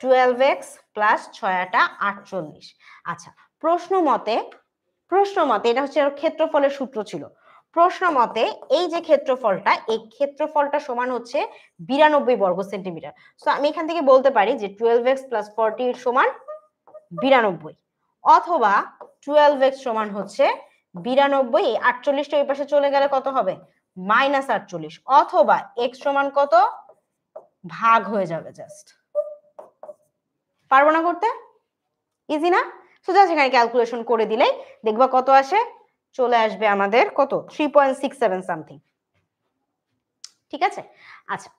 12x প্লাস 6 48। আচ্ছা, প্রশ্ন মতে এটা হচ্ছে ক্ষেত্রফলের সূত্র ছিল। প্রশ্ন মতে এই যে ক্ষেত্রফলটা, এই ক্ষেত্রফলটা সমান হচ্ছে 92 বর্গ সেন্টিমিটার। সো আমি এখান থেকে বলতে পারি যে 12x প্লাস 48 সমান 92, অথবা 12x সমান হচ্ছে 92, এই 48টা ওই পাশে চলে গেলে কত হবে, -48, অথবা x সমান কত, ভাগ হয়ে যাবে। জাস্ট পারবো না করতে, ইজি না। সো জাস্ট এখানে ক্যালকুলেশন করে দিলেই দেখবা কত আসে, চলে আসবে আমাদের কত 3.67 সামথিং, ঠিক আছে। আচ্ছা,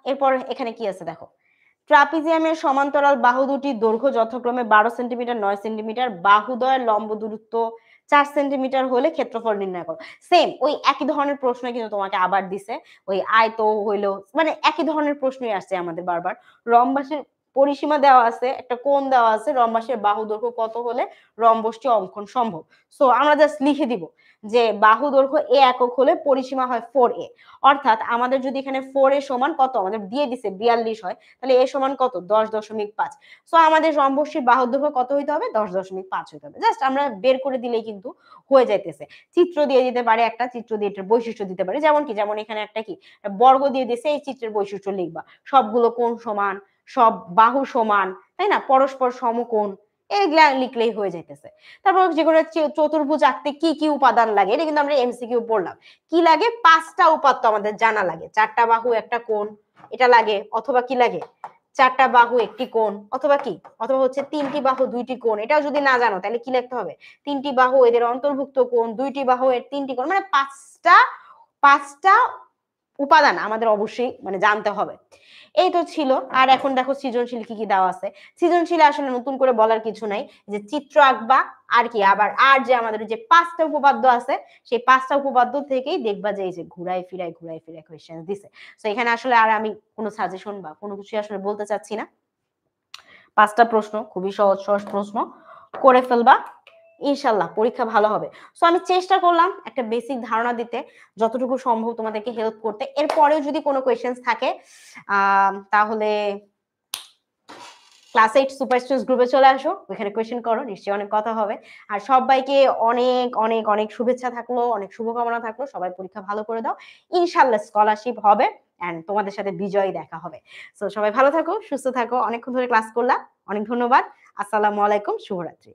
এরপর এখানে কি আছে দেখো, ট্রাপিজিয়ামের সমান্তরাল বাহু দুটির দৈর্ঘ্য যথাক্রমে 12 সেন্টিমিটার 9 সেন্টিমিটার, বাহুদ্বয়ের লম্ব দূরত্ব 4 সেন্টিমিটার হলে ক্ষেত্রফল নির্ণয় করো। সেম ওই একই ধরনের প্রশ্ন কিন্তু তোমাকে আবার দিছে, ওই আয়ত হইলো, মানে একই ধরনের প্রশ্নই আসছে আমাদের বারবার। রম্বাসের পরিসীমা দেওয়া আছে, একটা কোণ দেওয়া আছে, রম্বাসের বাহু দৈর্ঘ্য কত হলে রম্বসটি অঙ্কন সম্ভব। সো আমরা জাস্ট লিখে দিব যে বাহু দৈর্ঘ্য এ একক হলে পরিসীমা হয় 4a, অর্থাৎ আমাদের যদি এখানে 4a সমান কত, আমাদের দিয়ে দিছে 42 হয়, তাহলে এ সমান কত 10.5। সো আমাদের রম্বসের বাহু দৈর্ঘ্য কত হইতে হবে, 10.5 হইতে হবে। জাস্ট আমরা বের করে দিলেই কিন্তু হয়ে যাইতেছে। চিত্র দিয়ে দিতে পারে, একটা চিত্র দিয়ে এটার বৈশিষ্ট্য দিতে পারে, যেমন কি, যেমন এখানে একটা কি বর্গ দিয়ে দিয়েছে, এই চিত্রের বৈশিষ্ট্য লিখবা, সবগুলো কোণ সমান, সব বাহু সমান, তাই না, পরস্পর সমকোণ, এগুলা লিখলেই হয়ে যাইতেছে। তারপর যে কোনো চতুর্ভুজ আঁকতে কি কি উপাদান লাগে, এটা কিন্তু আমরা এমসিকিউ পড়লাম। কি লাগে, 5টা উপাত্ত আমাদের জানা লাগে, 4টা বাহু একটা কোণ, এটা লাগে, অথবা কি লাগে 4টা বাহু একটি কোণ, অথবা কি, অথবা হচ্ছে 3টি বাহু 2টি কোণ। এটাও যদি না জানো তাহলে কি লিখতে হবে, 3টি বাহু এদের অন্তর্ভুক্ত কোণ, 2টি বাহু এর 3টি কোণ, মানে 5টা উপাদান আমাদের অবশ্যই মানে জানতে হবে। এই তো ছিল। আর এখন দেখো সৃজনশীল কি কি দেওয়া আছে। সৃজনশীল আসলে নতুন করে বলার কিছু নাই, যে চিত্র আঁকবা, আর কি আবার আর যে আমাদের যে 5টা উপপাদ্য আছে, সেই 5টা উপপাদ্য থেকেই দেখবা যে এই যে ঘুরাই ফিরাই কোয়েশ্চেন দিছে। তো এখানে আসলে আর আমি কোনো সাজেশন বা কোনো কিছু আসলে বলতে চাচ্ছি না। 5টা প্রশ্ন খুবই সহজ সহজ প্রশ্ন, করে ফেলবা, ইনশাল্লাহ পরীক্ষা ভালো হবে। সো আমি চেষ্টা করলাম একটা বেসিক ধারণা দিতে, যতটুকু সম্ভব তোমাদেরকে হেল্প করতে। এরপরেও যদি কোনো কোয়েশ্চেন্স থাকে তাহলে ক্লাস 8 সুপার স্টুডেন্টস গ্রুপে চলে আসো, ওখানে কোয়েশ্চেন করো, নিশ্চয়ই অনেক কথা হবে। আর সবাইকে অনেক অনেক অনেক শুভেচ্ছা থাকলো, অনেক শুভকামনা থাকলো, সবাই পরীক্ষা ভালো করে দাও, ইনশাল্লাহ স্কলারশিপ হবে এন্ড তোমাদের সাথে বিজয়ী দেখা হবে। সো সবাই ভালো থাকো, সুস্থ থাকো, অনেকক্ষণ ধরে ক্লাস করলাম, অনেক ধন্যবাদ, আসসালামু আলাইকুম, শুভরাত্রি।